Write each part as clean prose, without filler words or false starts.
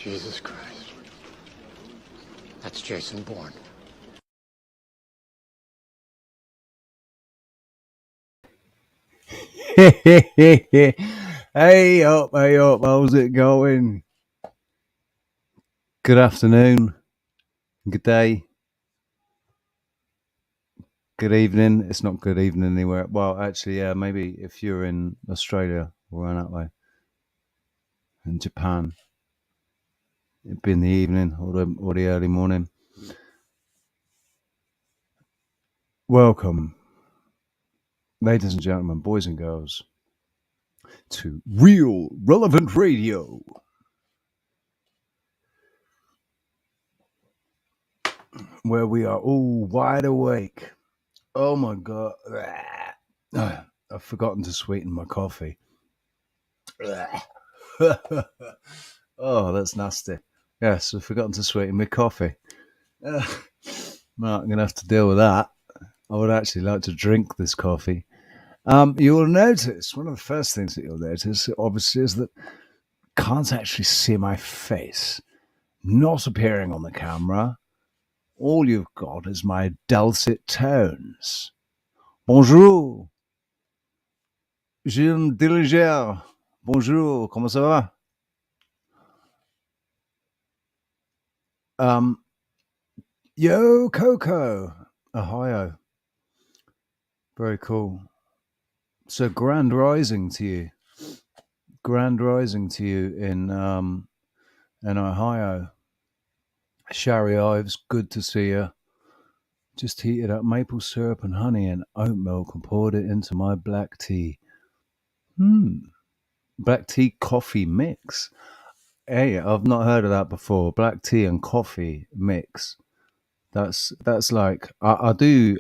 Jesus Christ. That's Jason Bourne. Hey up, how's it going? Good afternoon, good day, good evening. It's not good evening anywhere. Well, actually, yeah, maybe if you're in Australia or around that way, in Japan, it'd be in the evening or the early morning. Welcome, ladies and gentlemen, boys and girls, to Real Relevant Radio, where we are all wide awake. Oh my god. I've forgotten to sweeten my coffee. Oh, that's nasty. Yes, I've forgotten to sweeten my coffee. Well, I'm going to have to deal with that. I would actually like to drink this coffee. You will notice, one of the first things that you'll notice, obviously, is that I can't actually see my face. Not appearing on the camera. All you've got is my dulcet tones. Bonjour. Gilles Dilliger. Bonjour. Comment ça va? Yo, Coco. Ohio. Very cool. So, grand rising to you. Grand rising to you in Ohio. Shari Ives, good to see you. Just heated up maple syrup and honey and oat milk and poured it into my black tea. Black tea coffee mix. Hey, I've not heard of that before. Black tea and coffee mix. That's like I do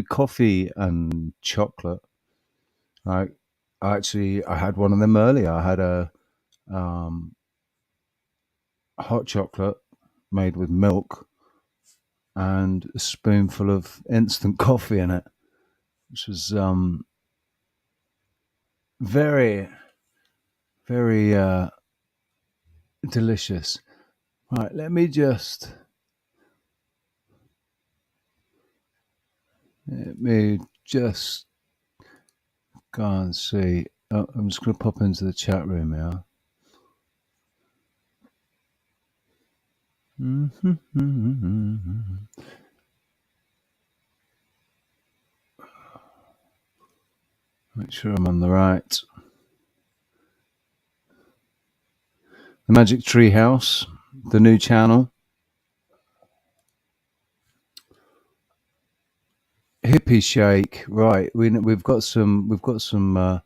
coffee and chocolate. Like I had one of them earlier. I had a hot chocolate made with milk and a spoonful of instant coffee in it, which was very, very delicious. Right, let me just go and see. Oh, I'm just going to pop into the chat room now. Make sure I'm on the right. The Magic Tree House, the new channel. Hippie Shake, right? We've got some. We've got some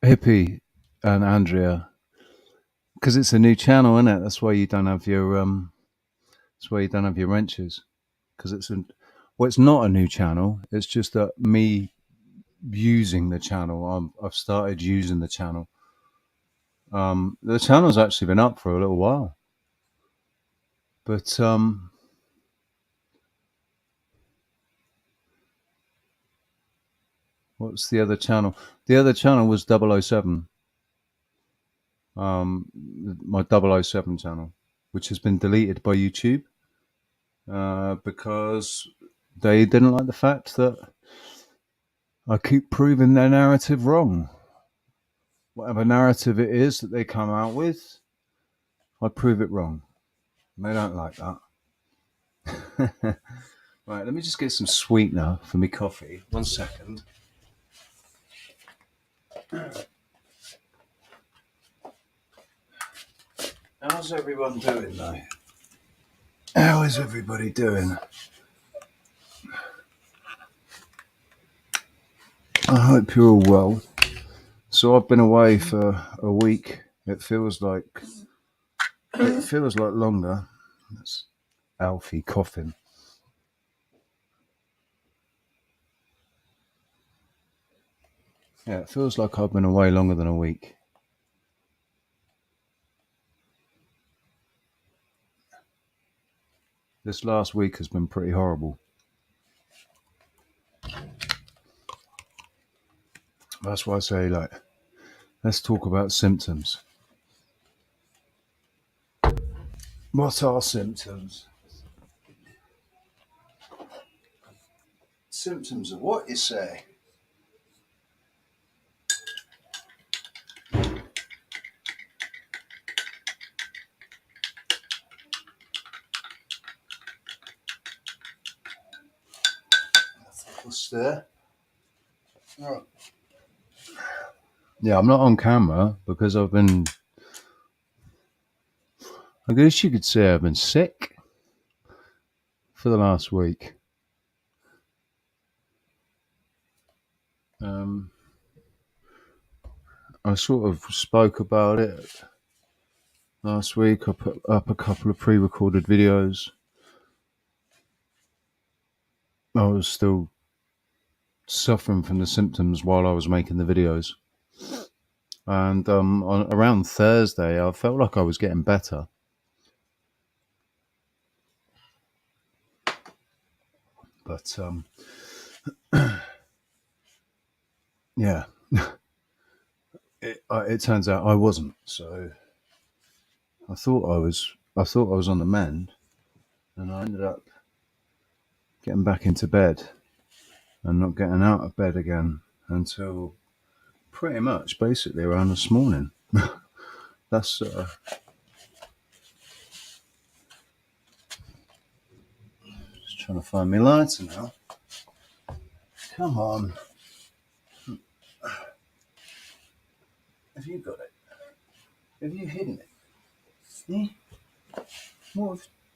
hippie and Andrea, because it's a new channel, isn't it? That's why you don't have your wrenches, because it's not a new channel. It's just that me using the channel. I've started using the channel. The channel's actually been up for a little while, but what's the other channel? The other channel was 007. My 007 channel, which has been deleted by YouTube because they didn't like the fact that I keep proving their narrative wrong. Whatever narrative it is that they come out with, I prove it wrong. And they don't like that. Right, let me just get some sweetener for me coffee. 1 second. How's everyone doing, though? How is everybody doing? I hope you're all well. So I've been away for a week. It feels like longer. That's Alfie coughing. Yeah, it feels like I've been away longer than a week. This last week has been pretty horrible. That's why I say, like, let's talk about symptoms. What are symptoms? Symptoms of what, you say? What's there? Right. Yeah, I'm not on camera because I guess you could say I've been sick for the last week. I sort of spoke about it last week. I put up a couple of pre-recorded videos. I was still suffering from the symptoms while I was making the videos. And around Thursday, I felt like I was getting better. But, yeah, it turns out I wasn't. So I thought I was on the mend, and I ended up getting back into bed and not getting out of bed again until pretty much basically around this morning. That's just trying to find my lighter now. Come on. Have you got it? Have you hidden it?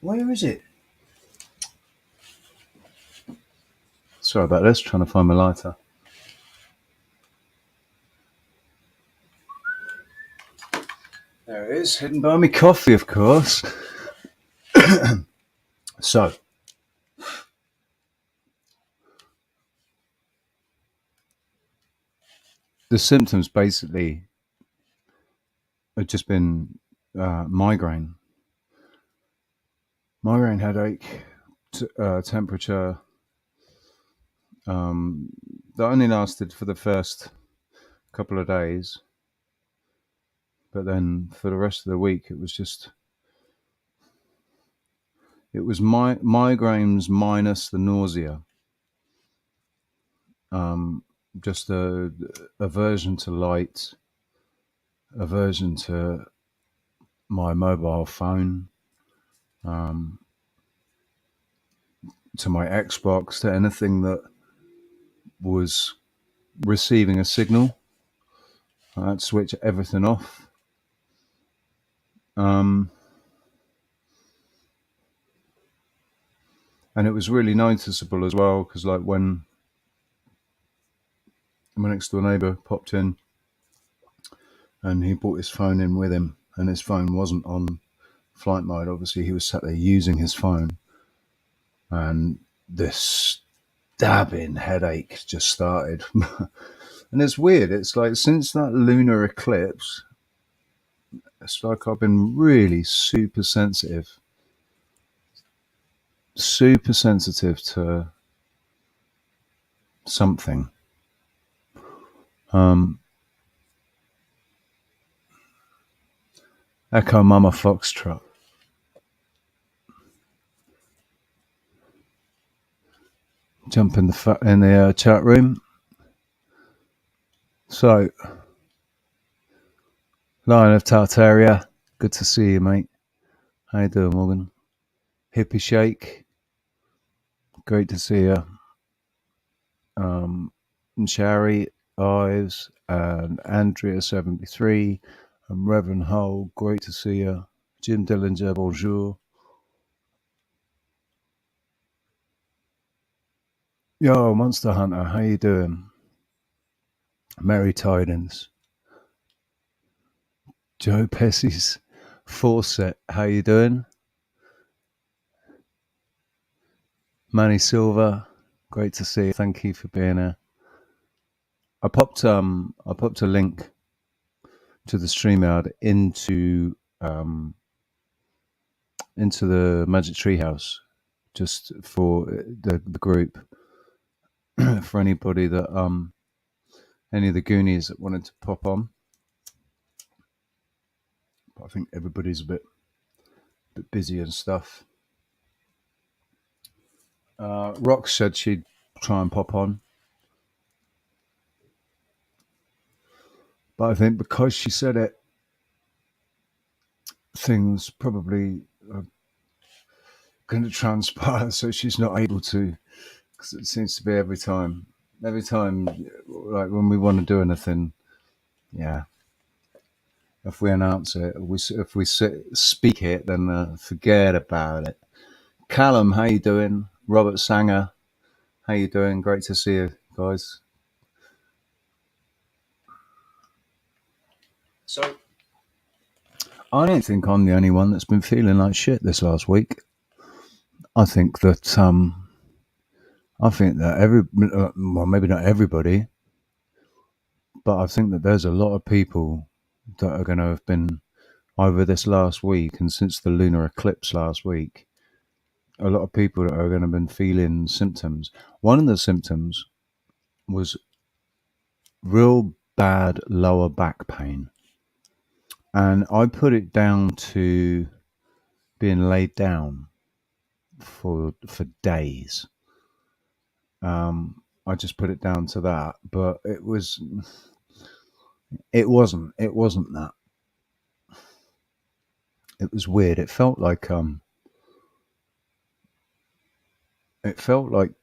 Where is it? Sorry about this, trying to find my lighter. There it is, hidden by my coffee, of course. So, the symptoms basically have just been migraine headache, temperature. That only lasted for the first couple of days, but then for the rest of the week it was migraines minus the nausea. Just a aversion to light, aversion to my mobile phone, to my Xbox, to anything that was receiving a signal. I had to switch everything off. And it was really noticeable as well, because like when my next door neighbour popped in and he brought his phone in with him, and his phone wasn't on flight mode. Obviously he was sat there using his phone, and this stabbing headache just started. And it's weird, it's like since that lunar eclipse, it's like I've been really super sensitive to something. Echo Mama Foxtrot. Jump in the chat room. So, Lion of Tartaria, good to see you, mate. How you doing, Morgan? Hippie Shake, great to see you. And Shari Ives and Andrea73 and Reverend Hull, great to see you. Jim Dillinger, bonjour. Yo, Monster Hunter, how you doing? Merry tidings. Joe Pessy's Fawcett, how you doing? Manny Silva, great to see you. Thank you for being here. I popped a link to the StreamYard into the Magic Treehouse just for the group, for anybody that any of the Goonies that wanted to pop on. But I think everybody's a bit busy and stuff. Rox said she'd try and pop on, but I think because she said it, things probably are going to transpire, so she's not able to. Because it seems to be every time, like when we want to do anything, yeah. If we announce it, if we speak it, then forget about it. Callum, how you doing? Robert Sanger, how you doing? Great to see you guys. So, I don't think I'm the only one that's been feeling like shit this last week. I think that well, maybe not everybody, but I think that there's a lot of people that are going to have been over this last week and since the lunar eclipse last week. A lot of people that are going to have been feeling symptoms. One of the symptoms was real bad lower back pain, and I put it down to being laid down for days. I just put it down to that, but it wasn't that. It was weird. It felt like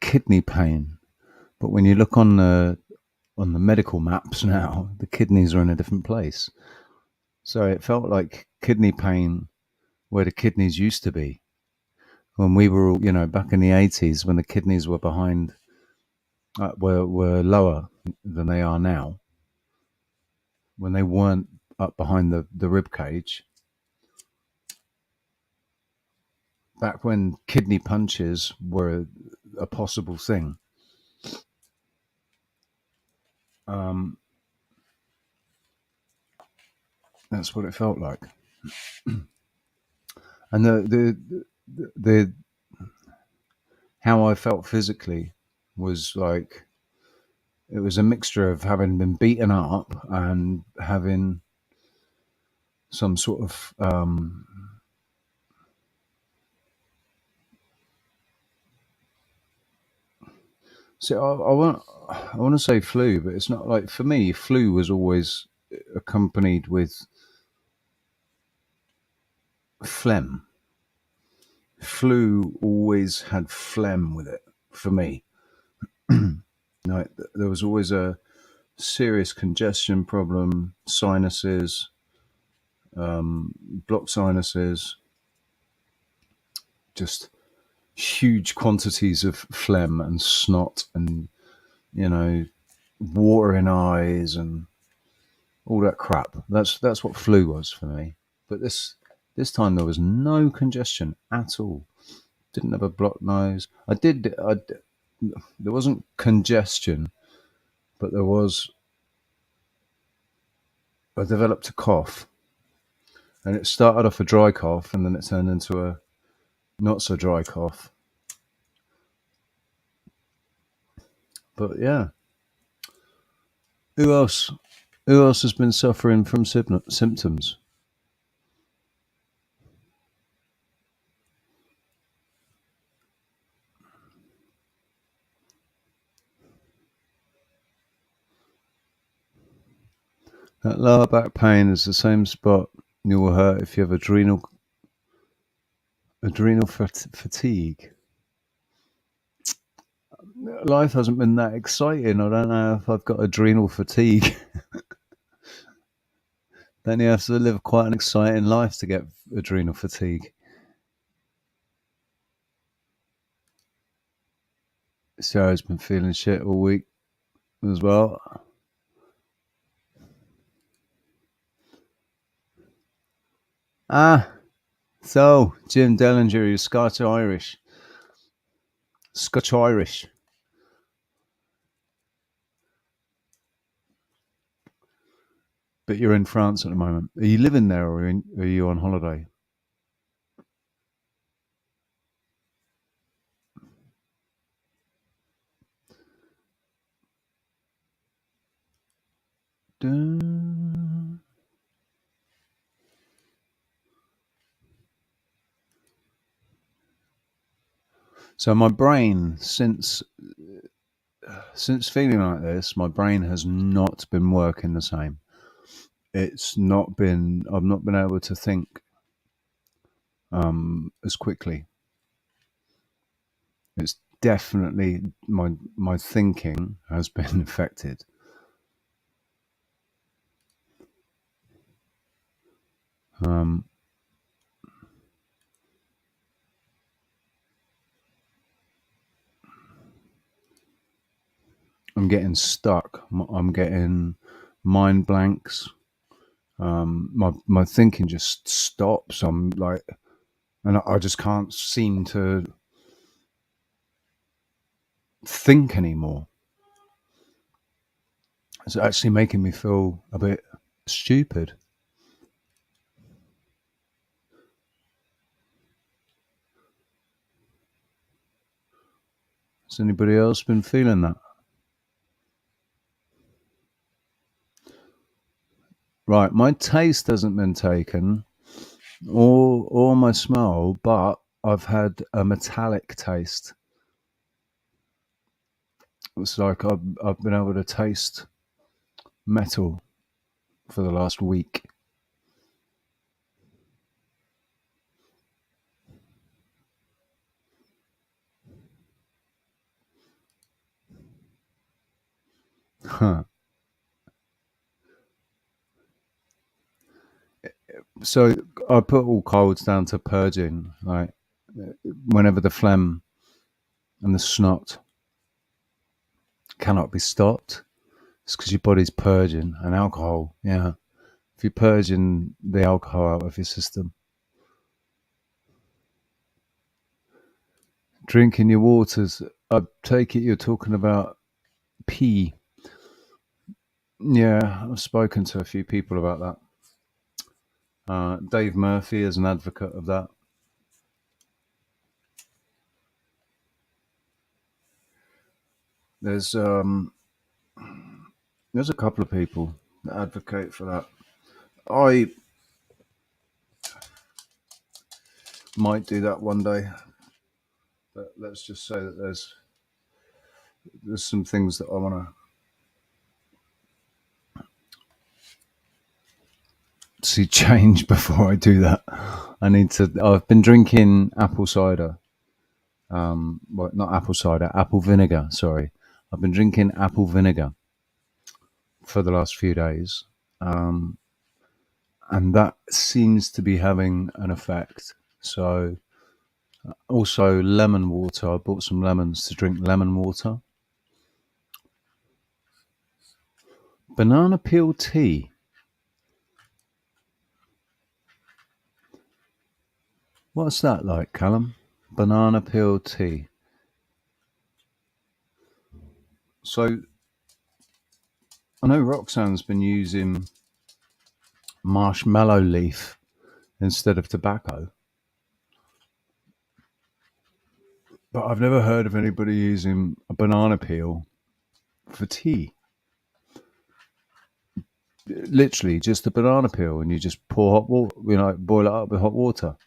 kidney pain, but when you look on the medical maps now, the kidneys are in a different place. So it felt like kidney pain where the kidneys used to be when we were all, back in the 80s, when the kidneys were behind, were lower than they are now, when they weren't up behind the rib cage. Back when kidney punches were a possible thing. That's what it felt like. And the how I felt physically was like, it was a mixture of having been beaten up and having some sort of see, I want to say flu, but it's not. Like, for me, flu was always accompanied with phlegm. Flu always had phlegm with it for me. Like, there was always a serious congestion problem, sinuses, blocked sinuses, just huge quantities of phlegm and snot and, water in eyes and all that crap. That's what flu was for me. But this time there was no congestion at all. Didn't have a blocked nose. There wasn't congestion, but I developed a cough, and it started off a dry cough, and then it turned into a not so dry cough. But yeah, who else? Who else has been suffering from symptoms? That lower back pain is the same spot you will hurt if you have adrenal fatigue. Life hasn't been that exciting. I don't know if I've got adrenal fatigue. Then you have to live quite an exciting life to get adrenal fatigue. Sarah's been feeling shit all week as well. So Jim Dellinger, you're Scotch-Irish. Scotch-Irish. But you're in France at the moment. Are you living there, or are you on holiday? So my brain, since feeling like this, my brain has not been working the same. It's not been. I've not been able to think as quickly. It's definitely my thinking has been affected. Um, I'm getting stuck. I'm getting mind blanks. My thinking just stops. I'm like, and I just can't seem to think anymore. It's actually making me feel a bit stupid. Has anybody else been feeling that? Right, my taste hasn't been taken, or my smell, but I've had a metallic taste. It's like I've been able to taste metal for the last week. Huh. So I put all colds down to purging. Like whenever the phlegm and the snot cannot be stopped, it's because your body's purging. And alcohol, yeah. If you're purging the alcohol out of your system, drinking your waters. I take it you're talking about pee. Yeah, I've spoken to a few people about that. Dave Murphy is an advocate of that. There's there's a couple of people that advocate for that. I might do that one day, but let's just say that there's some things that I want to see change before I do that. I need to. I've been drinking apple cider. Well, not apple cider, apple vinegar. Sorry, I've been drinking apple vinegar for the last few days, um, and that seems to be having an effect. So, also lemon water. I bought some lemons to drink lemon water. Banana peel tea. What's that like, Callum? Banana peel tea. So I know Roxanne's been using marshmallow leaf instead of tobacco, but I've never heard of anybody using a banana peel for tea. Literally, just a banana peel, and you just pour hot water. Boil it up with hot water.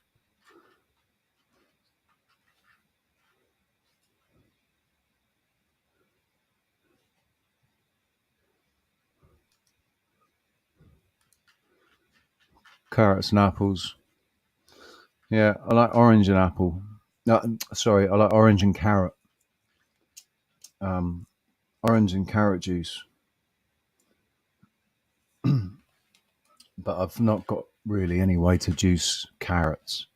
Carrots and apples. Yeah, I like orange and apple. No, sorry, I like orange and carrot. Um, Orange and carrot juice. But I've not got really any way to juice carrots.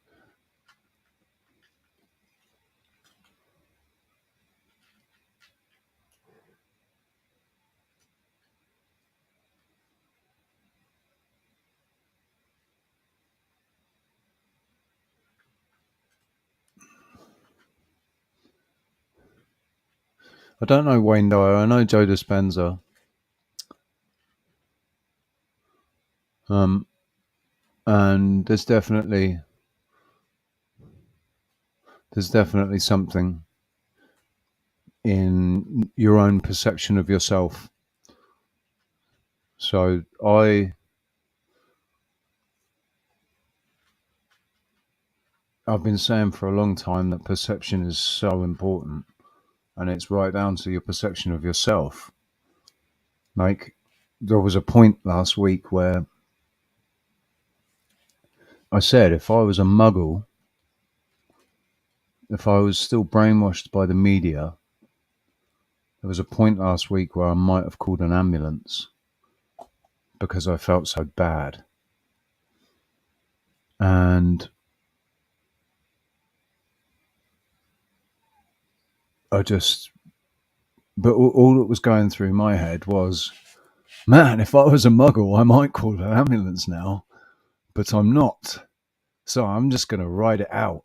I don't know Wayne Dyer. I know Joe Dispenza. Um, and there's definitely something in your own perception of yourself So I've been saying for a long time that perception is so important, and it's right down to your perception of yourself. Like, there was a point last week where I said if I was a muggle, if I was still brainwashed by the media, there was a point last week where I might have called an ambulance because I felt so bad. And but all that was going through my head was, man, if I was a muggle, I might call an ambulance now, but I'm not. So I'm just going to ride it out.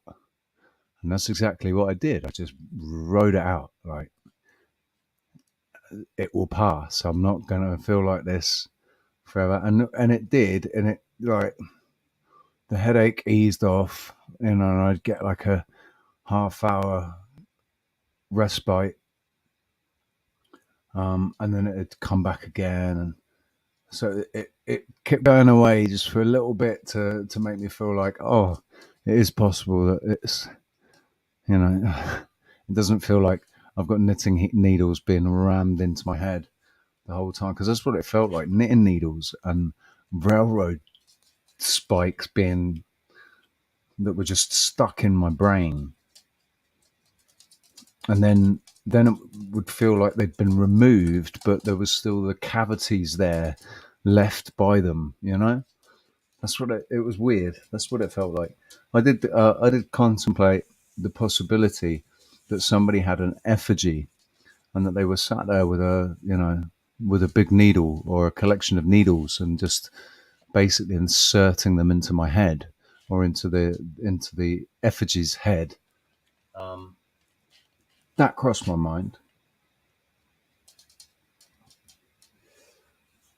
And that's exactly what I did. I just rode it out. Like, it will pass. I'm not going to feel like this forever. And it did. And it, like, the headache eased off, and I'd get like a half-hour respite, and then it'd come back again, and so it kept going away just for a little bit to make me feel like, oh, it is possible that it's, it doesn't feel like I've got knitting needles being rammed into my head the whole time, because that's what it felt like, knitting needles and railroad spikes being that were just stuck in my brain. And then it would feel like they'd been removed, but there was still the cavities there left by them. That's what it was weird. That's what it felt like. I did contemplate the possibility that somebody had an effigy and that they were sat there with a big needle or a collection of needles and just basically inserting them into my head or into the effigy's head. That crossed my mind.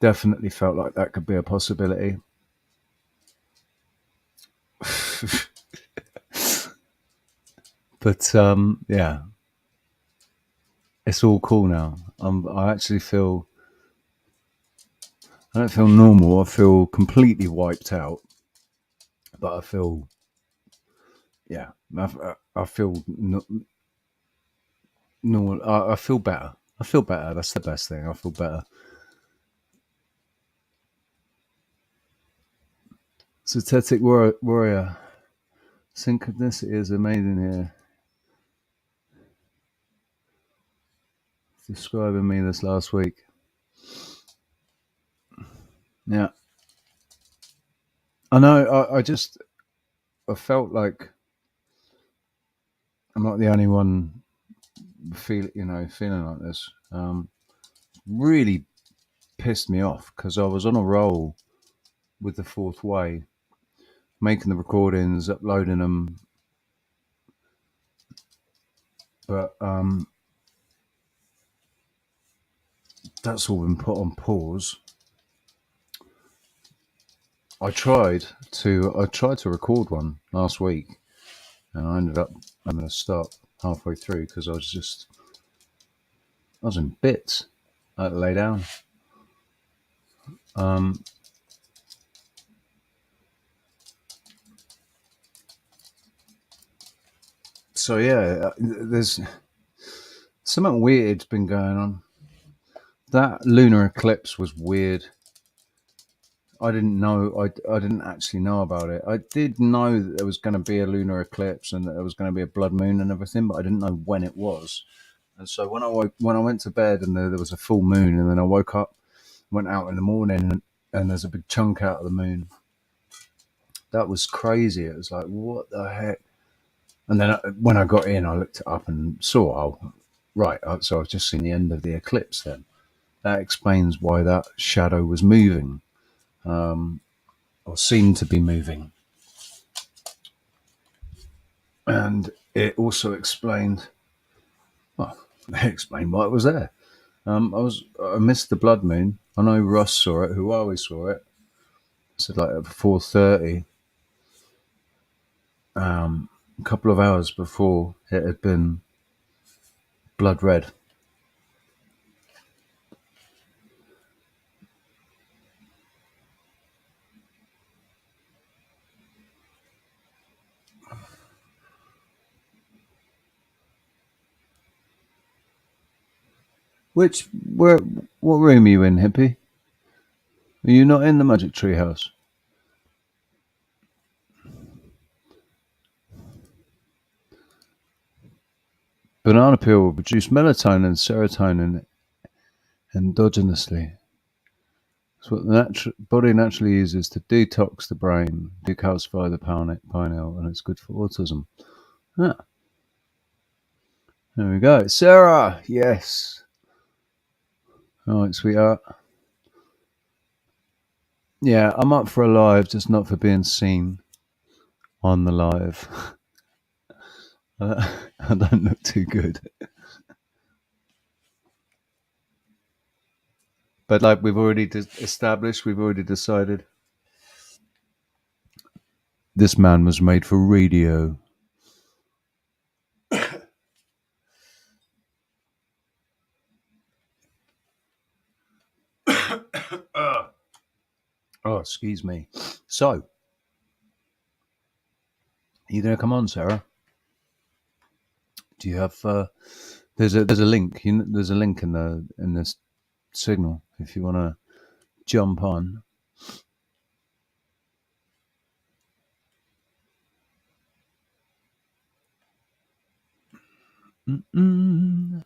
Definitely felt like that could be a possibility. But yeah, it's all cool now. I actually feel, I don't feel normal. I feel completely wiped out. But I feel, yeah, I feel normal. I feel better. I feel better. That's the best thing. I feel better. Synthetic warrior. Synchronicity is amazing here. Describing me this last week. Yeah. I know. I felt like I'm not the only one feeling like this. Really pissed me off because I was on a roll with the fourth way, making the recordings, uploading them, but that's all been put on pause. I tried to record one last week, and I ended up having to stop halfway through because I was in bits. I had to lay down. So yeah, there's something weird's been going on. That lunar eclipse was weird. I didn't know. I didn't actually know about it. I did know that there was going to be a lunar eclipse and that there was going to be a blood moon and everything, but I didn't know when it was. And so when I went to bed and there was a full moon, and then I woke up, went out in the morning, and there's a big chunk out of the moon. That was crazy. It was like, what the heck? And then when I got in, I looked it up and saw, oh, right. So I've just seen the end of the eclipse then. That explains why that shadow was moving, or seemed to be moving. And it also explained, well, it explained why it was there. I missed the blood moon. I know Russ saw it, who always saw it. Said like at 4:30, a couple of hours before it had been blood red. What room are you in, hippie? Are you not in the magic tree house? Banana peel will produce melatonin and serotonin endogenously. It's what the body naturally uses to detox the brain, decalcify the pineal, and it's good for autism. Ah, there we go. Sarah, yes. All right, sweetheart. Yeah, I'm up for a live, just not for being seen on the live. I don't look too good. But like we've already established, we've already decided this man was made for radio. Oh, excuse me. So, are you going to come on, Sarah? Do you have? There's a link. There's a link in this signal if you want to jump on. Mm-mm.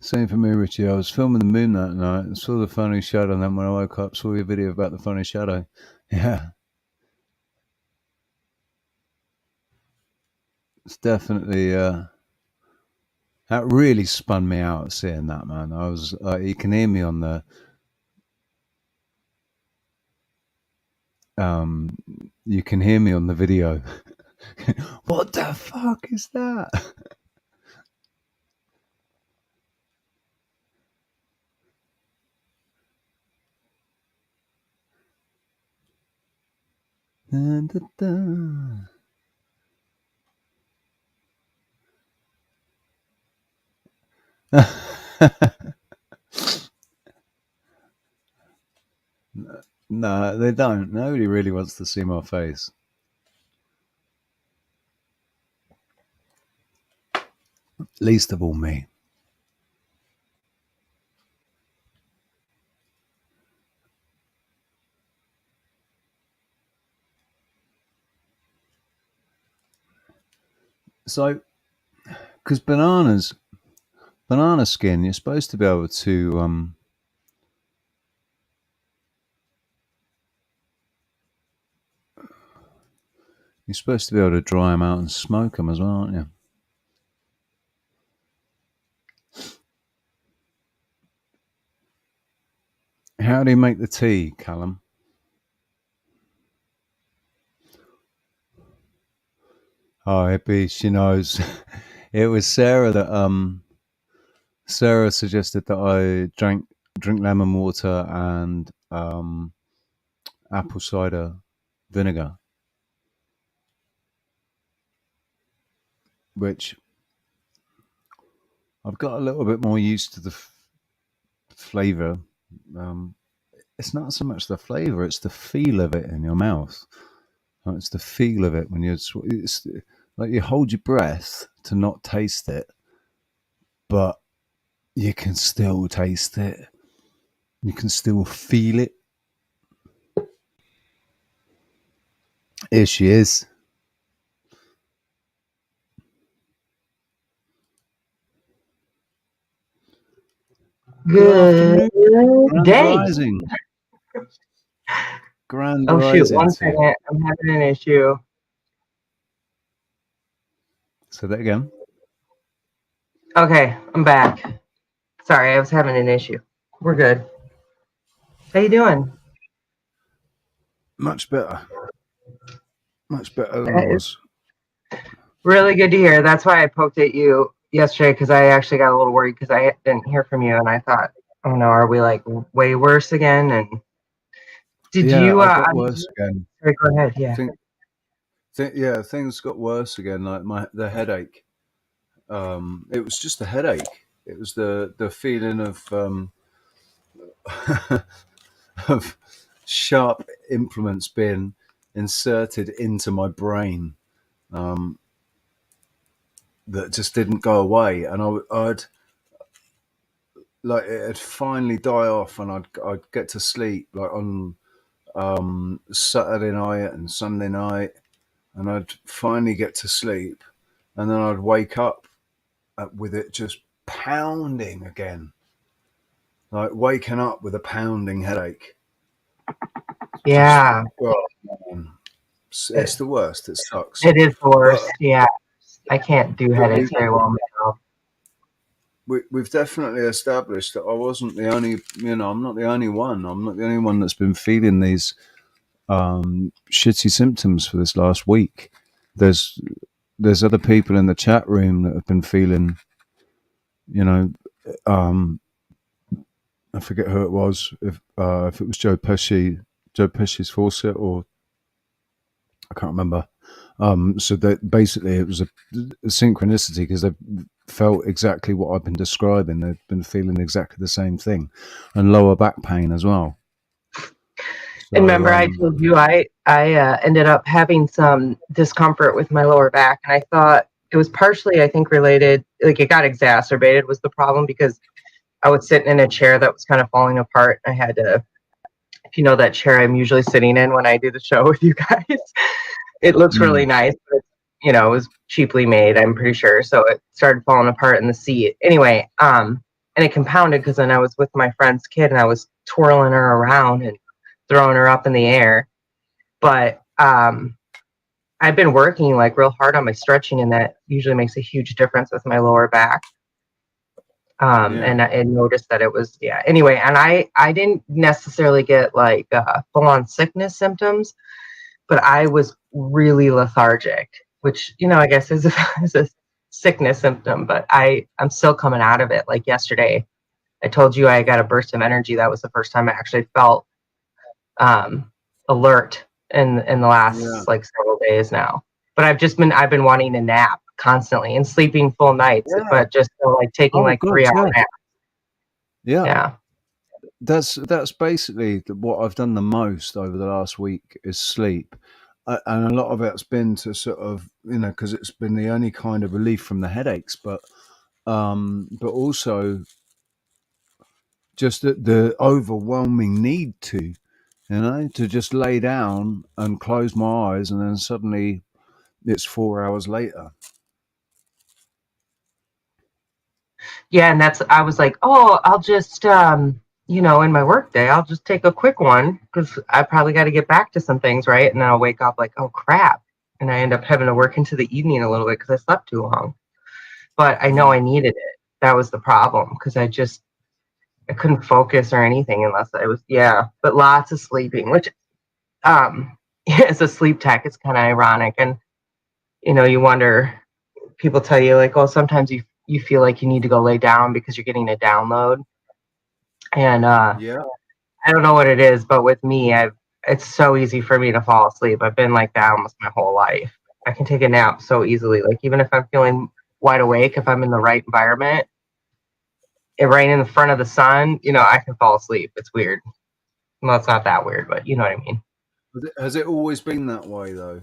Same for me, Richie. I was filming the moon that night and saw the funny shadow, and then when I woke up, saw your video about the funny shadow. Yeah, it's definitely. That really spun me out seeing that, man. I was. You can hear me on the. You can hear me on the video. What the fuck is that? Dun, dun, dun. No, they don't. Nobody really wants to see my face. Least of all me. So, because banana skin, you're supposed to be able to, you're supposed to be able to dry them out and smoke them as well, aren't you? How do you make the tea, Callum? Oh, hippie, she knows. It was Sarah that Sarah suggested that I drink lemon water and apple cider vinegar, which I've got a little bit more used to the flavor. Um, it's not so much the flavor; it's the feel of it in your mouth. It's the feel of it when it's like you hold your breath to not taste it, but you can still taste it. You can still feel it. Here she is. Good Good afternoon. Grand day. rising. Grand Oh shoot, rising one to you. second. I'm having an issue. Say that again. Okay, I'm back. Sorry, I was having an issue. We're good. How you doing? Much better. Much better than I That is was. really good to hear. That's why I poked at you yesterday because I actually got a little worried because I didn't hear from you and I thought, oh no, are we like way worse again? And did Yeah, you? I got worse again. Sorry, go ahead. Yeah. Think, yeah, things got worse again. Like the headache. It was just a headache. It was the feeling of of sharp implements being inserted into my brain. Um, that just didn't go away, and I'd like it'd finally die off, and I'd get to sleep like on Saturday night and Sunday night, and I'd finally get to sleep, and then I'd wake up with it just pounding again, like waking up with a pounding headache. Just Yeah, oh, man. It's the worst. It sucks. it is the But worst. Yeah, I can't do but headaches very well myself. we've definitely established that I wasn't the only. I'm not the only one. I'm not the only one that's been feeling these shitty symptoms for this last week. There's other people in the chat room that have been feeling, you know, I forget who it was. If it was Joe Pesci's faucet, or I can't remember. So that basically it was a synchronicity, because they felt exactly what I've been describing. They've been feeling exactly the same thing, and lower back pain as well. And So remember, I told you I ended up having some discomfort with my lower back, and I thought it was partially, I think, related. Like it got exacerbated was the problem because I was sitting in a chair that was kind of falling apart. I had to, if you know that chair I'm usually sitting in when I do the show with you guys, it looks really nice, but it was cheaply made, I'm pretty sure. So it started falling apart in the seat. Anyway, and it compounded because then I was with my friend's kid and I was twirling her around and throwing her up in the air. But I've been working like real hard on my stretching, and that usually makes a huge difference with my lower back. And I noticed that it was, anyway, and I didn't necessarily get like full-on sickness symptoms, but I was really lethargic, which, I guess is is a sickness symptom, but I'm still coming out of it. Like yesterday, I told you I got a burst of energy. That was the first time I actually felt alert in the last like several days now. But I've been wanting to nap constantly and sleeping full nights, but just like taking like 3 hour naps. Yeah. That's basically what I've done the most over the last week is sleep, and a lot of it's been to sort of because it's been the only kind of relief from the headaches, but also just the overwhelming need to just lay down and close my eyes, and then suddenly it's 4 hours later. Yeah, and I was like, oh, I'll just in my work day, I'll just take a quick one because I probably got to get back to some things, right? And then I'll wake up like, oh crap, and I end up having to work into the evening a little bit because I slept too long. But I know I needed it. That was the problem because I couldn't focus or anything unless I was but lots of sleeping, which as a sleep tech, it's kind of ironic, and you wonder. People tell you like, oh, sometimes you feel like you need to go lay down because you're getting a download, and I don't know what it is, but with me, it's so easy for me to fall asleep. I've been like that almost my whole life. I can take a nap so easily, like even if I'm feeling wide awake, if I'm in the right environment, right in the front of the sun, I can fall asleep. It's weird. Well, it's not that weird, but you know what I mean. Has it always been that way though?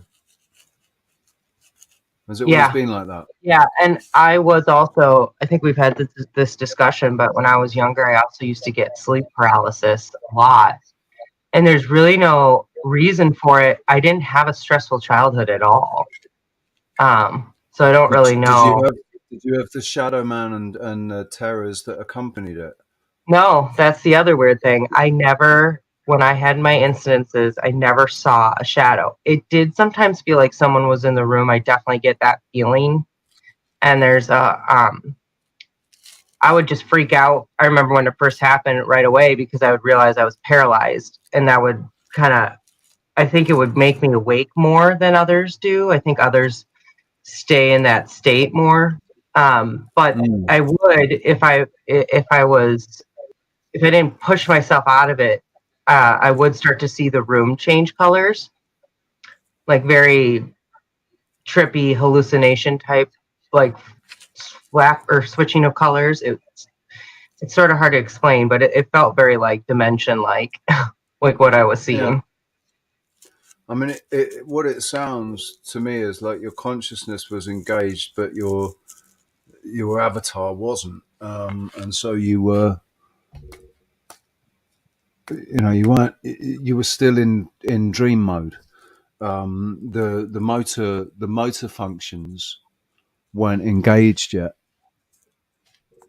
Has it always been like that? Yeah, and I was also, I think we've had this discussion, but when I was younger, I also used to get sleep paralysis a lot. And there's really no reason for it. I didn't have a stressful childhood at all. So I don't really know. Did you have the shadow man and terrors that accompanied it? No, that's the other weird thing. When I had my incidences, I never saw a shadow. It did sometimes feel like someone was in the room. I definitely get that feeling. And I would just freak out. I remember when it first happened right away because I would realize I was paralyzed, and that would I think it would make me awake more than others do. I think others stay in that state more. But I would if I didn't push myself out of it, I would start to see the room change colors, like very trippy hallucination type, like swap or switching of colors. It's sort of hard to explain, but it felt very like dimension like like what I was seeing. I mean, what it sounds to me is like your consciousness was engaged, but your avatar wasn't, and so you were, you weren't, you were still in dream mode. The motor functions weren't engaged yet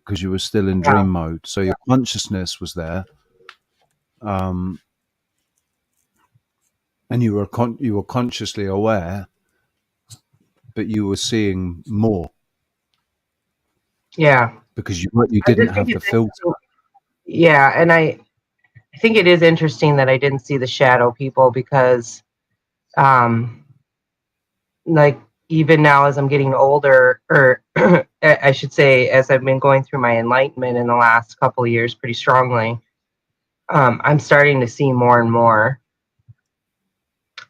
because you were still in Yeah. dream mode. So your consciousness was there, um, and you were consciously aware, but you were seeing more Yeah. because you I didn't just think have the it's filter. yeah, and I think it is interesting that I didn't see the shadow people because um like even now as I'm getting older, or I should say as I've been going through my enlightenment in the last couple of years pretty strongly, I'm starting to see more and more.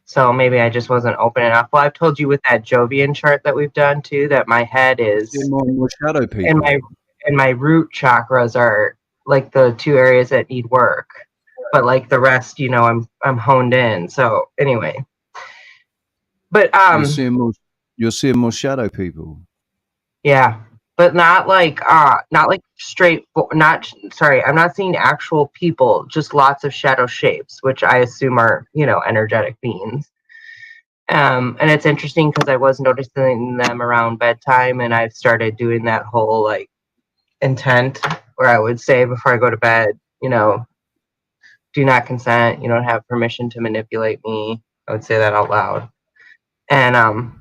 So maybe I just wasn't open enough. Well, I've told you with that Jovian chart that we've done too, that my head You're seeing is more and more shadow and people. my root chakras are like the two areas that need work. But like the rest, I'm honed in. So anyway. But You're seeing more. You're seeing more shadow people. yeah. But not like straight not sorry, I'm not seeing actual people, just lots of shadow shapes, which I assume are, energetic beings. And it's interesting because I was noticing them around bedtime, and I've started doing that whole like intent where I would say before I go to bed, do not consent. You don't have permission to manipulate me. I would say that out loud. And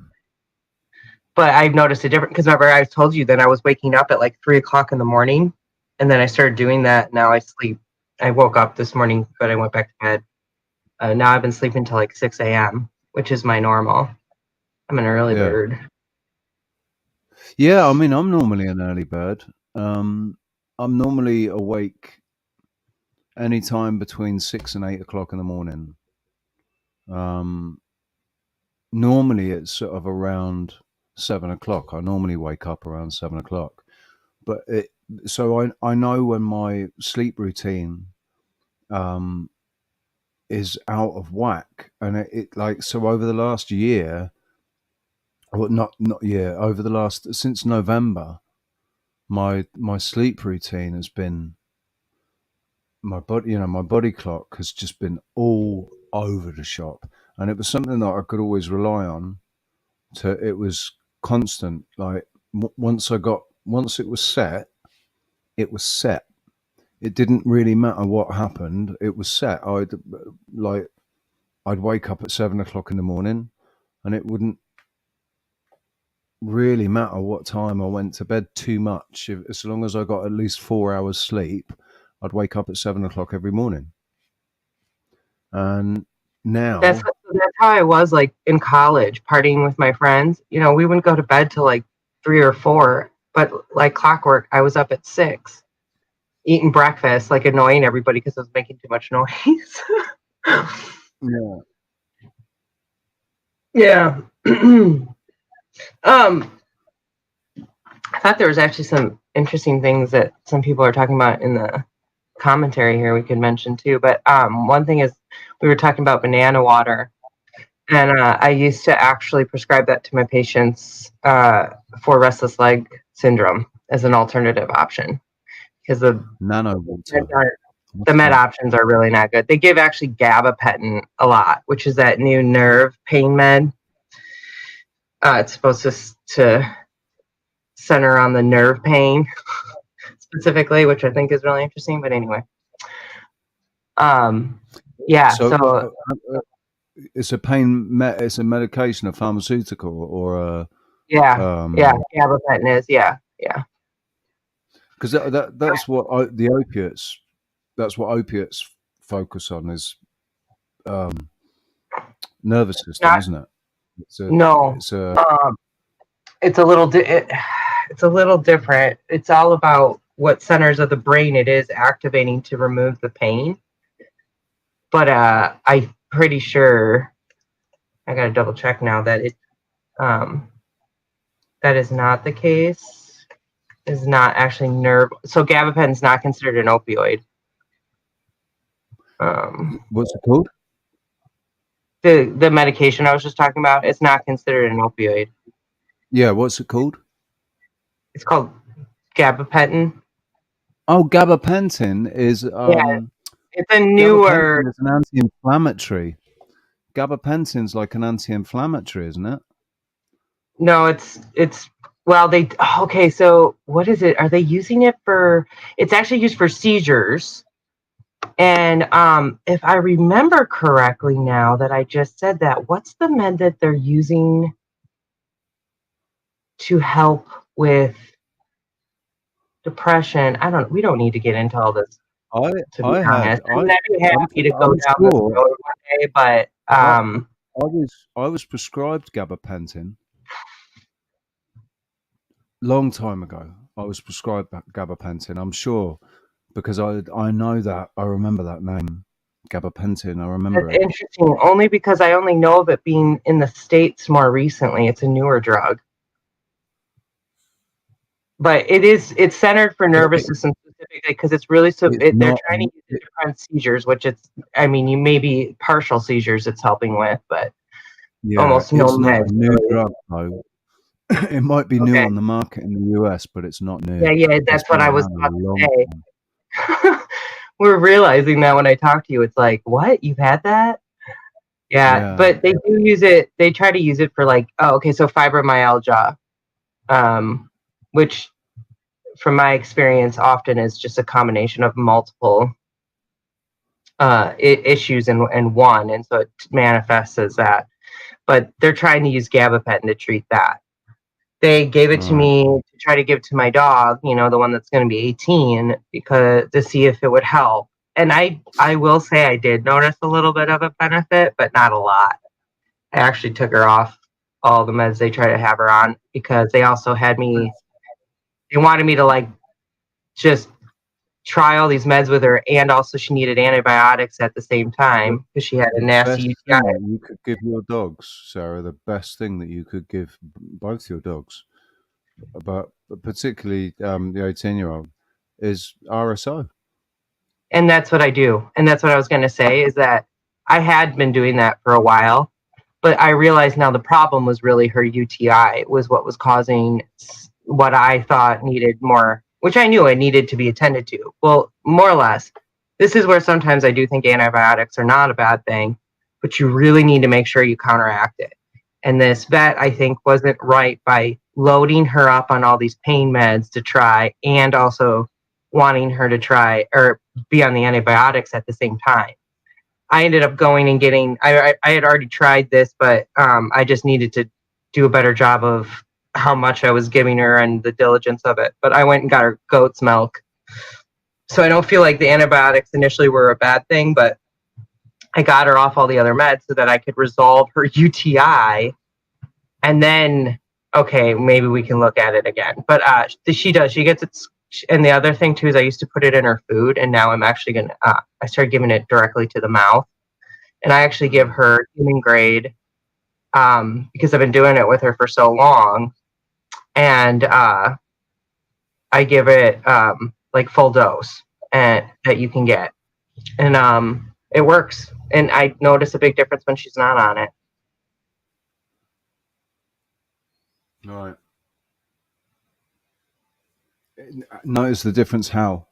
but I've noticed a difference because remember I told you then I was waking up at like 3 o'clock in the morning, and then I started doing that. Now I sleep. I woke up this morning, but I went back to bed. Now I've been sleeping till like 6 a.m., which is my normal. I'm an early Yeah. bird. Yeah. I mean, I'm normally an early bird. I'm normally awake anytime between 6 and 8 o'clock in the morning. Um, Normally it's sort of around 7 o'clock. I normally wake up around 7 o'clock. But I know when my sleep routine um, is out of whack, and it like so over the last year, or not year, over the last since November, my sleep routine has been my body clock has just been all over the shop, and it was something that I could always rely on. It was constant. Like once it was set, it was set. It didn't really matter what happened. It was set. Like I'd wake up at 7 o'clock in the morning, and it wouldn't really matter what time I went to bed too much. As long as I got at least 4 hours sleep, I'd wake up at 7 o'clock every morning. And That's now, that's how I was like in college, partying with my friends. We wouldn't go to bed till like 3 or 4, but like clockwork, I was up at 6, eating breakfast, like annoying everybody because I was making too much noise. yeah, Yeah. I thought there was actually some interesting things that some people are talking about in the commentary here we could mention too. But one thing is we were talking about banana water. And I used to actually prescribe that to my patients for restless leg syndrome as an alternative option because the nano meds water. the What's med that? options are really not good. They give actually gabapentin a lot, which is that new nerve pain med. It's supposed to center on the nerve pain specifically, which I think is really interesting. But anyway, um, yeah. So So it's it's a medication, a pharmaceutical, or a yeah, yeah, um, gabapentin is yeah. because that's what the opiates. That's what opiates focus on is um, nervous system, Not isn't it? It's a no. it's a Um, it's a little different. It's all about what centers of the brain it is activating to remove the pain. But I'm pretty sure I gotta double check now that um that is not the case. Is not actually nerve. So gabapentin is not considered an opioid. what's it called? The medication I was just talking about, it's not considered an opioid. Yeah, what's it called? It's called gabapentin. Oh, gabapentin is Yeah, it's a newer. gabapentin is an anti-inflammatory. Gabapentin's like an anti-inflammatory, isn't it? No, it's well, they okay. So what is it? Are they using it for? It's actually used for seizures. And if I remember correctly, now that I just said that, what's the med that they're using to help with depression? I don't. We don't need to get into all this, I to be I honest. had I mean, I'd be happy to go I'm down this sure road one day, but I was prescribed gabapentin long time ago. I was prescribed gabapentin. I'm sure because I know that I remember that name, gabapentin. I remember it's it. interesting only because I only know of it being in the States more recently. It's a newer drug. But it's centered for nervous It- system specifically because it's really it's they're not. trying to use it to prevent seizures, which it's I mean you may be partial seizures it's helping with, but Yeah, almost no it's not a meds new really. drug though. It might be new Okay. on the market in the US, but it's not Yeah, new. yeah, It's that's what been I was around a about long to time. say. We're realizing that when I talk to you, it's like, what? You've had that? Yeah, Yeah. but they do use it. They try to use it for like, oh, okay, so fibromyalgia, which from my experience often is just a combination of multiple issues in one, and so it manifests as that. But they're trying to use gabapentin to treat that. They gave it to Right. me to try to give to my dog, the one that's going to be 18, because to see if it would help. And I will say I did notice a little bit of a benefit, but not a lot. I actually took her off all the meds they try to have her on because they also had me. They wanted me to like just try all these meds with her, and also she needed antibiotics at the same The time because she had a the nasty best UTI. thing that you could give your dogs, Sarah, the best thing that you could give both your dogs, but particularly the 18-year-old, is RSO. And that's what I do. And that's what I was going to say is that I had been doing that for a while, but I realized now the problem was really her UTI was what was causing what I thought needed more, which I knew it needed to be attended to. Well, more or less. This is where sometimes I do think antibiotics are not a bad thing, but you really need to make sure you counteract it. And this vet, I think, wasn't right by loading her up on all these pain meds to try and also wanting her to try or be on the antibiotics at the same time. I ended up going and getting. I had already tried this, but I just needed to do a better job of how much I was giving her and the diligence of it. But I went and got her goat's milk, so I don't feel like the antibiotics initially were a bad thing. But I got her off all the other meds so that I could resolve her UTI, and then okay, maybe we can look at it again. But she does. She gets it. And the other thing too is I used to put it in her food, and now I'm actually gonna. I started giving it directly to the mouth, and I actually give her human grade because I've been doing it with her for so long, and I give it like full dose and that you can get, and it works. And I notice a big difference when she's not on it. Right. Notice the difference how?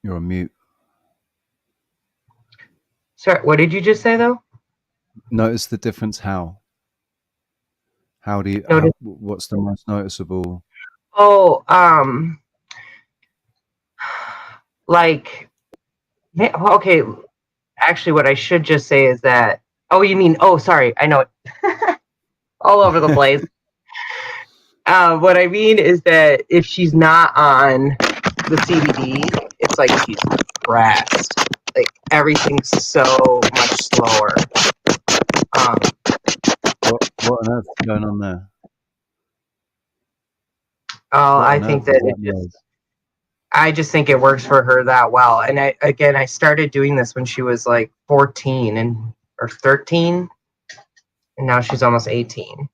You're on mute. Sorry, what did you just say though? Notice the difference how? How do you, Notice. what's the most noticeable? Oh, like okay. Actually, what I should just say is that. Oh, you mean? Oh, sorry. I know it. All over the place. What I mean is that if she's not on the CBD, it's like she's pressed. Like everything's so much slower. Um, What on earth is going on there? oh, What I on think earth that is it that just. noise? I just think it works for her that well. And I started doing this when she was like 14 and or 13, and now she's almost 18.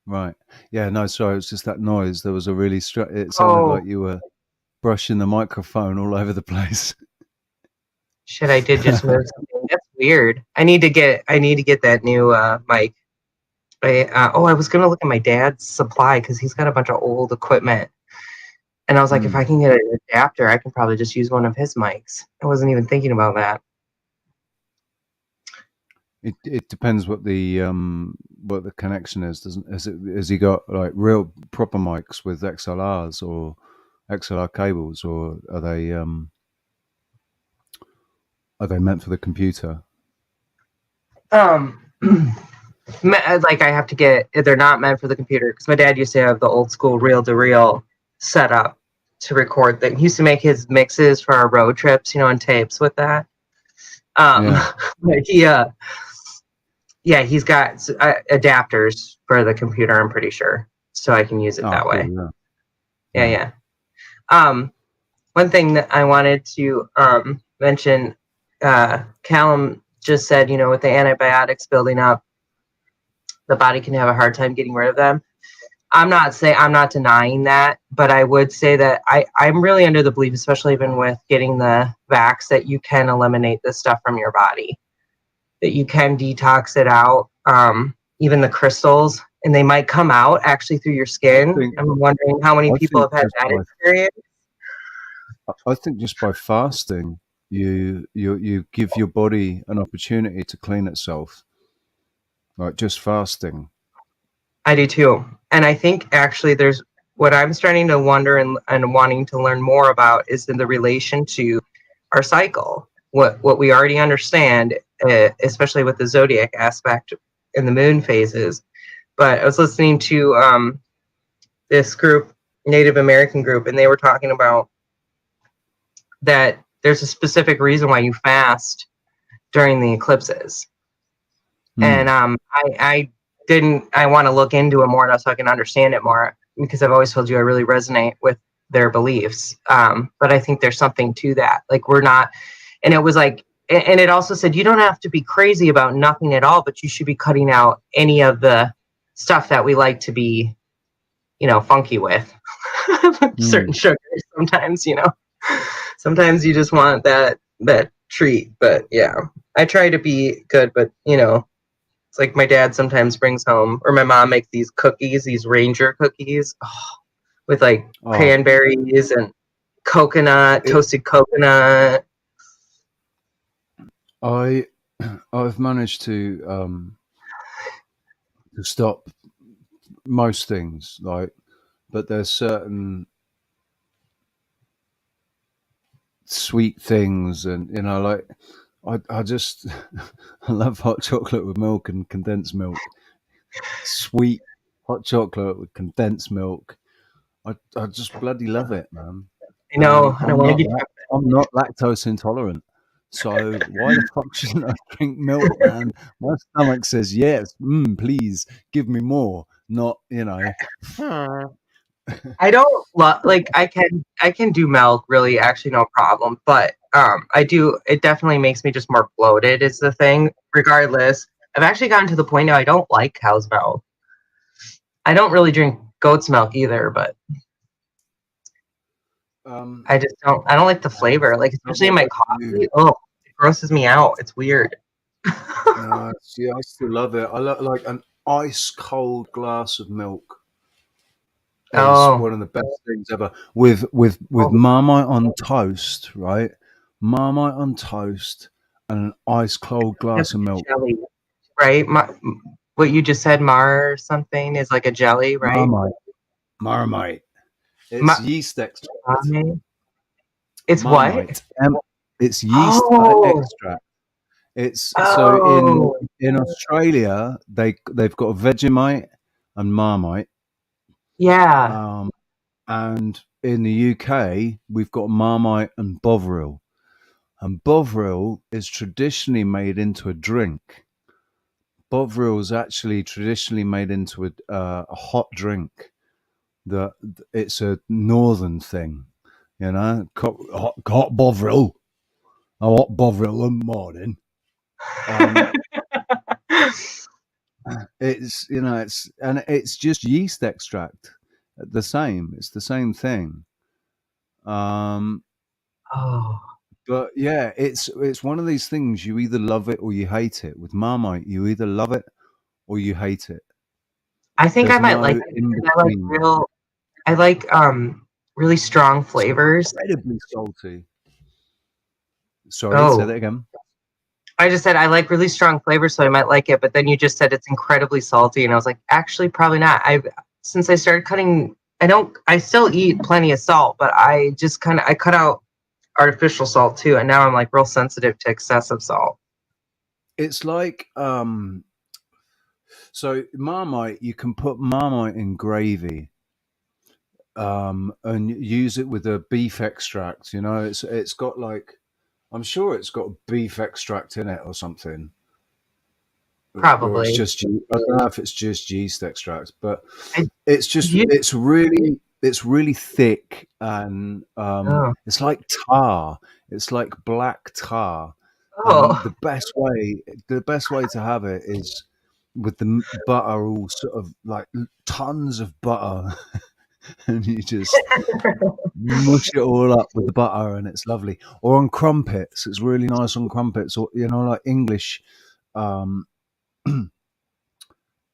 Right. Yeah, no, sorry, it was just that noise. There was a really it sounded Oh, like you were brushing the microphone all over the place. Shit, I did just move something. That's weird. I need to get that new mic. I was gonna look at my dad's supply because he's got a bunch of old equipment, and I was like, if I can get an adapter, I can probably just use one of his mics. I wasn't even thinking about that. It depends what the connection is. Has he got like real proper mics with XLRs or XLR cables, or are they meant for the computer? Like I have to get. They're not meant for the computer because my dad used to have the old school reel-to-reel setup to record things. He used to make his mixes for our road trips, on tapes with that. But he's got adapters for the computer, I'm pretty sure, so I can use it that way. Yeah. One thing that I wanted to mention, Callum just said, with the antibiotics building up, the body can have a hard time getting rid of them. I'm not denying that, but I would say that I'm really under the belief, especially even with getting the vax, that you can eliminate this stuff from your body, that you can detox it out, even the crystals, and they might come out actually through your skin. I'm wondering how many people have had that experience. I think just by fasting, you give your body an opportunity to clean itself, like just fasting. I do too. And I think actually there's what I'm starting to wonder and wanting to learn more about is in the relation to our cycle. What we already understand, especially with the zodiac aspect and the moon phases. But I was listening to this group, Native American group, and they were talking about that there's a specific reason why you fast during the eclipses. And I want to look into it more so I can understand it more, because I've always told you I really resonate with their beliefs. But I think there's something to that. Like we're not, and it was like, and it also said, you don't have to be crazy about nothing at all, but you should be cutting out any of the stuff that we like to be, funky with. Certain sugars sometimes, sometimes you just want that treat. But yeah, I try to be good, but it's like my dad sometimes brings home, or my mom makes these cookies, these Ranger cookies, with like cranberries and toasted coconut. I've managed to stop most things, but there's certain sweet things, and like I just I love hot chocolate with milk and condensed milk. Sweet hot chocolate with condensed milk. I just bloody love it, man. I know. I'm not lactose intolerant, so why the fuck shouldn't I drink milk, man? My stomach says yes. Please give me more. Not, I don't I can do milk, really, actually no problem, but I do, it definitely makes me just more bloated is the thing. Regardless, I've actually gotten to the point now I don't like cow's milk. I don't really drink goat's milk either, but I don't like the flavor, like especially in my coffee. Oh, it grosses me out. It's weird. See, I still love it. I like an ice cold glass of milk. Is one of the best things ever. With Marmite on toast, right? Marmite on toast and an ice cold glass of milk. Jelly, right? What you just said, mar or something, is like a jelly, right? Marmite. It's yeast extract. It's Marmite. What? It's yeast extract. It's so in Australia they've got a Vegemite and Marmite. Yeah. And in the UK we've got Marmite and Bovril. And Bovril is traditionally made into a drink. Bovril is actually traditionally made into a hot drink. It's a northern thing, hot Bovril. I want Bovril in the morning. It's just yeast extract. It's the same thing. Um, Oh, but yeah, it's one of these things. You either love it or you hate it. With Marmite, you either love it or you hate it. I think I There's might no like it in because between. I like really strong It's flavors. incredibly salty. Sorry, say Oh, that again. I just said I like really strong flavors, so I might like it. But then you just said it's incredibly salty, and I was like, actually, probably not. Since I started cutting, I still eat plenty of salt, but I just I cut out artificial salt too, and now I'm like real sensitive to excessive salt. It's like so Marmite. You can put Marmite in gravy, and use it with a beef extract. You know, it's got like I'm sure it's got beef extract in it or something, or it's Probably. just I don't know if it's just yeast extract, but I, it's just you, it's really thick and oh, it's like tar. It's like black tar, and oh, the best way to have it is with the butter all sort of like tons of butter, and you just mush it all up with the butter, and it's lovely. Or on crumpets, it's really nice on crumpets, or like um,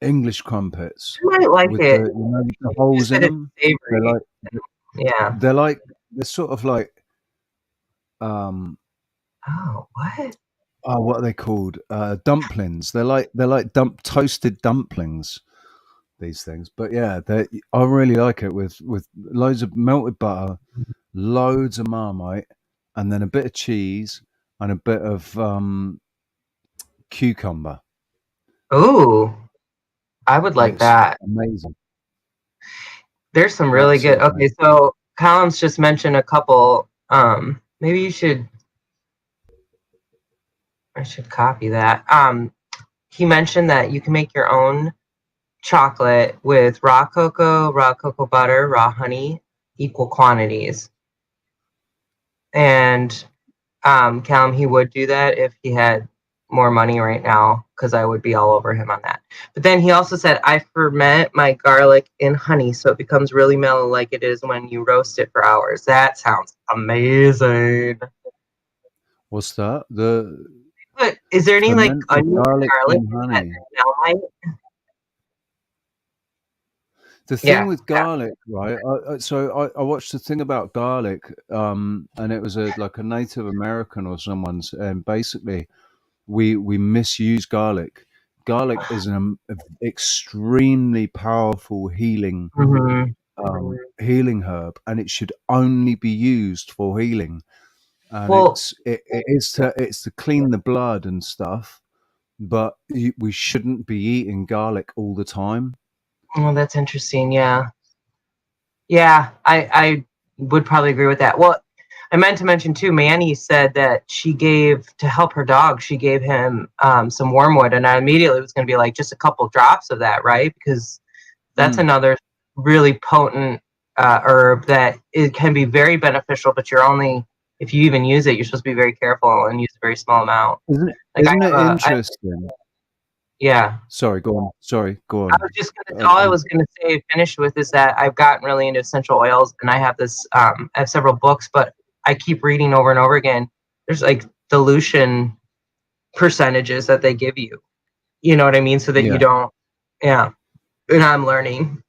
English crumpets I might like with it. the You just holes in said it's them. They're savory. like Yeah. they're like they're sort of like um Oh, what? what are they called? Dumplings. They're like toasted dumplings. These things, but yeah, I really like it with loads of melted butter, loads of Marmite, and then a bit of cheese and a bit of cucumber. Ooh, I would like It's that. amazing, There's some really good. absolutely Okay, amazing. so Collins just mentioned a couple. Maybe I should copy that. He mentioned that you can make your own chocolate with raw cocoa butter, raw honey, equal quantities. And Callum, he would do that if he had more money right now, because I would be all over him on that. But then he also said, I ferment my garlic in honey so it becomes really mellow like it is when you roast it for hours. That sounds amazing. What's that? The But is there any like ferment the onion garlic or garlic in that honey. smell like? The thing Yeah. with garlic, right? I watched a thing about garlic, and it was like a Native American or someone's, and basically we misuse garlic. Garlic is an extremely powerful Hmm. healing herb, and it should only be used for healing. And Well, it's to clean the blood and stuff, but we shouldn't be eating garlic all the time. well, that's interesting. Yeah. Yeah, I would probably agree with that. Well, I meant to mention too, Manny said that she gave to help her dog, she gave him some wormwood, and I immediately was going to be like, just a couple drops of that, right? Because that's Mm, another really potent herb that it can be very beneficial, but you're only, if you even use it, you're supposed to be very careful and use a very small amount. Like isn't it I interesting? yeah. Sorry, go on. Sorry, go I on. was just gonna. All I Um, was gonna say, finish with, is that I've gotten really into essential oils, and I have this. I have several books, but I keep reading over and over again. There's like dilution percentages that they give you. You know what I mean? So that you yeah. don't. Yeah. And I'm learning.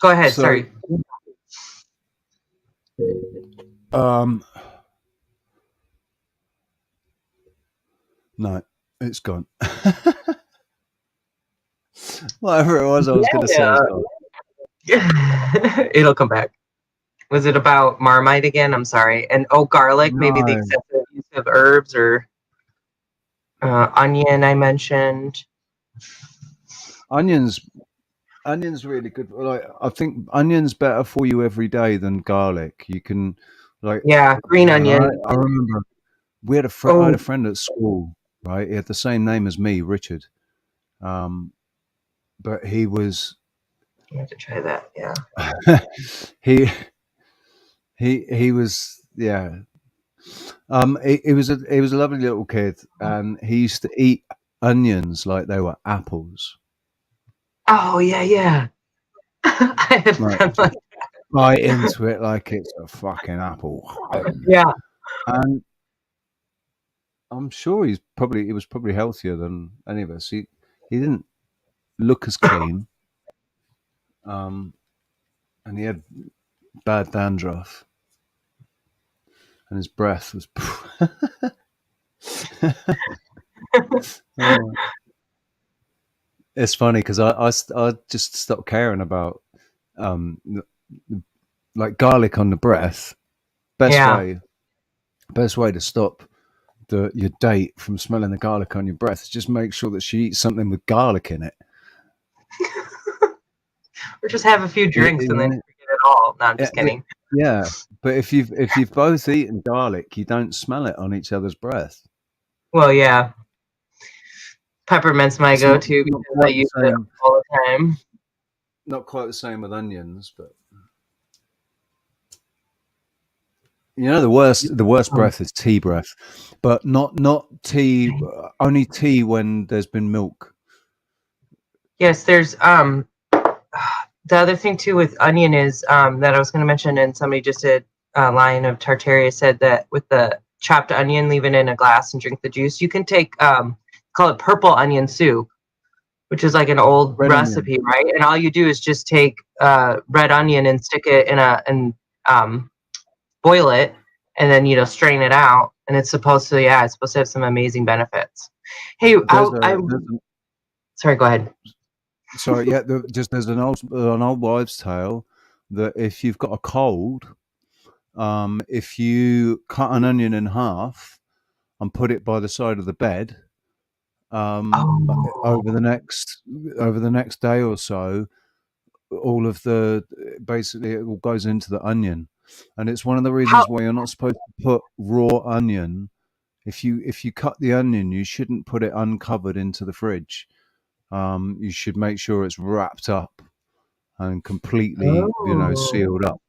Go ahead. So, Sorry. um, no, it's gone. Whatever it was, I was going to say is Yeah. gone. It'll come back. Was it about Marmite again? I'm sorry. And garlic, maybe the No, excessive use of herbs, or onion. I mentioned. onions. Onions really good. Like I think onions better for you every day than garlic. You can, like, Yeah, green onion. I remember I had a Oh, friend at school. Right, he had the same name as me, Richard. Um, but he was I have to try that. Yeah. he he was yeah. He was a lovely little kid, and he used to eat onions like they were apples. Oh yeah, yeah. I had a Like friend like. bite into it like it's a fucking apple. Yeah. And I'm sure he was probably healthier than any of us. He didn't look as clean, and he had bad dandruff, and his breath was. It's funny because I just stopped caring about um, like garlic on the breath. Best Yeah. way to stop your date from smelling the garlic on your breath is just make sure that she eats something with garlic in it. Or just have a few drinks and then forget it all. No, I'm just kidding. Yeah, but if you've both eaten garlic, you don't smell it on each other's breath. Well, yeah. Peppermint's my It's not go-to because I quite use the it same. all the time. Not quite the same with onions, but you know the worst breath is tea breath, but not tea. Only tea when there's been milk. Yes, there's the other thing too with onion is that I was going to mention, and somebody just did a line of Tartaria said that with the chopped onion, leave it in a glass and drink the juice. You can take call it purple onion soup, which is like an old Red recipe, onion. right? And all you do is just take red onion and stick it in and boil it, and then strain it out, and it's supposed to have some amazing benefits. Hey, There's sorry, go ahead. Sorry, yeah. There's an old wives' tale that if you've got a cold, if you cut an onion in half and put it by the side of the bed, Oh, over the next day or so, all of basically it all goes into the onion, and it's one of the how? reasons why you're not supposed to put raw onion. If you cut the onion, you shouldn't put it uncovered into the fridge. You should make sure it's wrapped up and completely, Oh, sealed up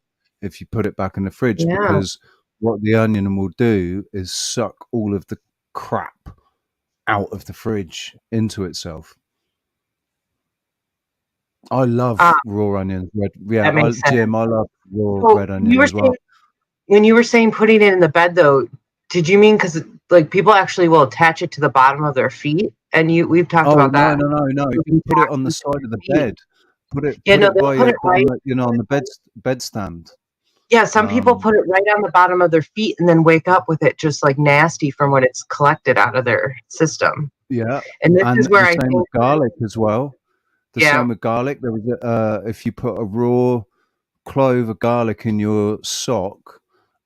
if you put it back in the fridge, yeah. because what the onion will do is suck all of the crap out of the fridge into itself. I Uh, love raw onions. that makes sense. Jim, I love raw So red onion as well. when you were saying putting it in the bed, though, did you mean because like people actually will attach it to the bottom of their feet? And we've talked Oh about no, that. no, no, no! You put it on the side of the Feet. bed. Yeah, Put no, it they'll by put it right. on the bed stand. Yeah, some people Um, put it right on the bottom of their feet and then wake up with it just like nasty from when it's collected out of their system. yeah, And this and is where the I same think, with garlic as well. The yeah. same with garlic. There was if you put a raw clove of garlic in your sock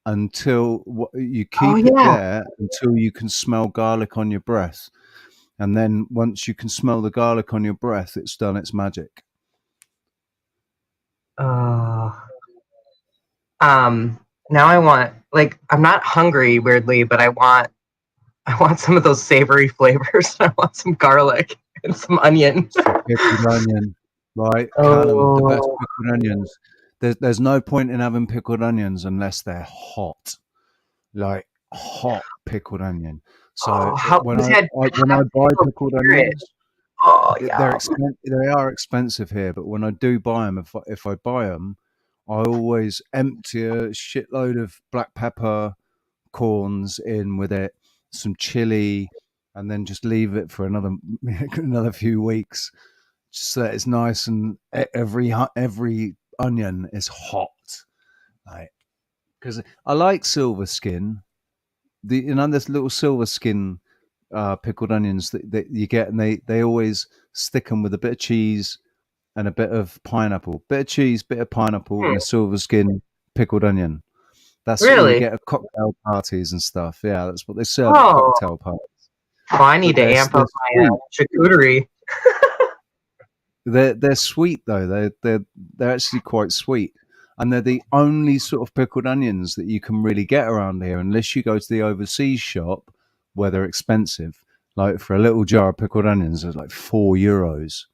until you Oh, keep it yeah. there until you can smell garlic on your breath, and then once you can smell the garlic on your breath, it's done its magic. Uh, now I want I'm not hungry weirdly, but I want some of those savory flavors. I want some garlic and some onion. Some pickled onion, right, Callum? The best Oh, pickled onions. There's no point in having pickled onions unless they're hot, like hot pickled onion. So how when who's had when I hot buy pickled pickled carrot? onions, Oh, they're yeah. they are expensive here, but when I do buy them, if I buy them, I always empty a shitload of black pepper corns in with it, some chili, and then just leave it for another few weeks, just so that it's nice and every onion is hot, like, because I like silver skin. This little silver skin pickled onions that you get, and they always stick them with a bit of cheese and a bit of pineapple, bit of cheese, bit of pineapple, Hmm, and a silver skin pickled onion. That's what you really? get at cocktail parties and stuff. Yeah, that's what they serve at Oh, cocktail parties. well, I need But to amp they're up my sweet. charcuterie. They're sweet though. They're actually quite sweet, and they're the only sort of pickled onions that you can really get around here, unless you go to the overseas shop where they're expensive. Like for a little jar of pickled onions, it's like €4.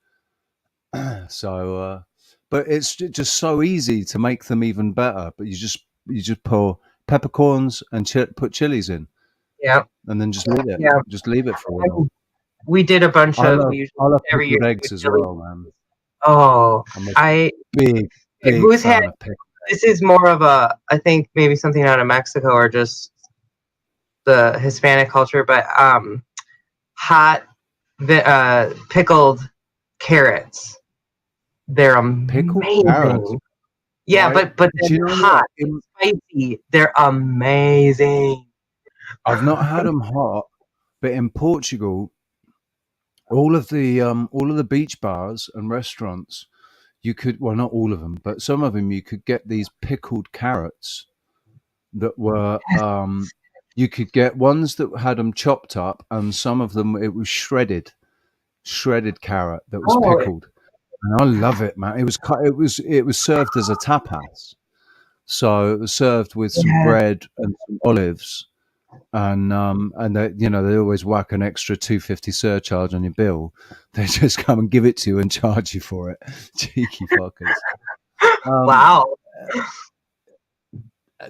So, but it's just so easy to make them even better. But you just pour peppercorns and put chilies in, Yeah, and then yeah. just leave it for a while. We did a bunch of we usually I love every year pickled we do eggs as chili. well, man. Oh, I'm a I big who's had fan of pickled This is more of a, I think maybe something out of Mexico or just the Hispanic culture, but hot pickled carrots. They're Pickled carrots, amazing. Yeah, right? but Do then you know hot, what? spicy. They're amazing. I've not had them hot, but in Portugal, all of the beach bars and restaurants, you could, well, not all of them, but some of them, you could get these pickled carrots that were you could get ones that had them chopped up, and some of them it was shredded carrot that was Oh, pickled. And I love it, man. It was served as a tapas, so it was served with some yeah, bread and some olives, and they, you know, they always whack an extra 250 surcharge on your bill. They just come and give it to you and charge you for it. Cheeky fuckers. Um, wow.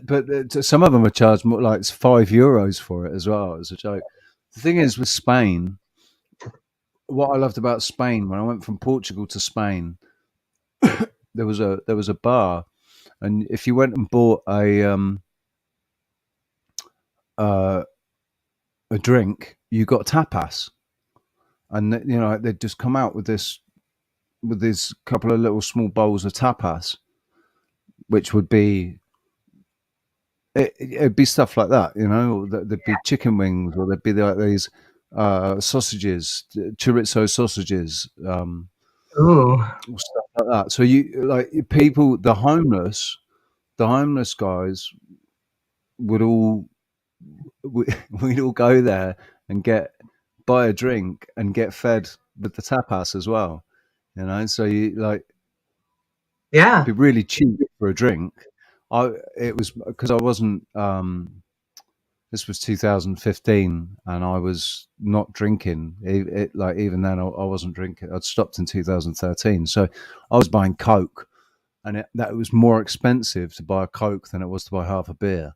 but some of them are charged more, like €5 for it as well. As a joke. The thing is with Spain, what I loved about Spain when I went from Portugal to Spain, there was a bar, and if you went and bought uh, a drink, you got tapas, and you know they'd just come out with this couple of little small bowls of tapas, which would be it'd be stuff like that, you know. There'd be chicken wings, or there'd be like these sausages, chorizo sausages, Ooh, or stuff like that. So you like people, the homeless guys would all we'd all go there and buy a drink and get fed with the tapas as well, you know. So you like yeah. be really cheap for a drink. It was because I wasn't. This was 2015, and I was not drinking. Like even then, I wasn't drinking. I'd stopped in 2013, so I was buying Coke, and that was more expensive to buy a Coke than it was to buy half a beer.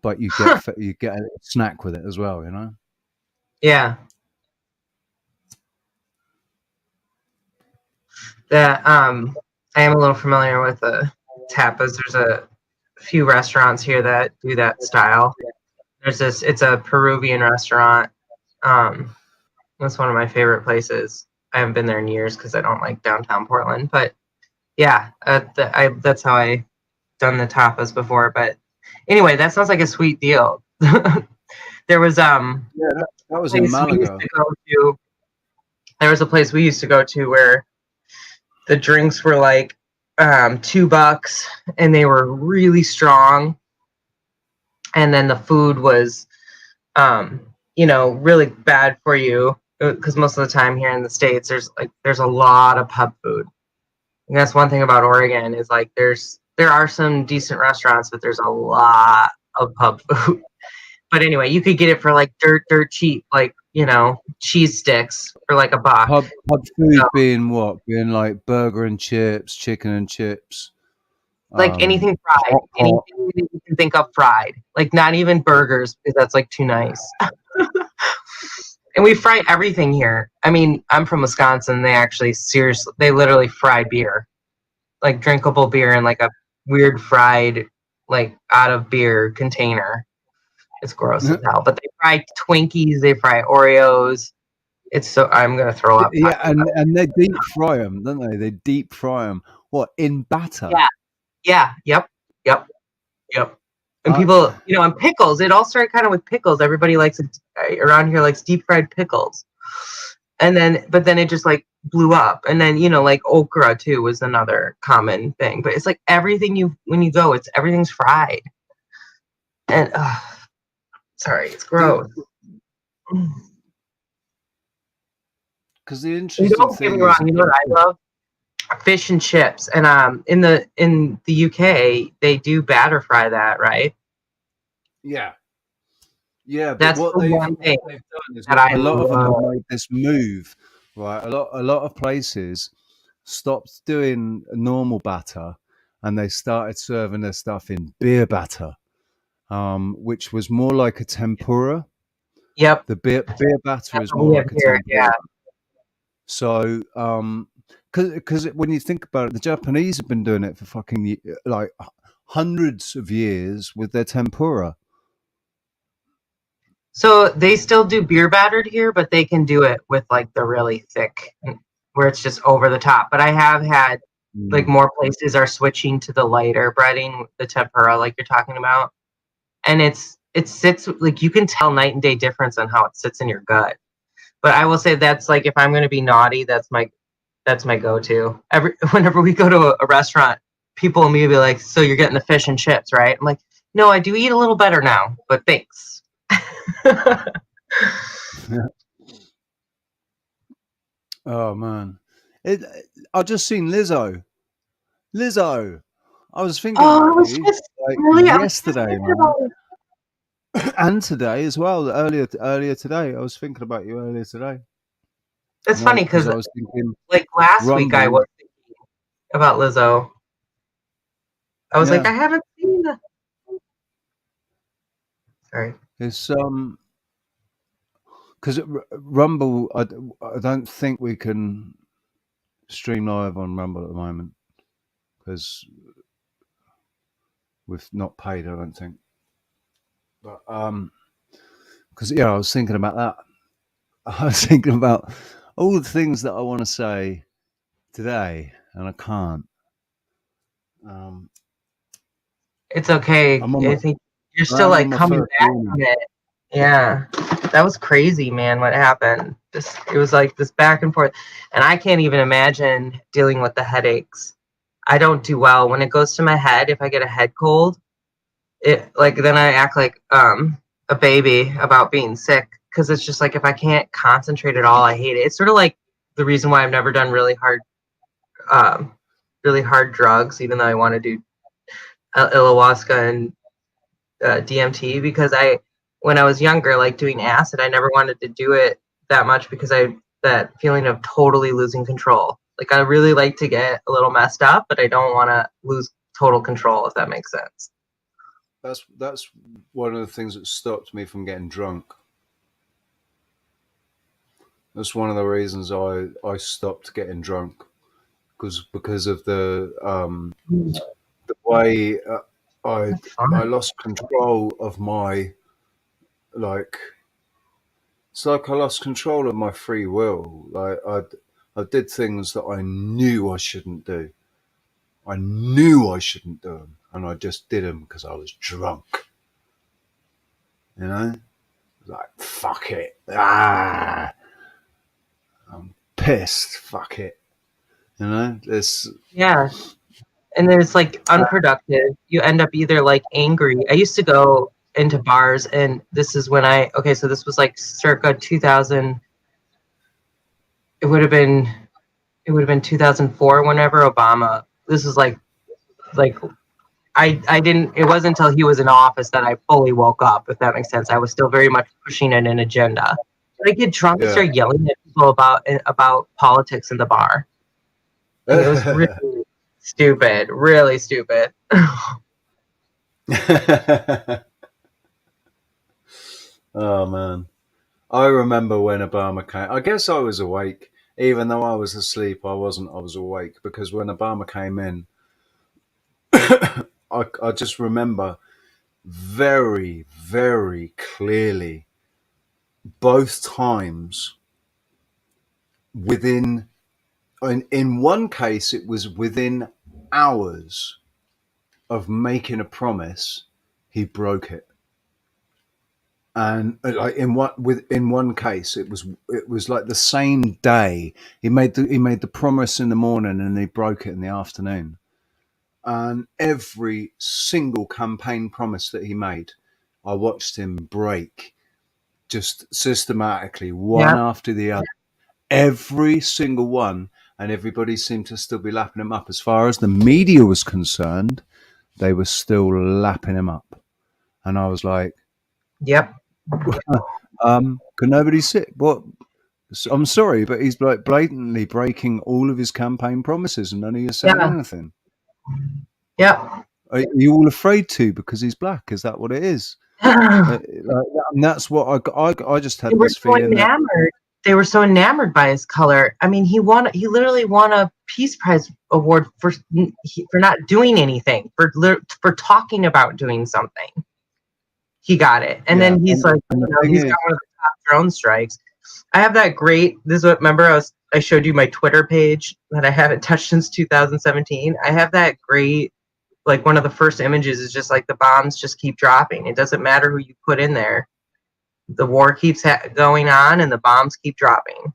But you get a snack with it as well, you know. Yeah. That I am a little familiar with the tapas. There's a few restaurants here that do that style. There's this, it's a Peruvian restaurant. Um, that's one of my favorite places. I haven't been there in years because I don't like downtown Portland. But yeah, that's how I done the tapas before. But anyway, that sounds like a sweet deal. There was Yeah, that was in place we used Malaga. to go to. There was a place we used to go to where the drinks were like $2 and they were really strong. And then the food was, um, really bad for you because most of the time here in the States, there's a lot of pub food. And that's one thing about Oregon is like there are some decent restaurants, but there's a lot of pub food. But anyway, you could get it for like dirt cheap, like, cheese sticks for like $1. Pub food So, being what? Being like burger and chips, chicken and chips, like anything fried, hot. anything that you can think of fried. Like not even burgers because that's like too nice. And we fry everything here. I mean, I'm from Wisconsin. They literally fry beer, like drinkable beer in like a weird fried, like out of beer container. It's gross as hell. But they fry Twinkies, they fry Oreos. I'm gonna throw up Yeah, talking about and they deep fry them, don't they? They deep fry them. What, in it. batter? Yeah, yeah, yep. Yep. And I, people, and pickles. It all started kind of with pickles. Everybody likes it around here, likes deep fried pickles. But then it just like blew up. And then, like okra too was another common thing. But it's like when you go, everything's fried. And sorry, it's the gross. because the You interesting don't get me thing wrong. is, You know what I love? Fish and chips. And in the UK, they do batter fry that, right? yeah, yeah. But That's the one what thing they've done is that I a lot of them have love. made this move, right? A lot of places stopped doing normal batter, and they started serving their stuff in beer batter, which was more like a tempura. Yep. The beer batter That's is what more we have like a here. tempura. Yeah. So Because when you think about it, the Japanese have been doing it for fucking like hundreds of years with their tempura. So they still do beer battered here, but they can do it with like the really thick, where it's just over the top. But I have had like more places are switching to the lighter breading, the tempura, like you're talking about, and it sits like you can tell night and day difference on how it sits in your gut. But I will say that's like if I'm going to be naughty, that's my go-to. Whenever we go to a restaurant, people immediately be like, "So you're getting the fish and chips, right?" I'm like, "No, I do eat a little better now, but thanks." Oh man, I just seen Lizzo. Lizzo, I was thinking Oh, I about was you just like really, I was just yesterday, thinking man, about it. and today as well. Earlier today, I was thinking about you earlier today. It's funny Because because I was thinking like last week I Rumble. was thinking about Lizzo. I was like, Yeah, I haven't seen the. Sorry. it's because Rumble. I don't think we can stream live on Rumble at the moment because we've not paid. I don't think. But because I was thinking about that. I was thinking about all the things that I want to say today, and I can't. It's okay. I'm on my I think you're still I'm like on my coming first back warning. from it. Yeah. That was crazy, man, what happened. It was like this back and forth. And I can't even imagine dealing with the headaches. I don't do well. When it goes to my head, if I get a head cold, it like then I act like a baby about being sick. Cause it's just like if I can't concentrate at all, I hate it. It's sort of like the reason why I've never done really hard drugs, even though I want to do ayahuasca and DMT because when I was younger, like doing acid, I never wanted to do it that much because that feeling of totally losing control. Like I really like to get a little messed up, but I don't want to lose total control, if that makes sense. That's one of the things that stopped me from getting drunk. That's one of the reasons I stopped getting drunk because of the way That's I fun. lost control of my like it's like I lost control of my free will. Like I did things that I knew I shouldn't do. I knew I shouldn't do them, and I just did them because I was drunk. You know, like fuck it. I'm pissed. Fuck it. You know, this. Yeah. And then it's like unproductive. You end up either like angry. I used to go into bars, and this is when so this was like circa 2000. It would have been it would have been 2004 whenever Obama. This is like I didn't it wasn't until he was in office that I fully woke up, if that makes sense. I was still very much pushing an agenda. But I get drunk and Yeah. start yelling at people about politics in the bar. Like it was really stupid, really stupid. Oh man, I remember when Obama came. I guess I was awake, even though I was asleep. I wasn't. I was awake because when Obama came in, I just remember very, very clearly both times within. In one case, it was within hours of making a promise, he broke it. And like in one case, it was like the same day he made the promise in the morning and he broke it in the afternoon. And every single campaign promise that he made, I watched him break just systematically, one Yeah, after the other. Every single one, and everybody seemed to still be lapping him up. As far as the media was concerned, they were still lapping him up. And I was like, yep, can nobody sit? What? I'm sorry, but he's like blatantly breaking all of his campaign promises, and none of you are saying yeah, anything. yep. Are you all afraid to because he's black? Is that what it is? They And that's what I just had were this so feeling that enamored. they were so enamored by his color. I mean, he literally won a Peace Prize award for not doing anything, for talking about doing something. He got it, and then he's like, and he's got one of the top drone strikes. I have that great. This is what, remember I showed you my Twitter page that I haven't touched since 2017. I have that great, like, one of the first images is just like the bombs just keep dropping. It doesn't matter who you put in there. The war keeps going on, and the bombs keep dropping.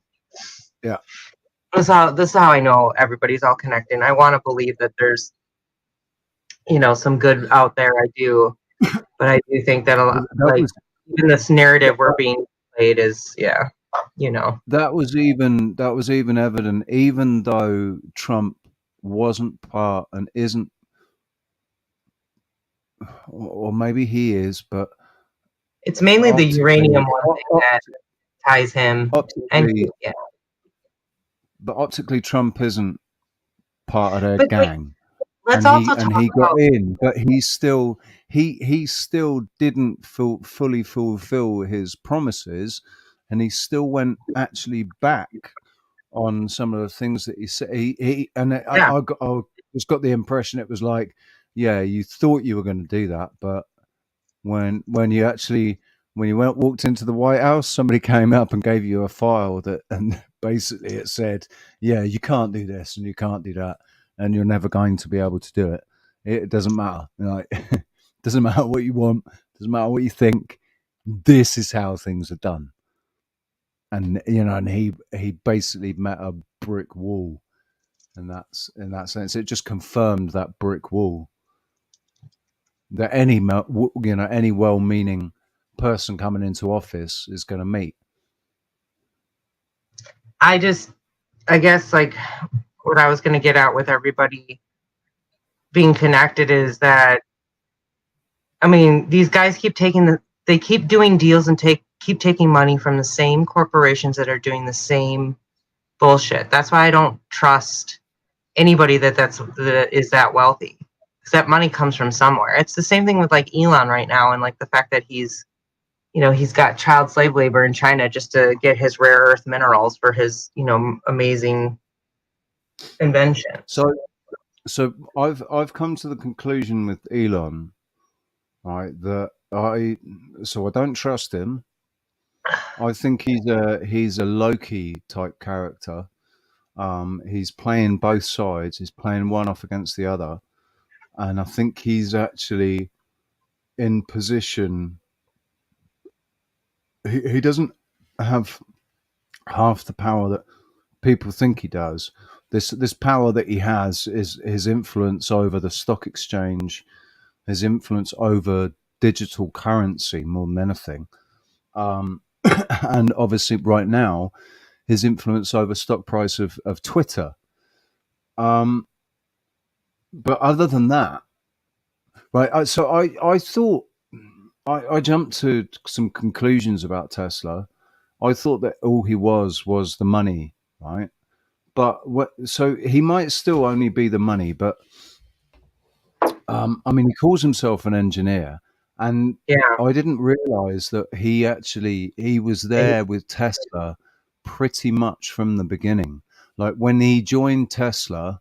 Yeah. This is how I know everybody's all connected. I want to believe that there's, some good out there. I do, but I do think that a lot, even this narrative we're being played is, That was even evident, even though Trump wasn't part and isn't, or maybe he is, but it's mainly the uranium one thing that ties him. But optically, Trump isn't part of their gang. Let's also talk he got about, in, but he still didn't fully fulfill his promises, and he still went actually back on some of the things that he said. I just got the impression it was like, yeah, you thought you were going to do that, but when you walked into the White House, somebody came up and gave you a file and basically it said, yeah, you can't do this and you can't do that, and you're never going to be able to do it. It doesn't matter. It doesn't matter what you want. Doesn't matter what you think. This is how things are done. And and he basically met a brick wall, and that's, in that sense, it just confirmed that brick wall that any well-meaning person coming into office is going to meet. I guess, like, what I was going to get at with everybody being connected is that, I mean, these guys keep doing deals and keep taking money from the same corporations that are doing the same bullshit. That's why I don't trust anybody that is that wealthy, because that money comes from somewhere. It's the same thing with, like, Elon right now, and, like, the fact that he's got child slave labor in China just to get his rare earth minerals for his, amazing invention. So I've come to the conclusion with Elon, right, that I don't trust him. I think he's a Loki type character. He's playing both sides. He's playing one off against the other, and I think he's actually in position. He doesn't have half the power that people think he does. This power that he has is his influence over the stock exchange, his influence over digital currency more than anything, and obviously right now his influence over stock price of Twitter. But other than that, right? So I thought I jumped to some conclusions about Tesla. I thought that all he was the money, right? But so he might still only be the money, but I mean, he calls himself an engineer, and I didn't realize that he was there with Tesla pretty much from the beginning. Like, when he joined Tesla,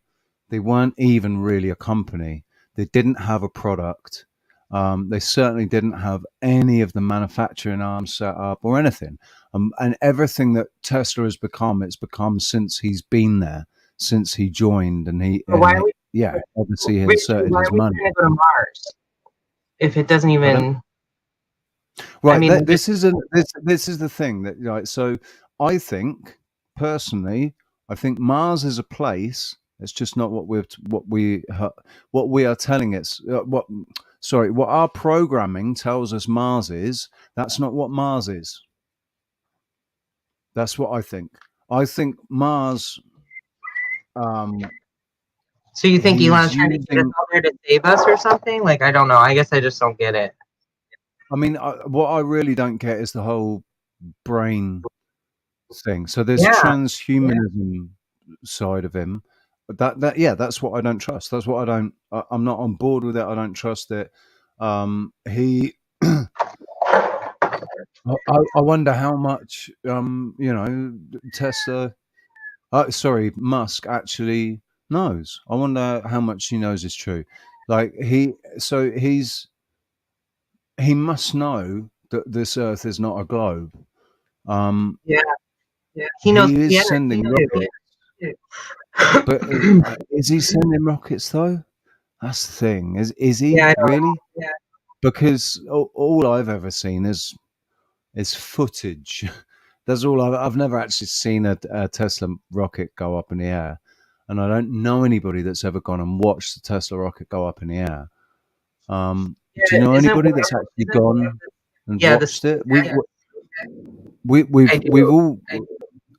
they weren't even really a company. They didn't have a product. They certainly didn't have any of the manufacturing arms set up or anything. And everything that Tesla has become, it's become since he's been there, since he joined, and obviously he inserted his money. Why are we trying to go to Mars if it doesn't even? Right. I mean, this is the thing that, right. So I think personally, Mars is a place. It's just not what we are telling it. What our programming tells us Mars is. That's not what Mars is. That's what I think. I think Mars. So you think Elon's trying to get us out there to save us or something? Like, I don't know. I guess I just don't get it. I mean, what I really don't get is the whole brain thing. So there's transhumanism side of him. That's what I don't trust. That's what I'm not on board with it. I don't trust it. I wonder how much Tesla. Sorry, Musk actually knows. I wonder how much he knows is true. Like he must know that this Earth is not a globe. Um, Yeah, he knows he the is energy sending rockets, but too. is he sending rockets though? That's the thing. Is he Yeah, I don't really? Yeah. Because all I've ever seen is footage. That's all I've never actually seen a Tesla rocket go up in the air, and I don't know anybody that's ever gone and watched the Tesla rocket go up in the air. Do you know. know Isn't anybody one that's actually gone and yeah, watched it? yes, I We've do. all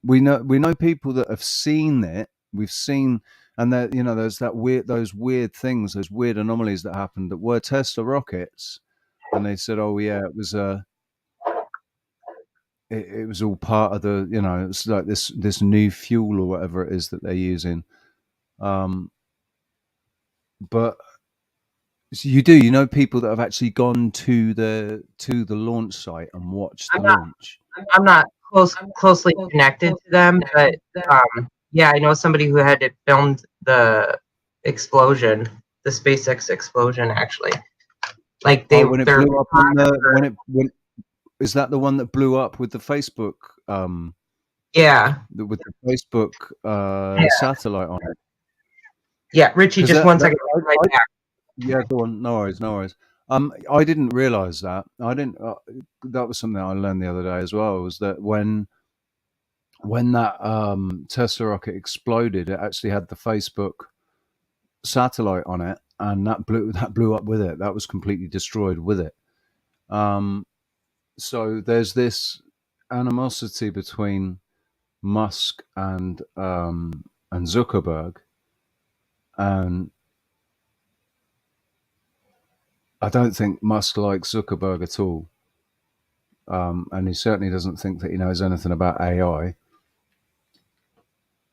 we know people that have seen it. We've seen, and that there's those weird things, those weird anomalies that happened that were Tesla rockets, and they said, oh yeah, it was all part of it's like this new fuel or whatever it is that they're using. Um, but you know people that have actually gone to the launch site and watched the I'm not launch. I'm not closely connected to them, but yeah, I know somebody who had it filmed the explosion, the SpaceX explosion actually. Like Oh, when it their blew up on the when is that the one that blew up with the Facebook yeah. with the Facebook Yeah. satellite on it? Yeah, Richie, Because just one second. Right back. yeah, go on, no worries, no worries. I didn't realize that. I didn't. That was something I learned the other day as well. Was that when that Tesla rocket exploded, it actually had the Facebook satellite on it, and that blew up with it. That was completely destroyed with it. Um, so there's this animosity between Musk and Zuckerberg, and I don't think Musk likes Zuckerberg at all. And he certainly doesn't think that he knows anything about AI.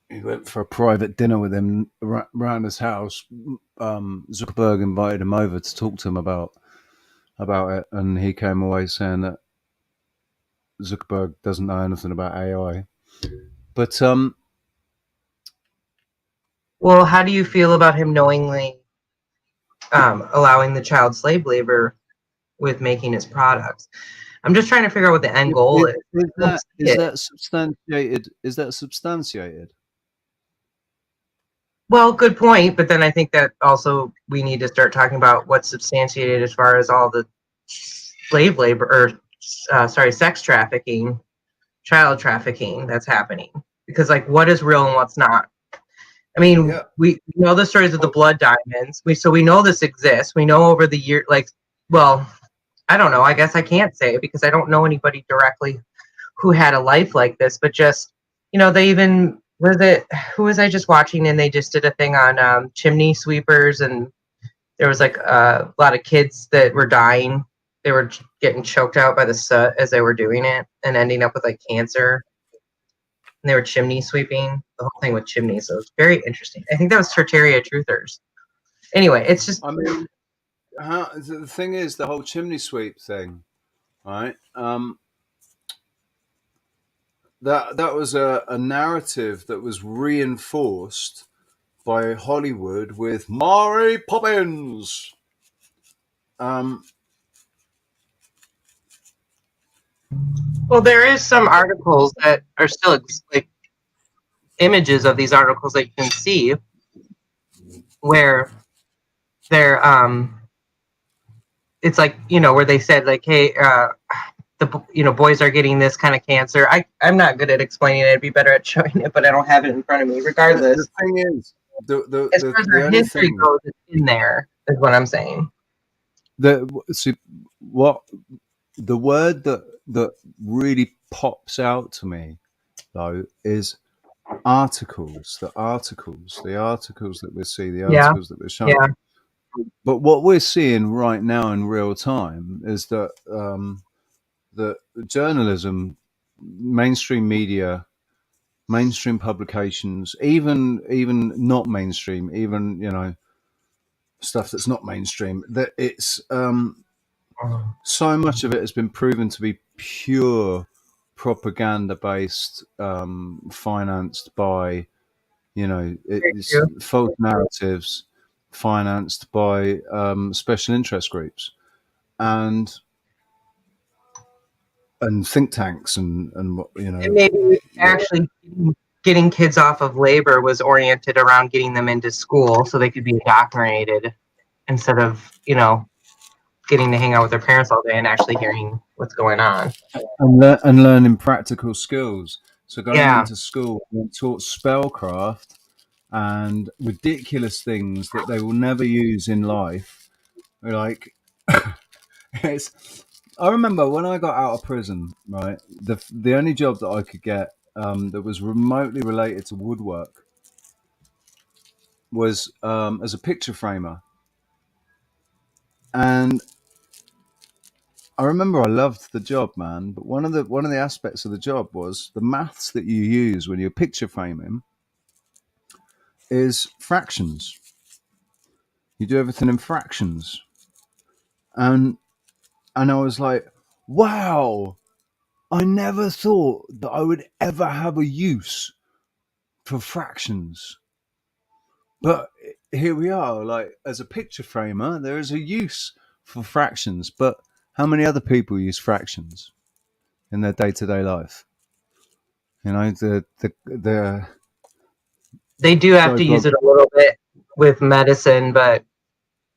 He went for a private dinner with him around his house. Zuckerberg invited him over to talk to him about it, and he came away saying that Zuckerberg doesn't know anything about AI. But Well, how do you feel about him knowingly allowing the child slave labor with making his products? I'm just trying to figure out what the end goal is. is I don't that see it. substantiated? Is that substantiated? Well, good point, but then I think that also we need to start talking about what's substantiated as far as all the slave labor or sex trafficking, child trafficking that's happening. Because like, what is real and what's not? I mean, Yeah. we know the stories of the blood diamonds. We know this exists. We know over the year, like, well, I don't know. I guess I can't say it because I don't know anybody directly who had a life like this. But just they even was it who was I just watching and they just did a thing on chimney sweepers and there was like a lot of kids that were dying. They were getting choked out by the soot as they were doing it and ending up with like cancer. And they were chimney sweeping the whole thing with chimneys. So it's very interesting. I think that was Tertiaria Truthers. Anyway, it's just I mean, the thing is, the whole chimney sweep thing, right? That was a narrative that was reinforced by Hollywood with Mary Poppins. Um, well, there is some articles that are still like images of these articles that you can see where they're it's like where they said like, hey, the boys are getting this kind of cancer. I'm not good at explaining it. I'd be better at showing it, but I don't have it in front of me. the Regardless, thing is, as far as the our only history thing goes, it's in there. Is what I'm saying. that see, what the word that really pops out to me though is articles. The articles that we see, the Yeah, articles that we're shown. yeah, But what we're seeing right now in real time is that the journalism, mainstream media, mainstream publications, even not mainstream, even stuff that's not mainstream, that it's so much of it has been proven to be pure propaganda based, financed by, Very it's true. false narratives financed by special interest groups and think tanks and what And maybe actually getting kids off of labor was oriented around getting them into school so they could be indoctrinated instead of, getting to hang out with their parents all day and actually hearing what's going on. and learning practical skills. So going Yeah. into school and taught spellcraft and ridiculous things that they will never use in life. Like, it's. I remember when I got out of prison, right? The only job that I could get, that was remotely related to woodwork was, as a picture framer, and I remember I loved the job, man. But one of the aspects of the job was the maths that you use when you're picture framing is fractions. You do everything in fractions, and I was like, wow, I never thought that I would ever have a use for fractions. But here we are, like, as a picture framer, there is a use for fractions. But how many other people use fractions in their day to day life? The They do have so to use God, it a little bit with medicine, but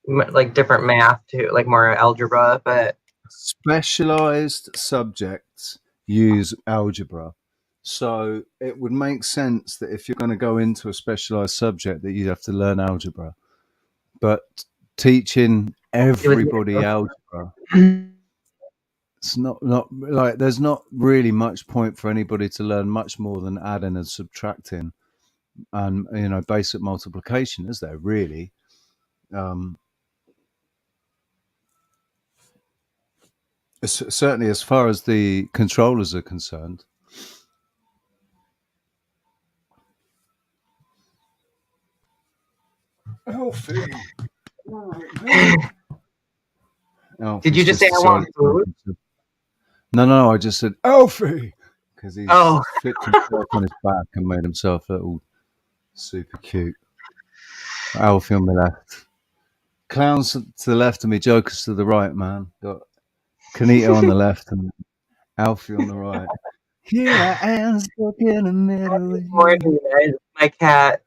like different math too, like more algebra. But specialized subjects use algebra. So it would make sense that if you're going to go into a specialized subject that you'd have to learn algebra. But teaching it was, everybody algebra, it's not like there's not really much point for anybody to learn much more than adding and subtracting and basic multiplication, is there really? Um, Certainly, as far as the controllers are concerned. Alfie. did you Alfie's just say just I want decided food? to. No, I just said Alfie because he's Oh, flipped himself on his back and made himself little super cute. Alfie on the left, clowns to the left of me, jokers to the right. Man, got Canito on the left and Alfie on the right. Here I am stuck in the middle with you. morning, guys. My cat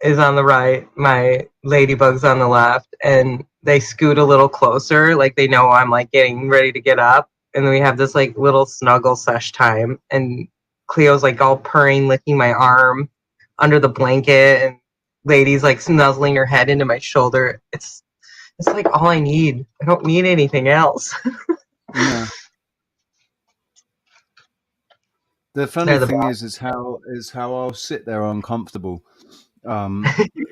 is on the right, my ladybug's on the left, and they scoot a little closer, like they know I'm like getting ready to get up. And then we have this like little snuggle sesh time, and Cleo's like all purring, licking my arm under the blanket, and Lady's like snuzzling her head into my shoulder. It's like all I need. I don't need anything else. No. The funny They're the thing best. is how I'll sit there uncomfortable, and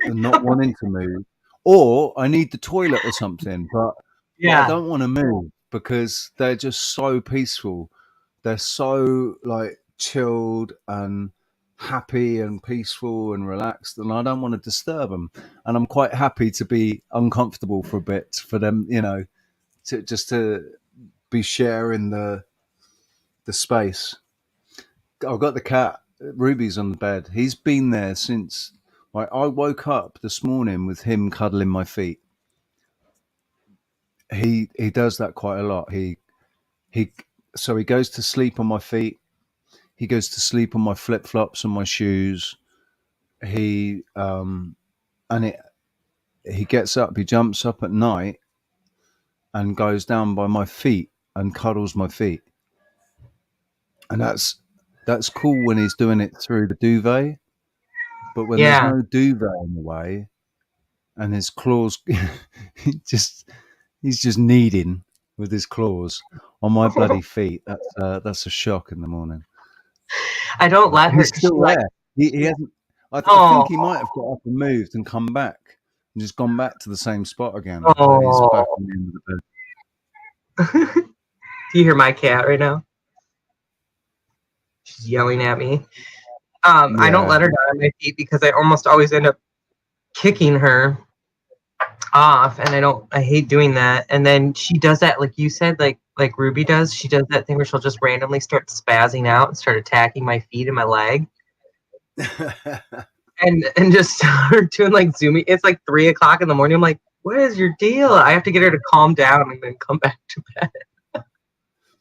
not wanting to move, or I need the toilet or something, but I Yeah. don't want to move because they're just so peaceful. They're so like chilled and happy and peaceful and relaxed, and I don't want to disturb them. And I'm quite happy to be uncomfortable for a bit for them, to be sharing the space. I've got the cat. Ruby's on the bed. He's been there since. Like, I woke up this morning with him cuddling my feet. He does that quite a lot. He so he goes to sleep on my feet. He goes to sleep on my flip flops and my shoes. He and it he gets up. He jumps up at night and goes down by my feet and cuddles my feet. And that's cool when he's doing it through the duvet. But when there's Yeah. no duvet in the way, and his claws he just he's just kneading with his claws on my bloody feet. That's a shock in the morning. I don't let And her he's because she still like, there. He hasn't. I think oh, he might have got up and moved and come back and just gone back to the same spot again. But he's back oh. on the end of the bed. Do you hear my cat right now? She's yelling at me. I don't Yeah, let her down on my feet because I almost always end up kicking her off, and I hate doing that. And then she does that, like you said, like like Ruby does. She does that thing where she'll just randomly start spazzing out and start attacking my feet and my leg, and just start doing like zooming. It's like 3 o'clock in the morning. I'm like, what is your deal? I have to get her to calm down and then come back to bed.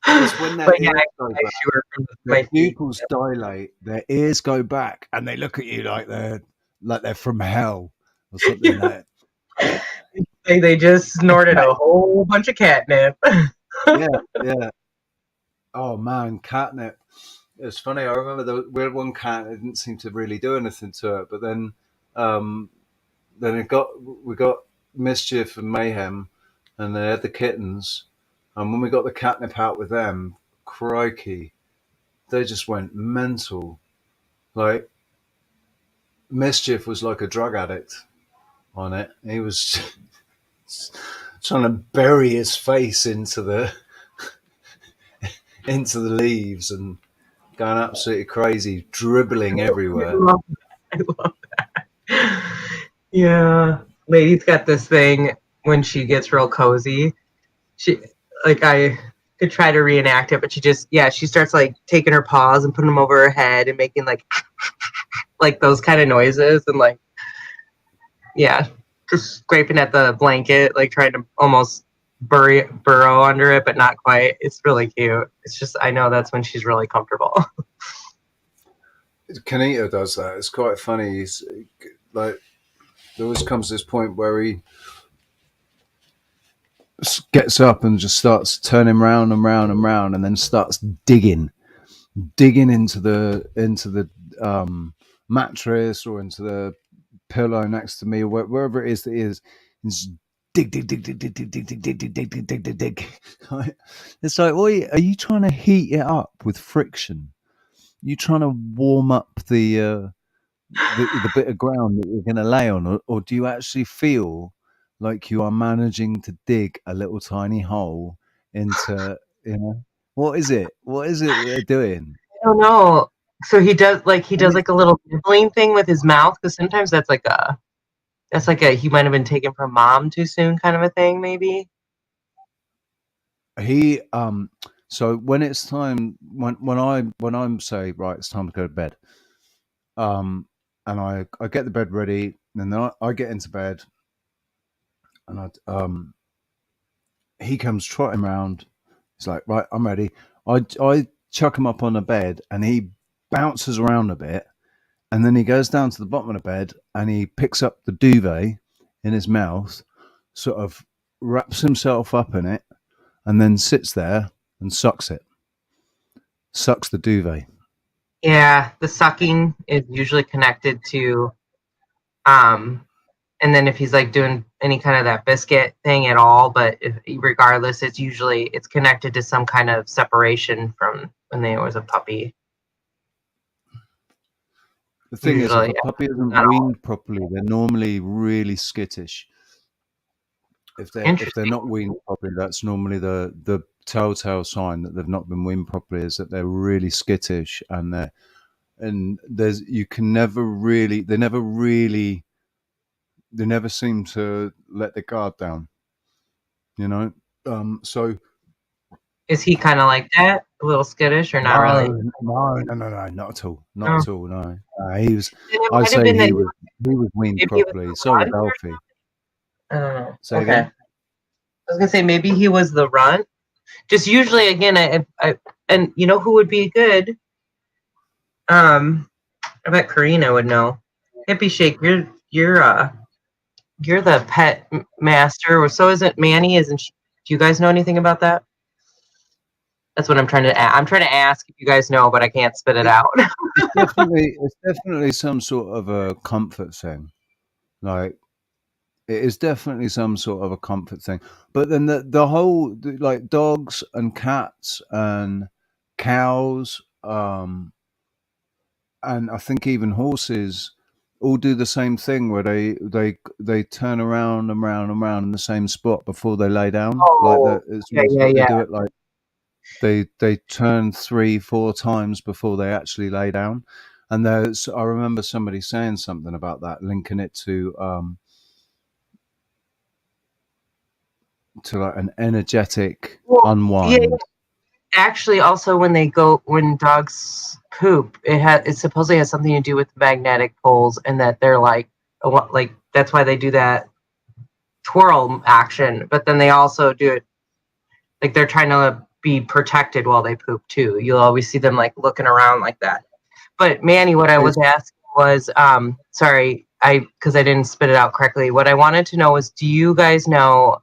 It's when their But yeah, ears go I back, shoo her from their my feet. pupils dilate, their ears go back, and they look at you like they're from hell or something like that. Like they just snorted a whole bunch of catnip. Yeah, yeah. Oh man, catnip. It's funny. I remember we had one cat. It didn't seem to really do anything to it, but um, then we got mischief and mayhem, and they had the kittens. And when we got the catnip out with them, crikey, they just went mental. Like mischief was like a drug addict on it. He was trying to bury his face into the leaves and going absolutely crazy, dribbling everywhere. I love that. Yeah. Lady's got this thing when she gets real cozy. She like I could try to reenact it, but she starts like taking her paws and putting them over her head and making like those kind of noises and like just scraping at the blanket, like trying to almost burrow under it, but not quite. It's really cute. It's just I know that's when she's really comfortable. Kanita does that. It's quite funny. He's like, there always comes this point where he gets up and just starts turning round and round and round, and then starts digging into the mattress or into the pillow next to me or wherever it is that he is. And just dig. It's like, are you trying to heat it up with friction? You trying to warm up the bit of ground that you're going to lay on, or do you actually feel like you are managing to dig a little tiny hole into, what is it? What is it that they're doing? I don't know. So he does like a little nibbling thing with his mouth because sometimes that's like a he might have been taken from mom too soon kind of a thing maybe. He so when it's time when I'm say right, it's time to go to bed, and I get the bed ready, and then I get into bed, and he comes trotting round. He's like, right, I'm ready. I chuck him up on the bed, and he bounces around a bit, and then he goes down to the bottom of the bed, and he picks up the duvet in his mouth, sort of wraps himself up in it, and then sits there and sucks the duvet. Yeah, the sucking is usually connected to um and then if he's like doing any kind of that biscuit thing at all, but regardless, it's connected to some kind of separation from when they was a puppy. The thing is, if Usually, a puppy isn't not all. weaned properly, they're normally really skittish. If they're Interesting. not weaned properly, that's normally the telltale sign that they've not been weaned properly, is that they're really skittish, and there's you can never really they never seem to let their guard down, you know. So Is he kind of like that, a little skittish, or not no, really? no, not at all, not Oh. at all. No, he was. Then it I'd might have say been that he was weaned maybe it was properly. the So was runt. Alfie. I don't know. Say Okay, again. I was gonna say maybe he was the runt. Just usually, again, I and you know who would be good? I bet Karina would know. Hippie Shake, you're the pet master, or so isn't Manny? Isn't she? Do you guys know anything about that? That's what I'm trying to. I'm trying to ask if you guys know, but I can't spit it out. It's definitely some sort of a comfort thing. Like, it is definitely some sort of a comfort thing. But then the whole, like, dogs and cats and cows, and I think even horses all do the same thing, where they turn around and round and round in the same spot before they lay down. Like Oh, that, it's yeah, almost yeah, like they yeah. do it like they turn 3-4 times before they actually lay down. And I remember somebody saying something about that, linking it to like an energetic Well, yeah, unwind. actually, also when dogs poop, it supposedly has something to do with magnetic poles, and that they're like that's why they do that twirl action. But then they also do it like they're trying to be protected while they poop too. You'll always see them like looking around like that. But Manny, what I was asking was, sorry, because I didn't spit it out correctly. What I wanted to know was, do you guys know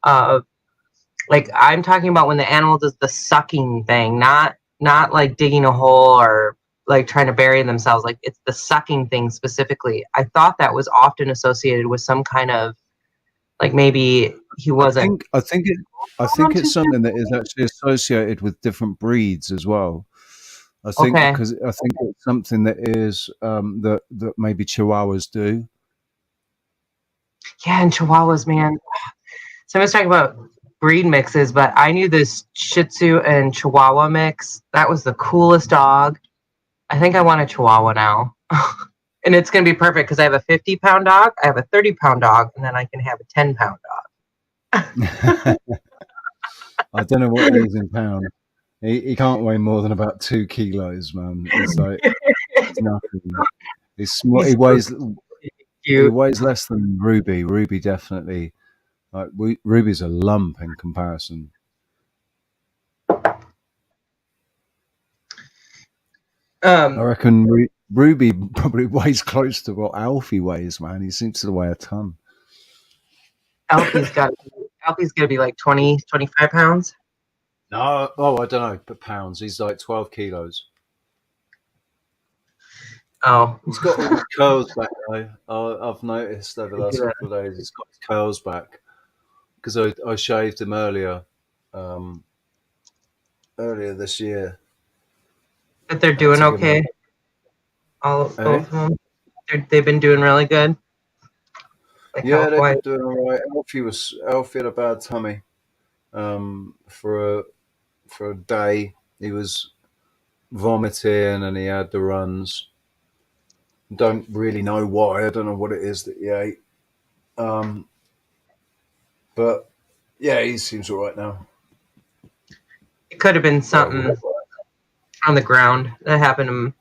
like I'm talking about when the animal does the sucking thing, not like digging a hole or like trying to bury themselves. Like it's the sucking thing specifically. I thought that was often associated with some kind of like maybe he wasn't. I think it's something that is actually associated with different breeds as well. I think Okay. because I think it's something that is that maybe Chihuahuas do. Yeah, and Chihuahuas, man. Someone's talking about breed mixes, but I knew this Shih Tzu and Chihuahua mix. That was the coolest dog. I think I want a Chihuahua now. And it's going to be perfect because I have a 50-pound dog, I have a 30-pound dog, and then I can have a 10-pound dog. I don't know what he is in pounds. He can't weigh more than about 2 kilos, man. It's like it's nothing. He's small. He's so He cute. weighs less than Ruby. Ruby definitely. Like Ruby's a lump in comparison. I reckon Ruby probably weighs close to what Alfie weighs, man. He seems to weigh a ton. Alfie's got to be like 20, 25 pounds. No, I don't know, but pounds. He's like 12 kilos. Oh, He's got all his curls back though. I've noticed over the last couple of days he's got his curls back because I shaved him earlier this year. but they're doing okay. Both of them. They've been doing really good. Like yeah, they've been doing all right. Alfie had a bad tummy for a day. He was vomiting and he had the runs. Don't really know why. I don't know what it is that he ate. But yeah, he seems all right now. It could have been something on the ground that happened to him.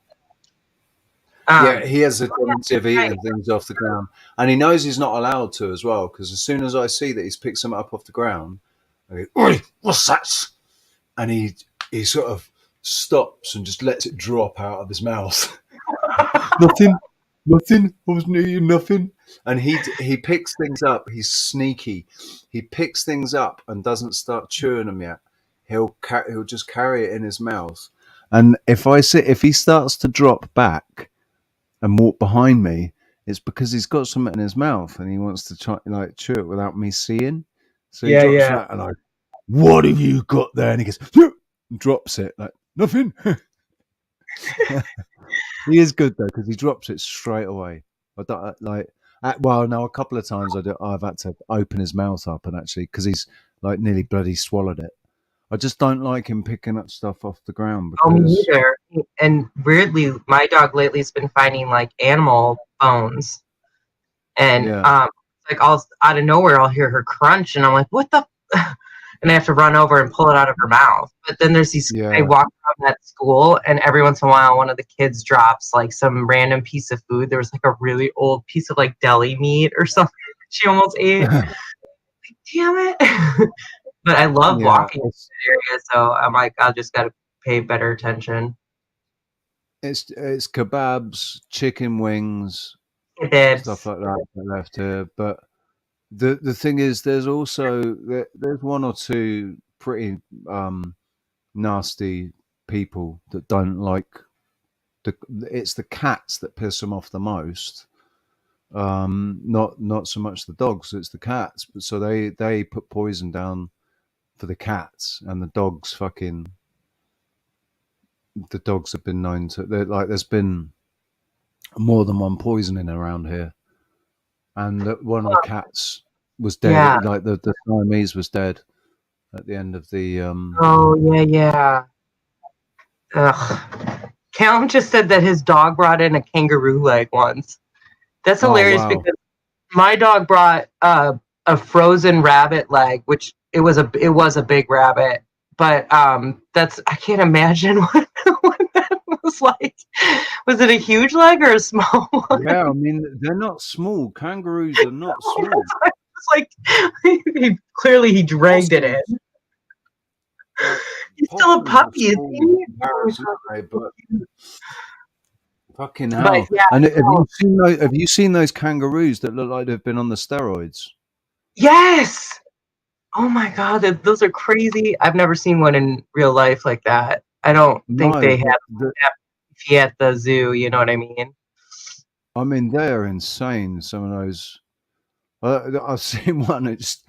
Yeah, he has a tendency of eating things off the ground, and he knows he's not allowed to as well. Because as soon as I see that he's picked something up off the ground, I go, "Oi, what's that?" And he sort of stops and just lets it drop out of his mouth. Nothing. I wasn't eating nothing. And he picks things up. He's sneaky. He picks things up and doesn't start chewing them yet. He'll just carry it in his mouth. And if he starts to drop back and walk behind me, it's because he's got something in his mouth and he wants to try like chew it without me seeing. So he drops that and I, what have you got there? And he goes, and drops it like nothing. He is good though because he drops it straight away. I don't like. No, a couple of times I've had to open his mouth up and actually because he's like nearly bloody swallowed it. I just don't like him picking up stuff off the ground because. Oh, me either. And weirdly, my dog lately has been finding like animal bones, and like all out of nowhere, I'll hear her crunch, and I'm like, "What the?" And I have to run over and pull it out of her mouth. But then there's these. I walk around that school, and every once in a while, one of the kids drops like some random piece of food. There was like a really old piece of like deli meat or something she almost ate. Like, damn it! But I love walking in that area, so I'm like, I just got to pay better attention. It's kebabs, chicken wings, stuff like that left here. But the thing is, there's also there's one or two pretty nasty people that don't like it's the cats that piss them off the most. Not so much the dogs, it's the cats. But so they put poison down for the cats, and the dogs have been known to like there's been more than one poisoning around here, and one of the cats was dead. Like the Siamese was dead at the end of the oh yeah. Ugh. Callum just said that his dog brought in a kangaroo leg once. That's hilarious because my dog brought a frozen rabbit leg, which it was a big rabbit, but I can't imagine what that was like. Was it a huge leg or a small one? Yeah, I mean, they're not small. Kangaroos are not small. It's like clearly he dragged it in. Possums, like, He's still a possums are puppy, isn't small in he? comparison, aren't they? But fucking But hell. yeah, And no. have you seen those kangaroos that look like they've been on the steroids? Yes. Oh my God, those are crazy. I've never seen one in real life like that. I don't think No, they but have at the zoo. You know what I mean? I mean, they're insane. Some of those. I've seen one. It just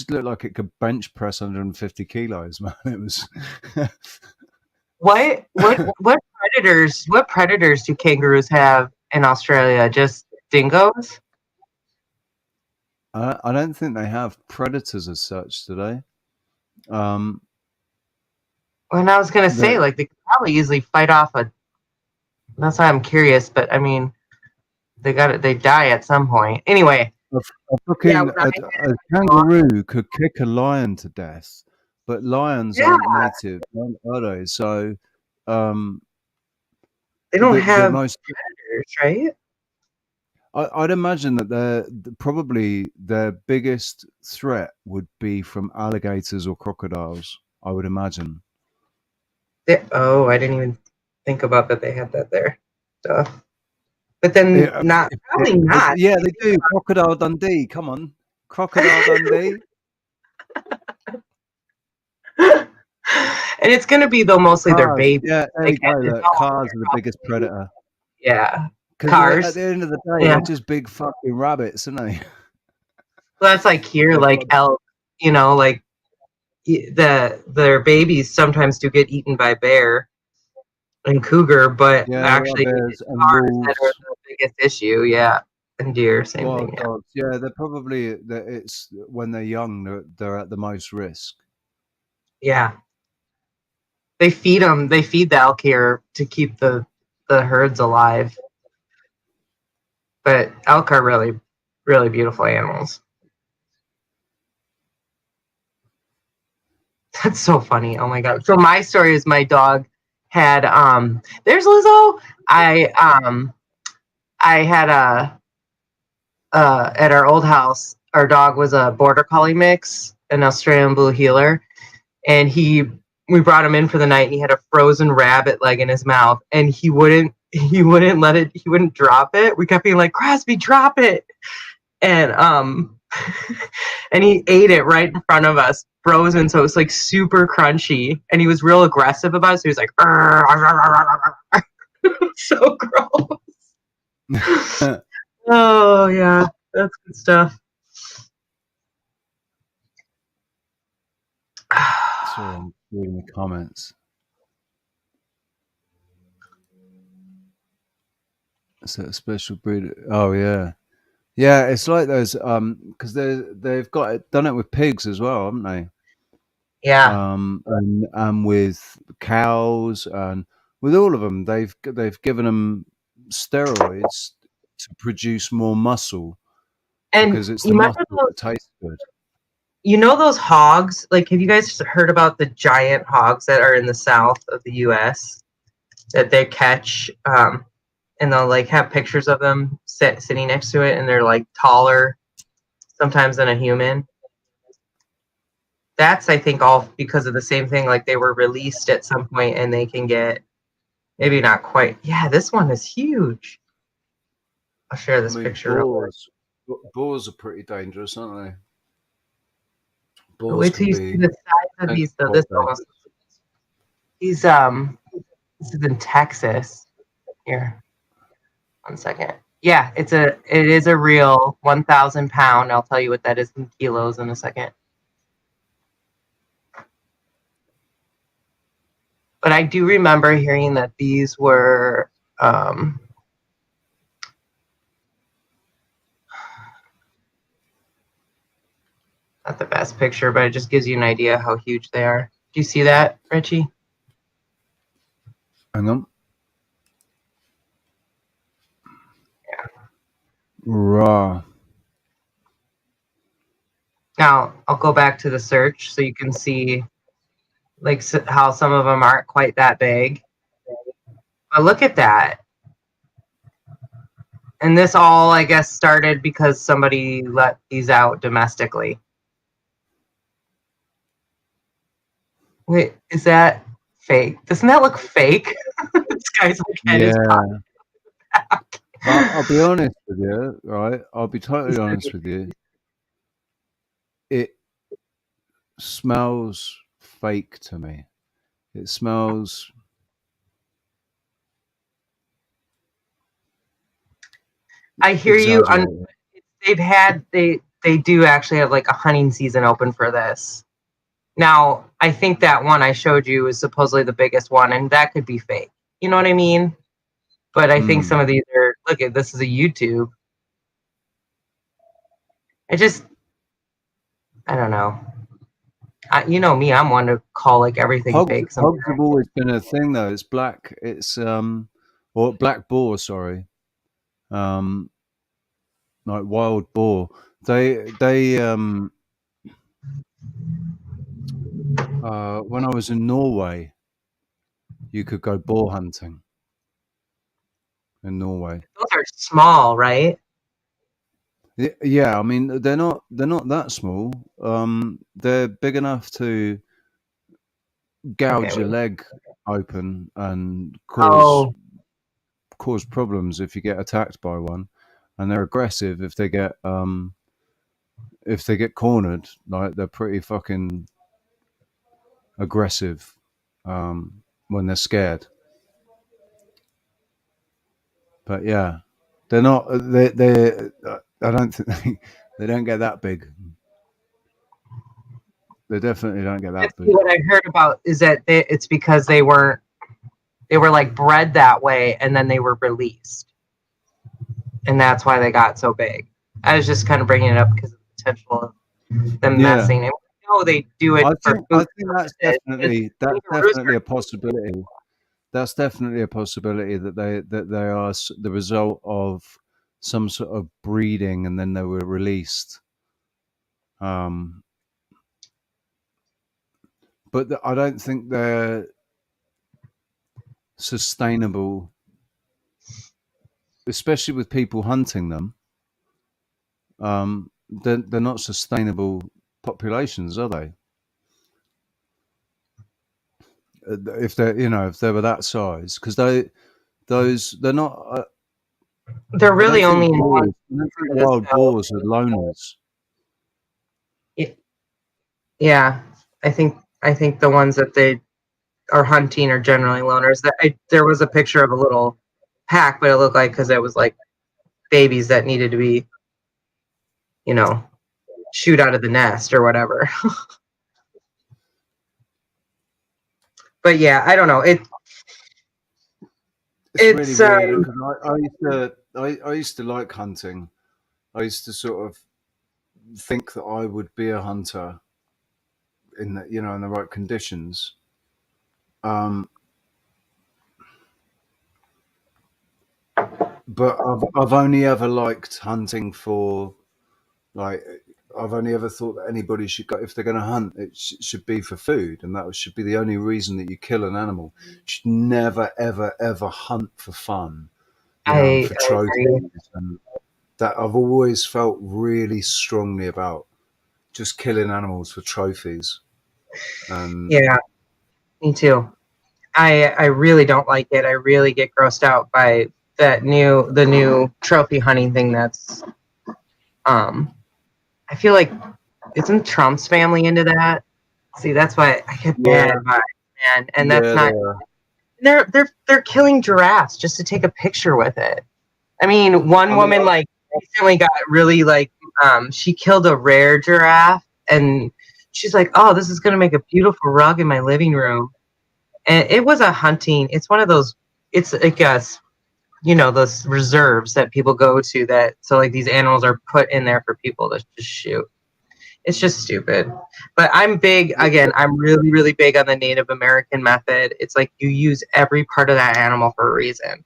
looked like it could bench press 150 kilos, man. It was. What predators? What predators do kangaroos have in Australia? Just dingoes? I don't think they have predators as such today. Um, And I was gonna say, the like, they could probably easily fight off a. That's why I'm curious, but I mean, they got it. They die at some point. Anyway, a yeah, fucking when I a kangaroo could kick a lion to death, but lions yeah, aren't native, are they? So, um, they don't the have most predators, right? I'd imagine that probably their biggest threat would be from alligators or crocodiles. I would imagine. Oh, I didn't even think about that. They had that there. Stuff. But then Yeah, not probably not. yeah, they do. Crocodile Dundee. Come on, Crocodile Dundee. And it's gonna be though mostly their Cars. babies. Yeah, there Like you go. it's Look, all cars are the biggest predator. yeah. Because at Cars. the end of the day, Yeah. they're just big fucking rabbits, aren't they? Well, that's like here, They've like got elk, like their babies sometimes do get eaten by bear and cougar, but yeah, there are actually bears it's and cars that are wolves, the biggest issue. Yeah, and deer, same wild thing. Yeah, dogs. Yeah, they're probably it's when they're young they're at the most risk. yeah. They feed them. They feed the elk here to keep the herds alive. But elk are really, really beautiful animals. That's so funny. Oh my God. So my story is my dog had there's Lizzo. I had at our old house, our dog was a border collie mix, an Australian blue heeler, and we brought him in for the night and he had a frozen rabbit leg in his mouth and he wouldn't let it, he wouldn't drop it. We kept being like, Crosby, drop it. And and he ate it right in front of us, frozen, so it was like super crunchy, and he was real aggressive about it, so he was like so gross. Oh yeah, that's good stuff. Sorry, I'm reading the comments. So a special breed. Oh yeah, yeah. It's like those because they've got it, done it with pigs as well, haven't they? Yeah, And with cows and with all of them, they've given them steroids to produce more muscle and because it's you the remember muscle those, that tastes good. those hogs, like have you guys heard about the giant hogs that are in the south of the US that they catch, and they'll like have pictures of them sitting next to it, and they're like taller sometimes than a human. That's I think all because of the same thing. Like they were released at some point, and they can get maybe not quite. Yeah, this one is huge. I'll share I this mean, picture real quick. boars are pretty dangerous, aren't they? But Boars wait till can you see be the size of these. Though quite this almost dangerous. he's this is in Texas. Here, 1 second. Yeah, it is a real 1,000 pound. I'll tell you what that is in kilos in a second. But I do remember hearing that these were not the best picture, but it just gives you an idea how huge they are. Do you see that, Richie? Hang on. Raw. Now I'll go back to the search so you can see like how some of them aren't quite that big. But look at that. And this all, I guess, started because somebody let these out domestically. Wait, is that fake? Doesn't that look fake? This guy's like head is popping back. I'll be honest with you, right? I'll be totally honest with you. It smells fake to me. It smells. I hear you. exaggerated. They do actually have like a hunting season open for this. Now, I think that one I showed you is supposedly the biggest one, and that could be fake. You know what I mean? But I think some of these are. Look at this is a YouTube. I don't know. You know me, I'm one to call like everything fake. Hogs have always been a thing, though. It's black. It's or black boar. Sorry, like wild boar. They when I was in Norway, you could go boar hunting in Norway. Those are small, right? Yeah, I mean they're not that small. They're big enough to gouge your leg open and cause problems if you get attacked by one, and they're aggressive if they get cornered. Like they're pretty fucking aggressive when they're scared. But yeah, they're not. They I don't think they don't get that big. They definitely don't get that big. What I heard about is that it's because they were like bred that way, and then they were released, and that's why they got so big. I was just kind of bringing it up because of the potential of them messing. And they do it for food. I think that's definitely a possibility. That's definitely a possibility that they are the result of some sort of breeding, and then they were released. But I don't think they're sustainable, especially with people hunting them. They're not sustainable populations, are they? If they were that size, because they're not. They're really only in one. Wild boars are loners. Yeah, I think the ones that they are hunting are generally loners. There was a picture of a little pack, but it looked like because it was like babies that needed to be, shoot out of the nest or whatever. But yeah, I don't know. It's really weird because I used to like hunting. I used to sort of think that I would be a hunter in the in the right conditions. But I've only ever liked hunting for I've only ever thought that anybody should go, if they're going to hunt, it should be for food, and that should be the only reason that you kill an animal. You should never, ever, ever hunt for fun, for trophies, and that I've always felt really strongly about just killing animals for trophies. Yeah, me too. I really don't like it. I really get grossed out by the new trophy hunting thing. That's I feel like isn't Trump's family into that? See, that's why I get mad by it, man. And that's not. They're killing giraffes just to take a picture with it. I mean, one woman like recently got really like she killed a rare giraffe, and she's like, "Oh, this is gonna make a beautiful rug in my living room." And it was a hunting. It's one of those. It's I guess those reserves that people go to. That so like these animals are put in there for people to just shoot. It's just stupid. But I'm big again. I'm really really big on the Native American method. It's like you use every part of that animal for a reason.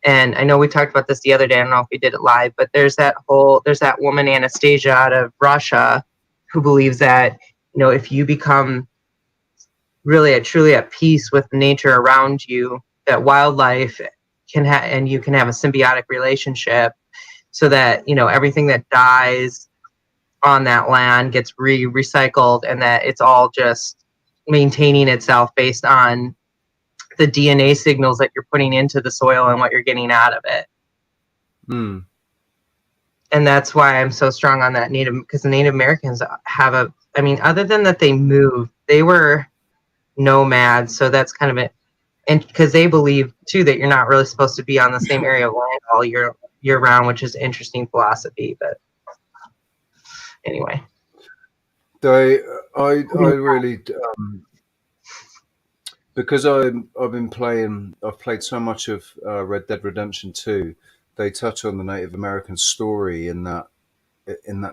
And I know we talked about this the other day. I don't know if we did it live, but there's that woman Anastasia out of Russia who believes that, if you become really truly at peace with nature around you, that wildlife and you can have a symbiotic relationship, so that everything that dies on that land gets recycled, and that it's all just maintaining itself based on the DNA signals that you're putting into the soil and what you're getting out of it. Mm. And that's why I'm so strong on that because the Native Americans have other than that they moved, they were nomads. So that's kind of it. And because they believe too that you're not really supposed to be on the same area of land all year round, which is interesting philosophy. But anyway, I really, because I've played so much of Red Dead Redemption 2. They touch on the Native American story in that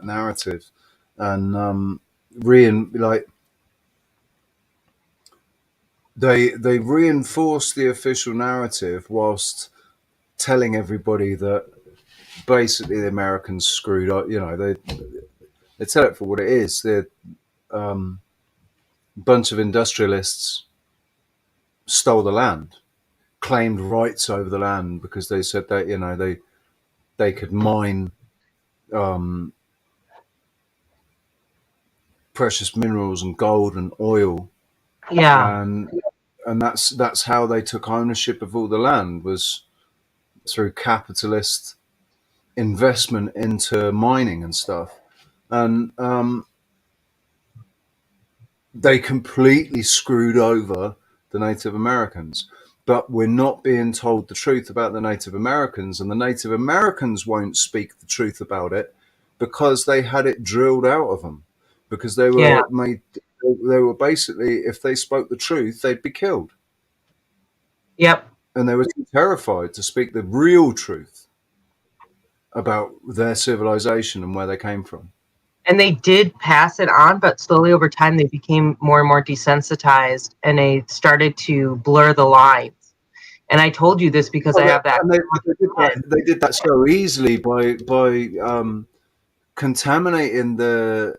narrative, and like they reinforce the official narrative whilst telling everybody that basically the Americans screwed up. They tell it for what it is. They're a bunch of industrialists stole the land, claimed rights over the land because they said that they could mine precious minerals and gold and oil, yeah, and that's how they took ownership of all the land, was through capitalist investment into mining and stuff, and they completely screwed over the Native Americans. But we're not being told the truth about the Native Americans, and the Native Americans won't speak the truth about it because they had it drilled out of them, because they yeah. were made. They were basically, if they spoke the truth, they'd be killed, Yep. and they were too terrified to speak the real truth about their civilization and where they came from. And they did pass it on, but slowly over time they became more and more desensitized, and they started to blur the lines. And I told you this because I have that. They did that so easily by contaminating the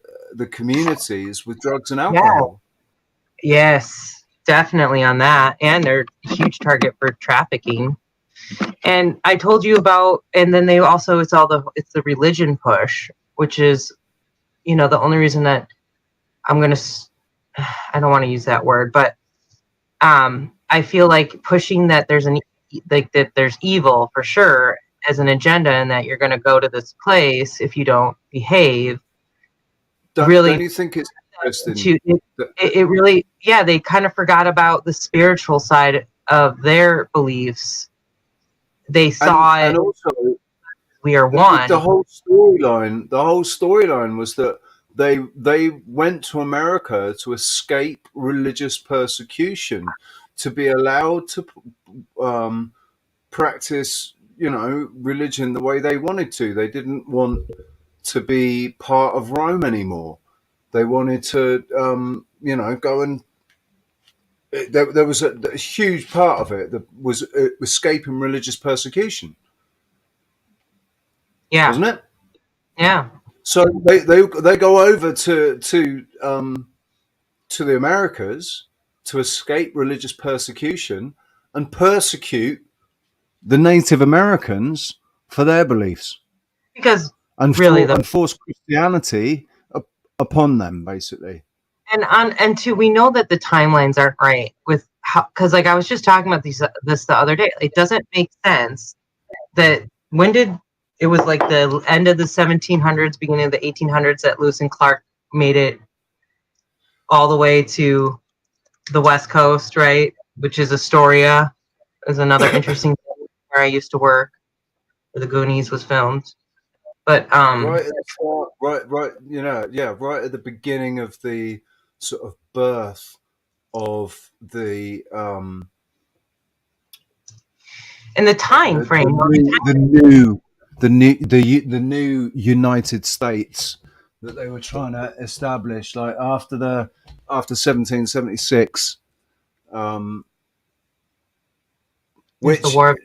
communities with drugs and Yeah. alcohol. Yes, definitely on that. And they're a huge target for trafficking. And I told you about, and then they also, it's the religion push, which is, the only reason that I'm going to, I don't want to use that word, but I feel like pushing that that there's evil for sure as an agenda, and that you're going to go to this place if you don't behave. Don't you think it's interesting? It really, yeah, they kind of forgot about the spiritual side of their beliefs. They saw And it. also, We are one. the whole storyline was that they went to America to escape religious persecution, to be allowed to practice, religion the way they wanted to. They didn't want to be part of Rome anymore. They wanted to, go and. There was a huge part of it that was escaping religious persecution, Yeah, wasn't it? yeah. So they go over to the Americas to escape religious persecution and persecute the Native Americans for their beliefs, Because and really, force Christianity upon them, basically. and two, we know that the timelines aren't right with how, because like I was just talking about this the other day. It doesn't make sense that it was like the end of the 1700s, beginning of the 1800s, that Lewis and Clark made it all the way to the West Coast, right? Which is Astoria, is another interesting thing where I used to work, where the Goonies was filmed. But Right at the start, right, right at the beginning of the sort of birth of in the time frame, the new United States that they were trying to establish, like after 1776, there's the which, War of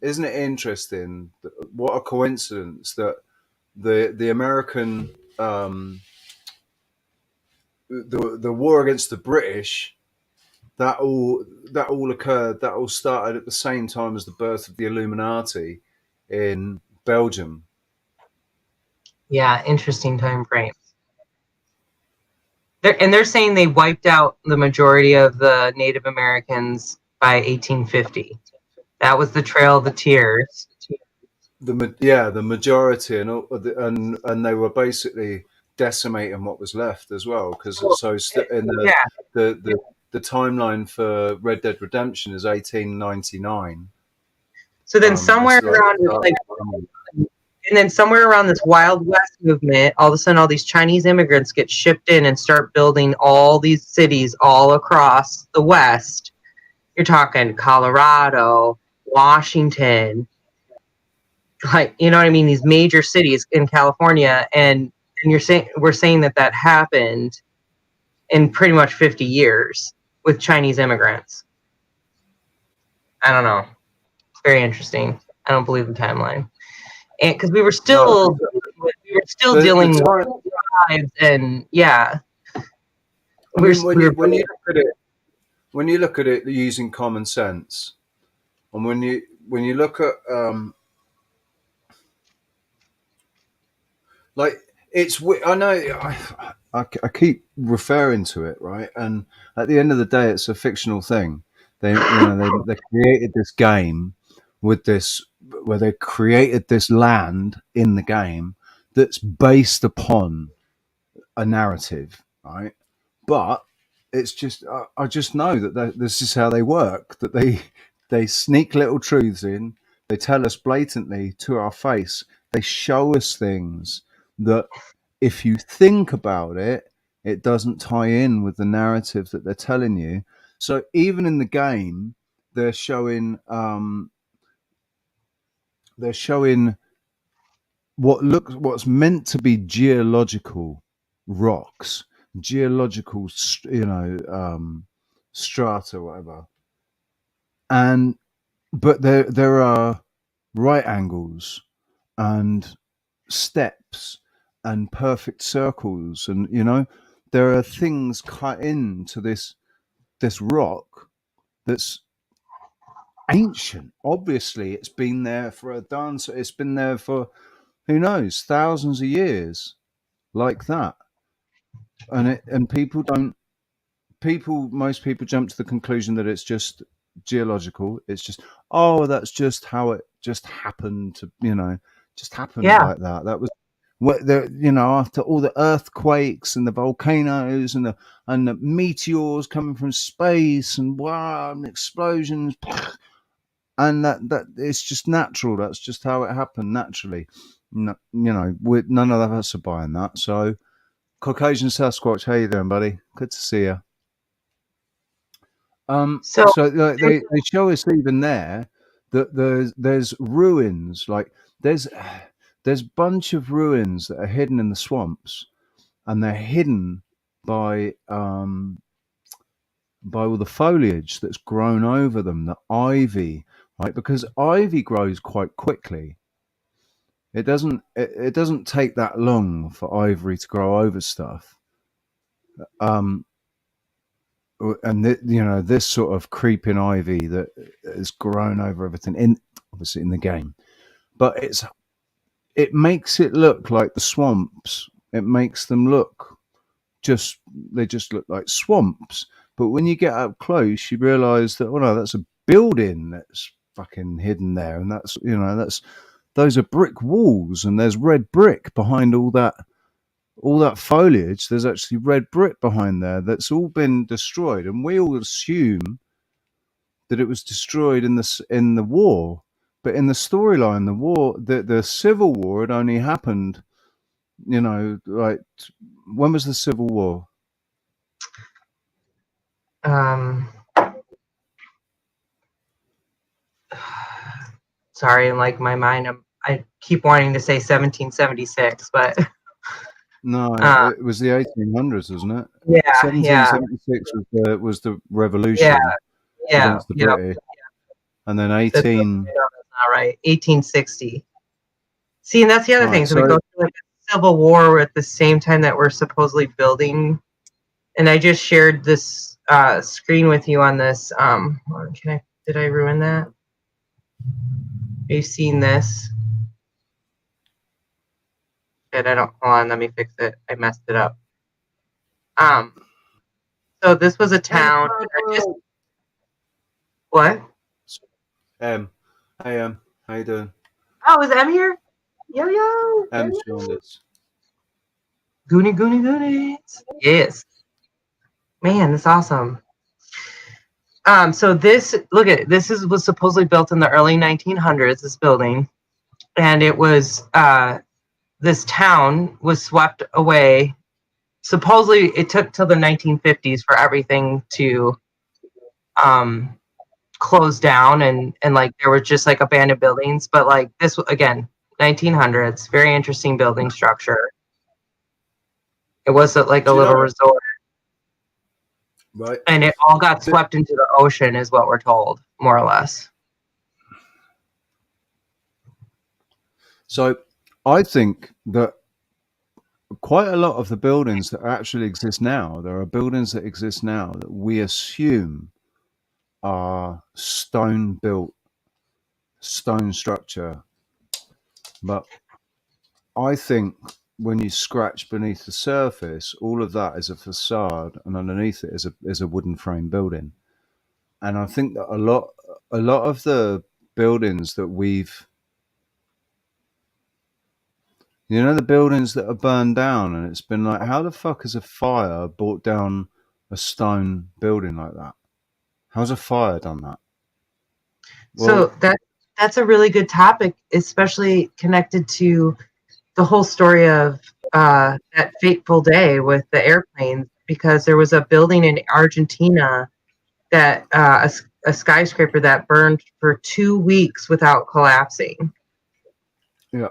isn't it interesting? What a coincidence that the American the war against the British, that all occurred. That all started at the same time as the birth of the Illuminati in Belgium. Yeah, interesting time frame. They're saying they wiped out the majority of the Native Americans by 1850. That was the Trail of the Tears. The majority, and they were basically decimating what was left as well, because in Yeah. the timeline for Red Dead Redemption is 1899. So then somewhere around and then somewhere around this Wild West movement, all of a sudden all these Chinese immigrants get shipped in and start building all these cities all across the West. You're talking Colorado, Washington, like, you know what I mean, these major cities in California, and we're saying that happened in pretty much 50 years with Chinese immigrants. I don't know. It's very interesting. I don't believe the timeline. And because we were still dealing with tribes, and yeah. I mean, when you look at it using common sense, and when you look at like I know I keep referring to it, right, and at the end of the day, it's a fictional thing. They created this game with this, where they created this land in the game that's based upon a narrative, right? But it's just I just know that this is how they work. That they sneak little truths in. They tell us blatantly to our face. They show us things that, if you think about it, it doesn't tie in with the narrative that they're telling you. So even in the game, they're showing what's meant to be geological rocks, geological, strata, whatever. But there are right angles and steps and perfect circles, and there are things cut into this rock that's ancient. Obviously, it's been there for a dance. It's been there for, who knows, thousands of years, like that. And most people jump to the conclusion that it's just geological. It's just, oh, that's just how it just happened to, like that. That was what after all the earthquakes and the volcanoes and the meteors coming from space and wow, and explosions, and that it's just natural. That's just how it happened naturally. No, none of us are buying that. So, Caucasian Sasquatch, how you doing, buddy? Good to see you. So they show us even there that there's ruins, like there's a bunch of ruins that are hidden in the swamps, and they're hidden by all the foliage that's grown over them, the ivy, right? Because ivy grows quite quickly. It doesn't take that long for ivory to grow over stuff. And this sort of creeping ivy that has grown over everything, obviously in the game, but it makes it look like the swamps. It makes them look they just look like swamps. But when you get up close, you realise that, oh no, that's a building that's fucking hidden there, and those are brick walls, and there's red brick behind all that foliage. There's actually red brick behind there that's all been destroyed, and we all assume that it was destroyed in the war. But in the storyline, the Civil War had only happened, like, when was the Civil War? Sorry, in like my mind, I keep wanting to say 1776, but no, it was the 1800s, wasn't it? Yeah, 1776 was the revolution against the British, and then 18. All right, 1860. See, and that's the other thing. So we go through like Civil War at the same time that we're supposedly building. And I just shared this screen with you on this. Did I ruin that? Have you seen this? Shit, hold on, let me fix it. I messed it up. So this was a town. What? Hey, how you doing? Oh, is Em here? Yo. Saunders. Goonies. Yes. Man, that's awesome. So this, look at it. This was supposedly built in the early 1900s, this building. And it was, this town was swept away. Supposedly it took till the 1950s for everything to close down and like there were just like abandoned buildings. But like this, again, 1900s, very interesting building structure. It was like a little resort. Right. And it all got swept into the ocean is what we're told, more or less. So I think that quite a lot of the buildings that actually exist now, there are buildings that exist now that we assume are stone-built, stone structure. But I think when you scratch beneath the surface, all of that is a facade, and underneath it is a wooden frame building. And I think that a lot of the buildings that we've, you know, the buildings that are burned down, and it's been like, how the fuck has a fire brought down a stone building like that? How's a fire done that? Well, so that's a really good topic, especially connected to the whole story of that fateful day with the airplanes, because there was a building in Argentina that a skyscraper that burned for 2 weeks without collapsing. Yeah.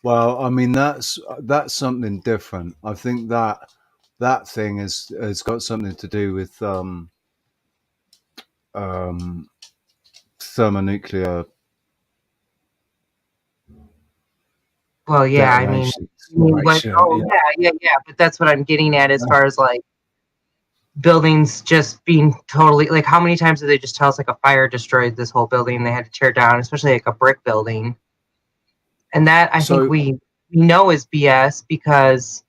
Well, I mean that's something different. I think that thing has got something to do with thermonuclear. Well, yeah, I mean yeah. But that's what I'm getting at as far as like buildings just being totally like, how many times did they just tell us like a fire destroyed this whole building? They had to tear down, especially like a brick building. And that I think we know is BS because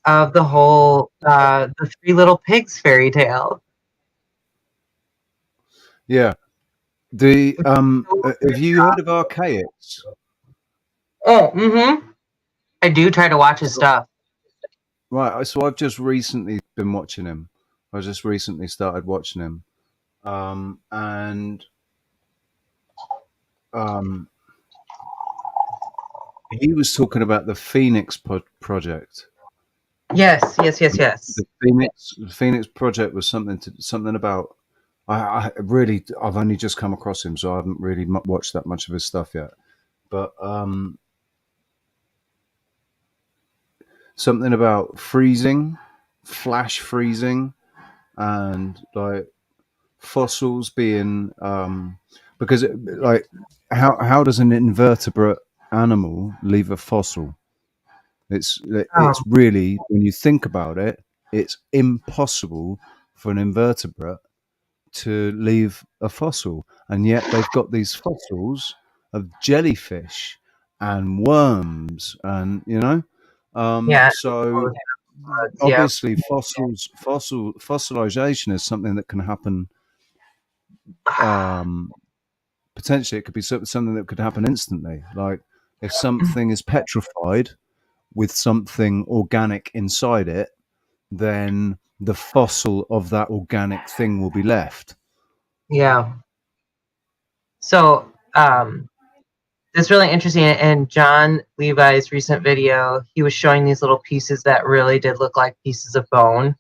of the whole the Three Little Pigs fairy tale. Yeah. The have you heard of Archaics? Oh, I do try to watch his stuff. Right. So I've just recently been watching him. I just recently started watching him. And he was talking about the Phoenix project. Yes. The Phoenix project was something about. I've only just come across him, so I haven't really watched that much of his stuff yet. But something about flash freezing, and like fossils being because how does an invertebrate animal leave a fossil? It's really, when you think about it, it's impossible for an invertebrate to leave a fossil, and yet they've got these fossils of jellyfish and worms, and so obviously fossilization is something that can happen. Potentially it could be something that could happen instantly, like if something is petrified with something organic inside it, then the fossil of that organic thing will be left. Yeah. So it's really interesting. And John Levi's recent video, he was showing these little pieces that really did look like pieces of bone,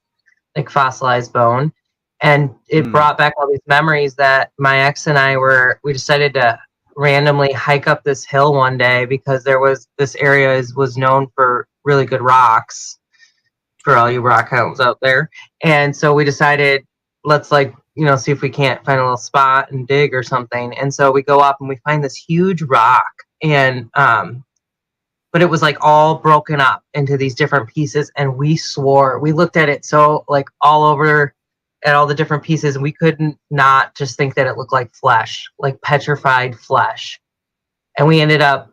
like fossilized bone. And it brought back all these memories that my ex and I we decided to randomly hike up this hill one day because this area was known for really good rocks for all you rock hounds out there. And so we decided, let's see if we can't find a little spot and dig or something. And so we go up and we find this huge rock. And but it was like all broken up into these different pieces, and we swore, we looked at it so like all over at all the different pieces, and we couldn't not just think that it looked like flesh, like petrified flesh. And we ended up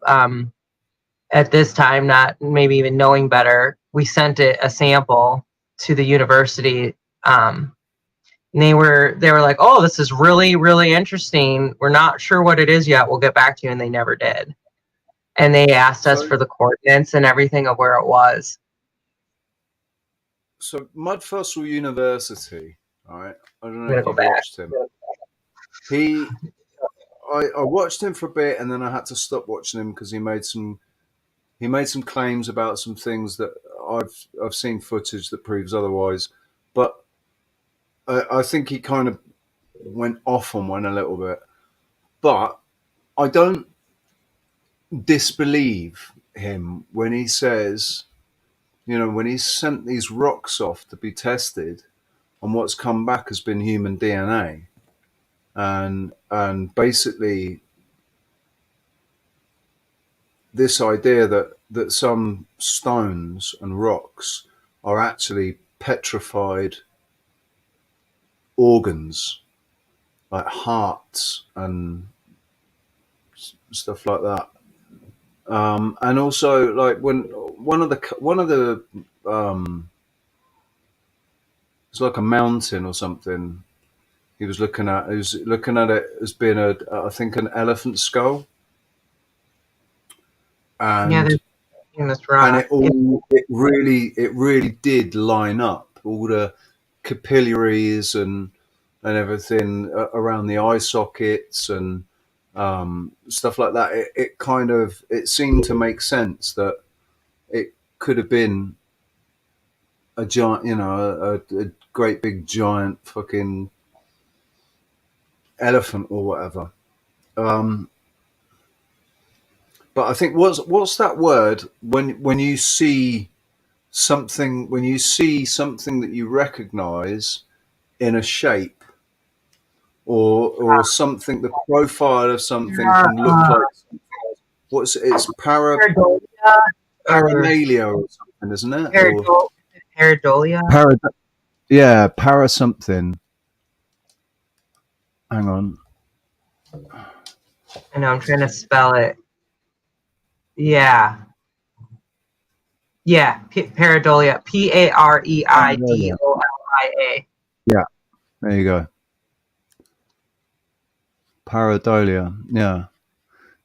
at this time, not maybe even knowing better, we sent it a sample to the university. And they were like, "Oh, this is really, really interesting. We're not sure what it is yet. We'll get back to you." And they never did. And they asked us for the coordinates and everything of where it was. So Mudfossil University, all right. I don't I'm know gonna if go you've back. watched him. I watched him for a bit, and then I had to stop watching him because he made some claims about some things that I've seen footage that proves otherwise. But I think he kind of went off on one a little bit. But I don't disbelieve him when he says, when he's sent these rocks off to be tested, and what's come back has been human DNA, and basically this idea that some stones and rocks are actually petrified organs like hearts and stuff like that. And also, like when one of the it's like a mountain or something. He was looking at it as being I think an elephant skull, Yeah, and there's this rock. it really did line up, all the capillaries and everything around the eye sockets and stuff like that. It seemed to make sense that it could have been a giant, a great big giant fucking elephant or whatever. But I think what's that word when you see something that you recognize in a shape or something, the profile of something can look like something else. It's paramalia or something, isn't it? Pareidolia. Para something. Hang on. I know, I'm trying to spell it. Yeah. Yeah, pareidolia. Pareidolia. Yeah, there you go. Pareidolia. Yeah,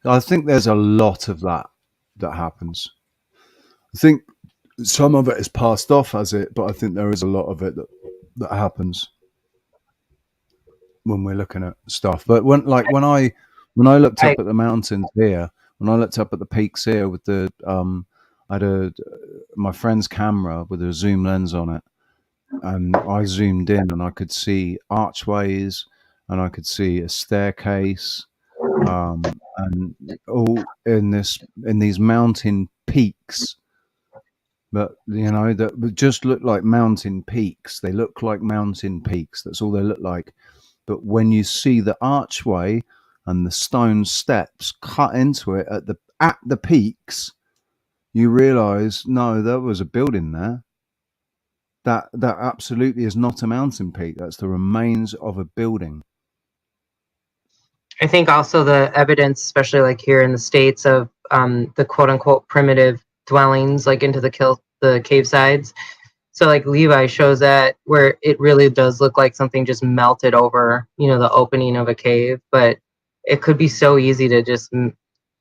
I think there's a lot of that happens. I think some of it is passed off as it, but I think there is a lot of it that happens when we're looking at stuff. But when I looked up at the mountains here, when I looked up at the peaks here with the I had my friend's camera with a zoom lens on it, and I zoomed in and I could see archways and I could see a staircase, and all in these mountain peaks. But that just look like mountain peaks. They look like mountain peaks. That's all they look like. But when you see the archway and the stone steps cut into it at the peaks, you realize, no, there was a building there. That absolutely is not a mountain peak. That's the remains of a building. I think also the evidence, especially like here in the States, of the quote unquote primitive dwellings, like into the cave sides. So like Levi shows that where it really does look like something just melted over, the opening of a cave, but it could be so easy to just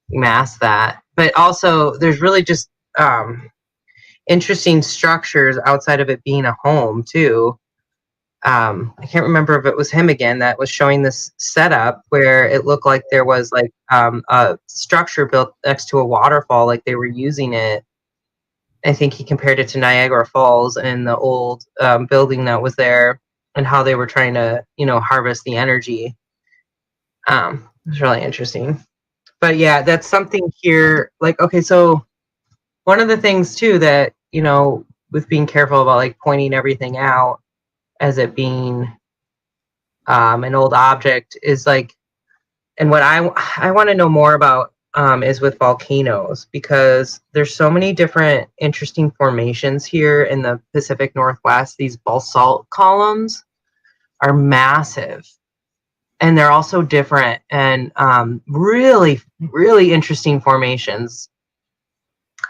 mask that. But also there's really just interesting structures outside of it being a home too. I can't remember if it was him again that was showing this setup where it looked like there was like a structure built next to a waterfall, like they were using it. I think he compared it to Niagara Falls and the old building that was there and how they were trying to, harvest the energy. It's really interesting. But yeah, that's something here. Like, okay, so one of the things too that, with being careful about like pointing everything out as it being an old object is like, and what I want to know more about is with volcanoes, because there's so many different interesting formations here in the Pacific Northwest. These basalt columns are massive, and they're also different, and really, really interesting formations.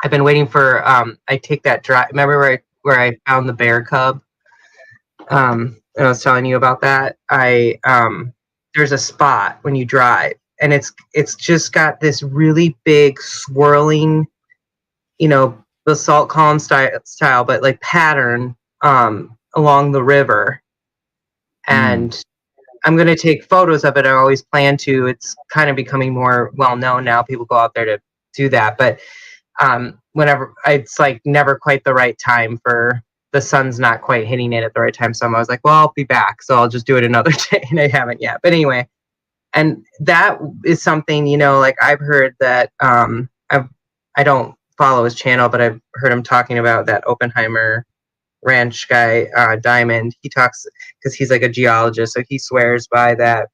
I've been waiting for I take that drive. Remember where I found the bear cub? And I was telling you about that. There's a spot when you drive, and it's just got this really big swirling, basalt column style, but like pattern along the river. And I'm going to take photos of it. I always plan to. It's kind of becoming more well known now. People go out there to do that, but whenever it's like never quite the right time, for the sun's not quite hitting it at the right time. So I was like, well, I'll be back, so I'll just do it another day, and I haven't yet. But anyway, and that is something, like I've heard that I don't follow his channel, but I've heard him talking about that Oppenheimer ranch guy, Diamond. He talks, because he's like a geologist, so he swears by that.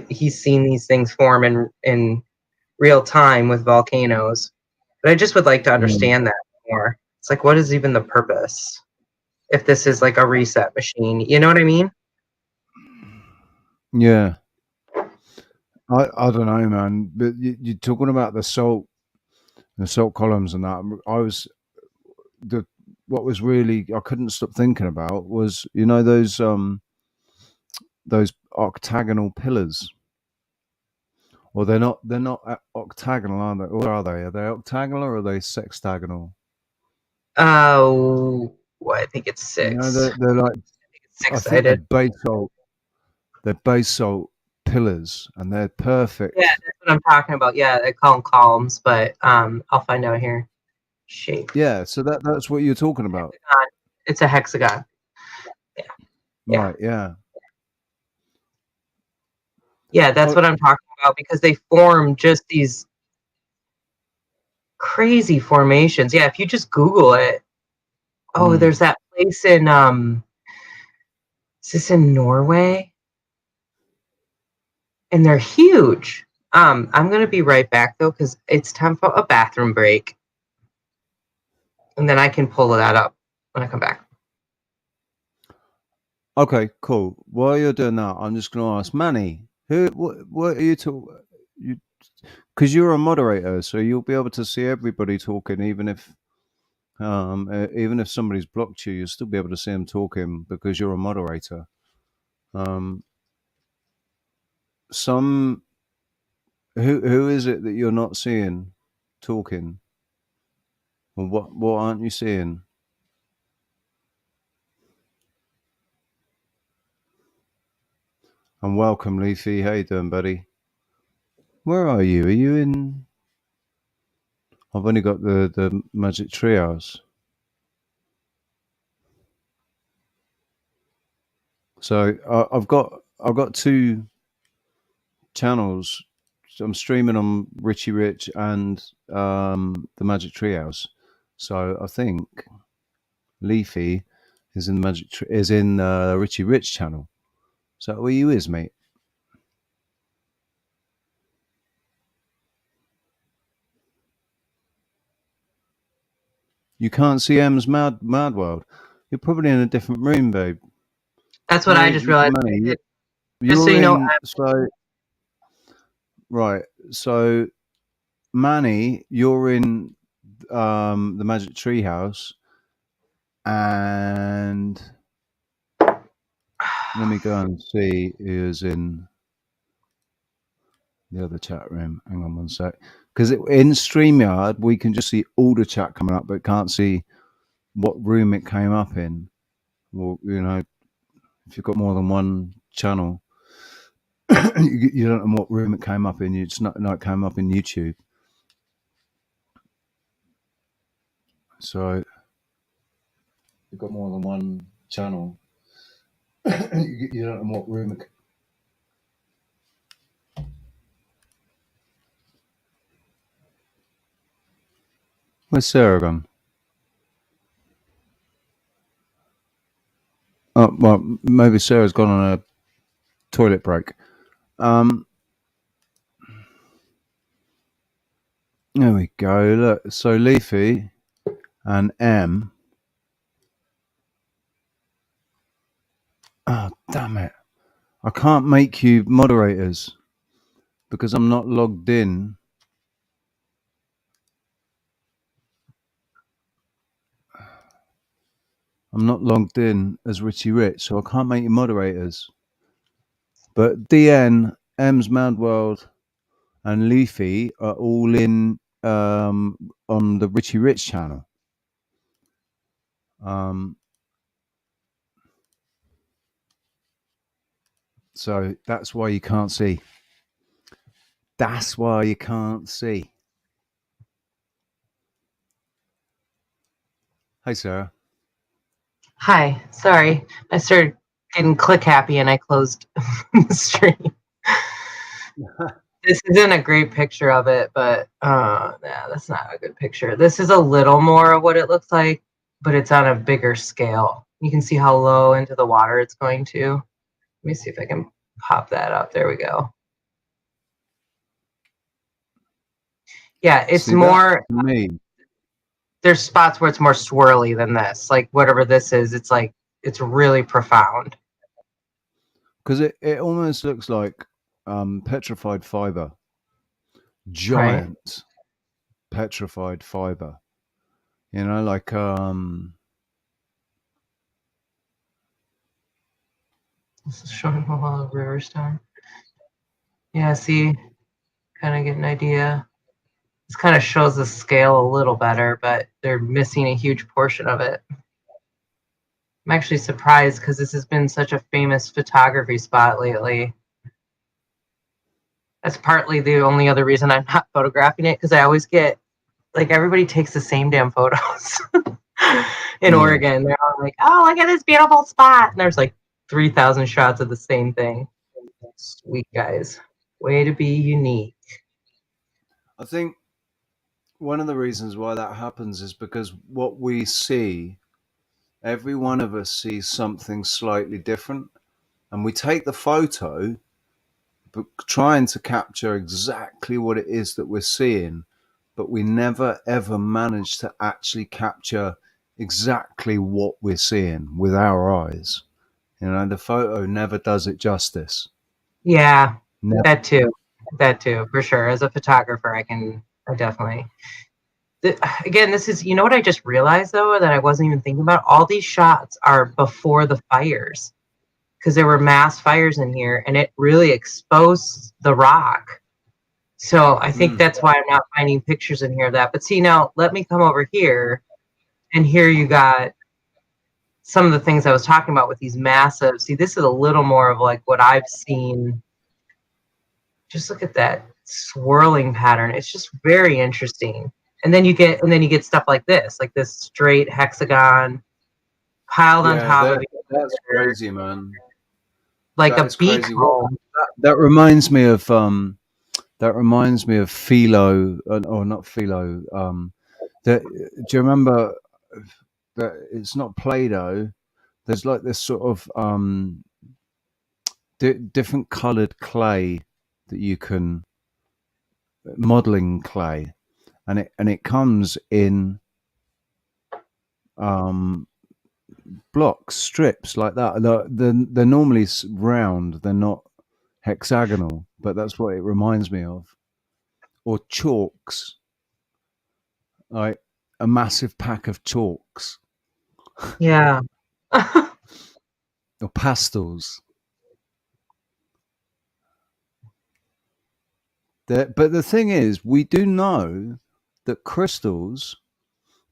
He's seen these things form in real time with volcanoes. But I just would like to understand that more. It's like, what is even the purpose if this is like a reset machine? You know what I mean? Yeah. I don't know, man. But you're talking about the salt columns and that. What was really I couldn't stop thinking about was those octagonal pillars. Or they're not octagonal, are they? Or are they? Are they octagonal or are they sextagonal? Oh, I think it's 6. They're like, I think Six-sided. they're basalt pillars, and they're perfect. Yeah, that's what I'm talking about. Yeah, they call them columns, but I'll find out here. Shape. Yeah, so that's what you're talking about. It's a hexagon. Yeah. Right, yeah. Yeah, that's what I'm talking about, because they form just these crazy formations. Yeah, if you just Google it. Oh, there's that place in is this in Norway? And they're huge. I'm gonna be right back though, because it's time for a bathroom break. And then I can pull that up when I come back. Okay, cool. While you're doing that, I'm just going to ask Manny, what are you talking? Because you're a moderator, so you'll be able to see everybody talking, even if somebody's blocked you, you'll still be able to see them talking because you're a moderator. Who is it that you're not seeing talking? Or what aren't you seeing? And welcome, Leafy. How you doing, buddy? Where are you? Are you in? I've only got the Magic Treehouse. So I've got 2 channels. So I'm streaming on Richie Rich and the Magic Treehouse. So I think Leafy is in the Richie Rich channel. So where you is, mate? You can't see M's Mad World. You're probably in a different room, babe. That's what I just realized. Manny, Just so you know, right. So Manny, you're in the Magic Treehouse, and let me go and see who's in the other chat room. Hang on one sec. Because in StreamYard, we can just see all the chat coming up, but can't see what room it came up in. Well, if you've got more than one channel, you don't know what room it came up in. It's not it came up in YouTube. So you've got more than one channel. You don't know what room it. Where's Sarah gone? Oh, well, maybe Sarah's gone on a toilet break. There we go. Look, so Leafy and M. Oh, damn it. I can't make you moderators because I'm not logged in. I'm not logged in as Richie Rich, so I can't make you moderators. But DN, M's Mad World, and Leafy are all in on the Richie Rich channel. So that's why you can't see. That's why you can't see. Hey, Sarah. Hi, sorry. I started getting click happy and I closed the stream. This isn't a great picture of it, but yeah, that's not a good picture. This is a little more of what it looks like, but it's on a bigger scale. You can see how low into the water it's going to. Let me see if I can pop that up. There we go. Yeah, it's See, more. me. There's spots where it's more swirly than this. Like whatever this is, it's like it's really profound. Because it almost looks like petrified fiber. Giant Right. petrified fiber. You know, like This is showing a lot of Riverstone. Yeah, see, kind of get an idea. This kind of shows the scale a little better, but they're missing a huge portion of it. I'm actually surprised because this has been such a famous photography spot lately. That's partly the only other reason I'm not photographing it, because I always get, like, everybody takes the same damn photos in Oregon. They're all like, oh, look at this beautiful spot. And there's like 3,000 shots of the same thing. Sweet guys. Way to be unique. I think one of the reasons why that happens is because what we see, every one of us sees something slightly different, and we take the photo, but trying to capture exactly what it is that we're seeing, but we never ever manage to actually capture exactly what we're seeing with our eyes. You know, the photo never does it justice. Yeah, Never. that too, for sure. As a photographer, I definitely. Again, this is, you know what I just realized though, that I wasn't even thinking about? All these shots are before the fires, because there were mass fires in here and it really exposed the rock. So I think that's why I'm not finding pictures in here of that. But see, now let me come over here, and here you got some of the things I was talking about with these massive. See, this is a little more of like what I've seen. Just look at that swirling pattern. It's just very interesting. And then you get stuff like this straight hexagon piled on top of each that's other, crazy, man. like That a is beak crazy. hole. That reminds me of Philo, or not Philo. Do you remember that it's not Play-Doh? There's like this sort of different coloured clay that you can modelling clay, and it comes in blocks, strips like that. They're normally round. They're not hexagonal, but that's what it reminds me of. Or chalks, like a massive pack of chalks. Yeah. Or pastels. But the thing is, we do know that crystals,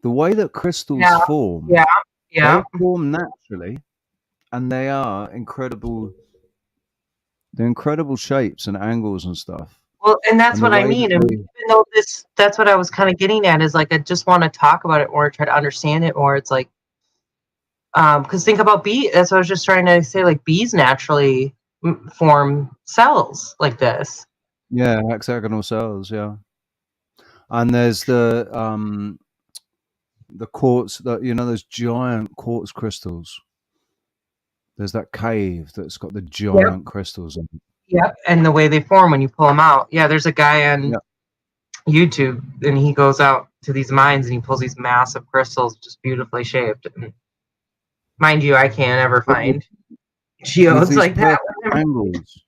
the way that crystals Yeah. form, Yeah. they Yeah. form naturally, and they are incredible. They're incredible shapes and angles and stuff. Well, and that's And the what I way that mean. And they, even though that's what I was kind of getting at, is like, I just want to talk about it more, try to understand it more. It's like, because think about bees. That's what I was just trying to say. Like bees naturally form cells like this. yeah, hexagonal cells, yeah. And there's the quartz, that you know, those giant quartz crystals. There's that cave that's got the Yep. giant crystals in it. Yep. And the way they form when you pull them out. Yeah. There's a guy on Yeah. YouTube, and he goes out to these mines and he pulls these massive crystals, just beautifully shaped. And mind you, I can't ever With, find with geodes these like that. perfect angles.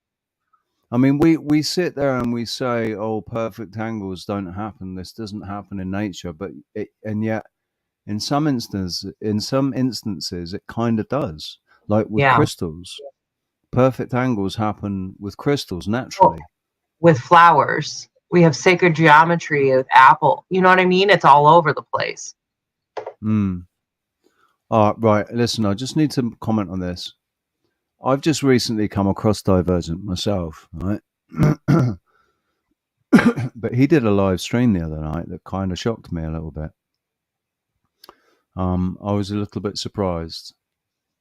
I mean, we sit there and we say, "Oh, perfect angles don't happen. This doesn't happen in nature." But and yet, in some instances, it kind of does. Like with Yeah. crystals, perfect angles happen with crystals Well, naturally. with flowers, we have sacred geometry with apple. You know what I mean? It's all over the place. Mm. Right. Listen, I just need to comment on this. I've just recently come across Divergent myself, right? But he did a live stream the other night that kind of shocked me a little bit. I was a little bit surprised.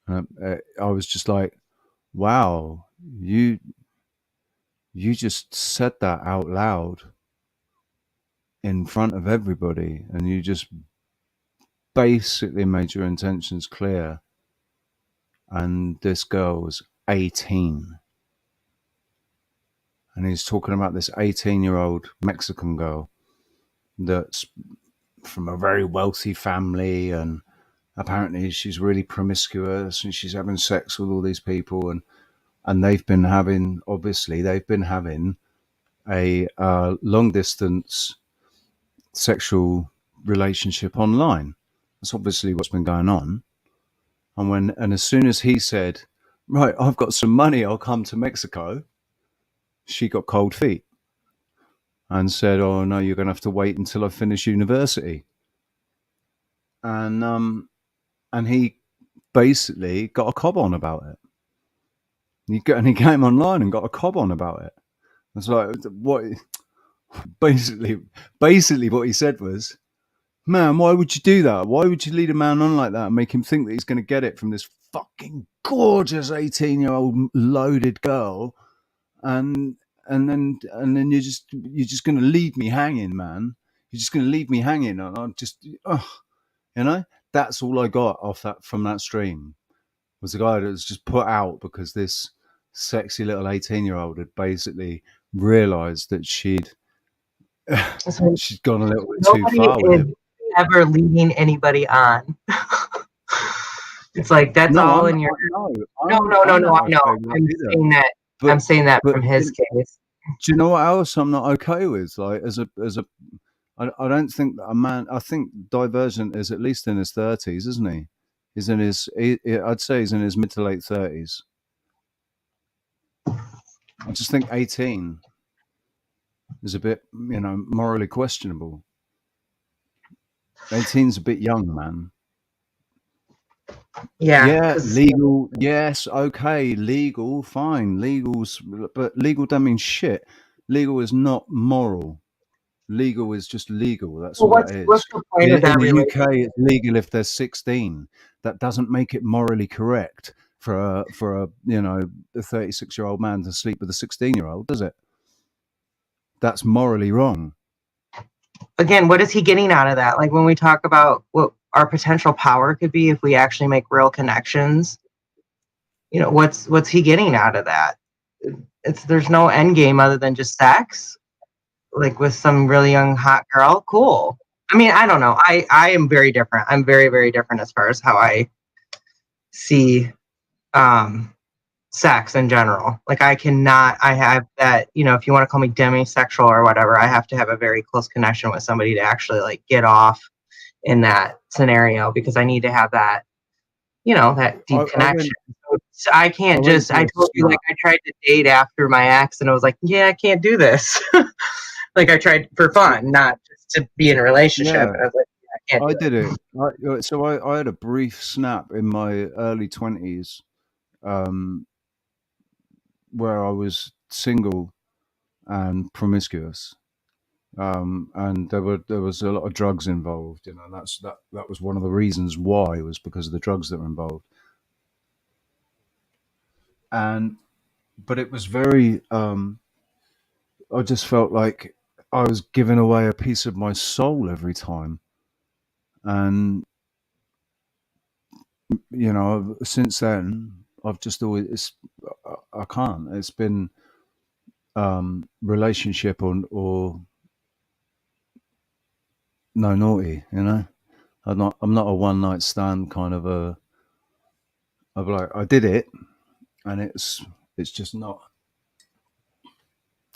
I was just like, "Wow, you you just said that out loud in front of everybody, and you just basically made your intentions clear." And this girl was 18, and he's talking about this 18-year-old Mexican girl that's from a very wealthy family, and apparently she's really promiscuous and she's having sex with all these people, and they've been having a long distance sexual relationship online. That's obviously what's been going on. And as soon as he said, "Right, I've got some money, I'll come to Mexico," she got cold feet and said, "Oh no, you're going to have to wait until I finish university." And he basically got a cob on about it. And he came online and got a cob on about it. It's like, what? Basically, what he said was, "Man, why would you do that? Why would you lead a man on like that and make him think that he's going to get it from this fucking gorgeous 18-year-old loaded girl, and and then you're just going to leave me hanging, man. You're just going to leave me hanging." And I'm just, you know, that's all I got off that from that stream was the guy that was just put out because this sexy little 18-year-old had basically realised that So she'd gone a little bit too nobody far with is him. ever leading anybody on. It's like that's No, all I'm in your. no, No, no, no, I'm no. not I know. okay with I'm that either. saying that. I'm But saying that but from his case. do you know what else I'm not okay with? Like I don't think that a man. I think Divergent is at least in his 30s, isn't he? He's in his. I'd say he's in his mid to late 30s. I just think 18 is a bit, morally questionable. 18's a bit young, man. Yeah, Yeah, because legal. Yes, okay, legal, fine. But legal don't mean shit. Legal is not moral. Legal is just legal. That's well, all that what's is. the point In, of in that the relationship? UK, it's legal if they're 16. That doesn't make it morally correct for a 36-year-old man to sleep with a 16-year-old, does it? That's morally wrong. Again, what is he getting out of that? Like when we talk about what our potential power could be if we actually make real connections, what's he getting out of that? There's no end game other than just sex, like with some really young hot girl. Cool. I mean, I don't know. I am very different. I'm very, very different as far as how I see um sex in general. Like I have that, if you want to call me demisexual or whatever, I have to have a very close connection with somebody to actually like get off in that scenario because I need to have that, that I, deep I connection. went So I I can't went just, to I a told you, like, snap. I tried to date after my ex and I was like, yeah, I can't do this. Like I tried for fun, not just to be in a relationship. Yeah, And I was like, yeah, I can't I do did it. So I had a brief snap in my early 20s, um, where I was single and promiscuous. And there was a lot of drugs involved, and that was one of the reasons why, was because of the drugs that were involved. And but it was very, I just felt like I was giving away a piece of my soul every time. And since then I've just always I can't. It's been relationship or no naughty, you know. I'm not a one night stand kind of a. Of like I did it, and it's just not.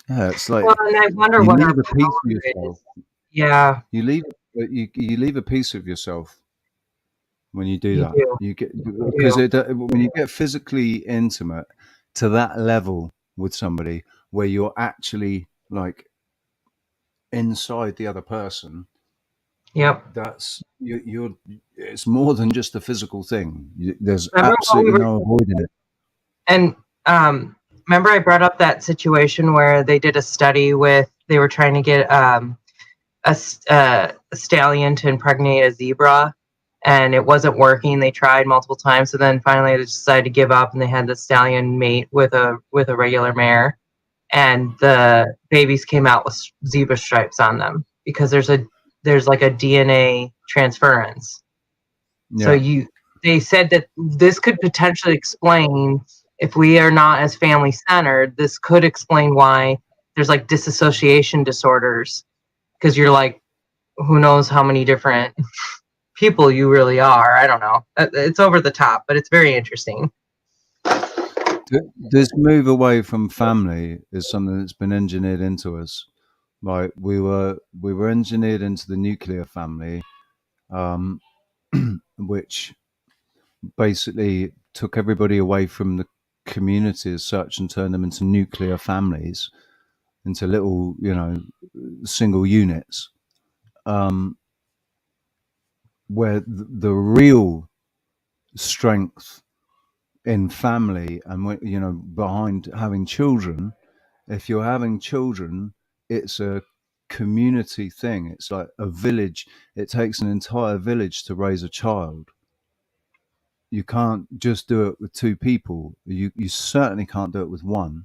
Yeah, it's Well, like and I wonder you what our leave a piece of power yourself. is. Yeah, You leave a piece of yourself when you do you that. do. You get You because do. when you get physically intimate to that level with somebody where you're actually like inside the other person, Yep. that's you're. It's more than just a physical thing. There's Remember what we absolutely were no avoiding it. and remember I brought up that situation where they did a study with they were trying to get a stallion to impregnate a zebra, and it wasn't working. They tried multiple times, so then finally they decided to give up, and they had the stallion mate with a regular mare, and the babies came out with zebra stripes on them because there's like a DNA transference. So Yeah. they said that this could potentially explain if we are not as family centered, this could explain why there's like disassociation disorders because you're like, who knows how many different people you really are. I don't know. It's over the top, but it's very interesting. This move away from family is something that's been engineered into us. Like we were engineered into the nuclear family, um, which basically took everybody away from the community as such and turned them into nuclear families, into little, single units, um, where the real strength in family and behind having children, if you're having children, it's a community thing. It's like a village. It takes an entire village to raise a child. You can't just do it with two people. You certainly can't do it with one.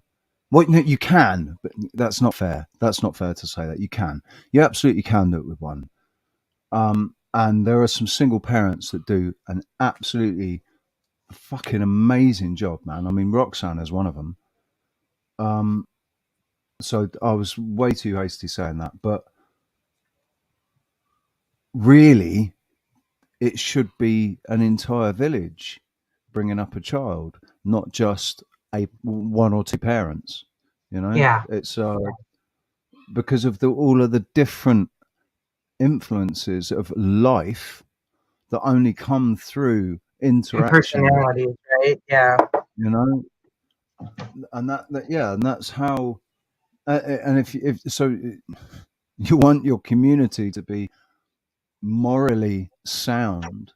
Well, no, you can, but that's not fair. That's not fair to say that you can. You absolutely can do it with one. And there are some single parents that do an absolutely fucking amazing job, man. I mean, Roxanne is one of them. Um, so I was way too hasty saying that, but really, it should be an entire village bringing up a child, not just a one or two parents. You know, Yeah, it's because of all of the different influences of life that only come through and interaction. personalities, right? Yeah, You know, and yeah, and that's how. And if so, you want your community to be morally sound.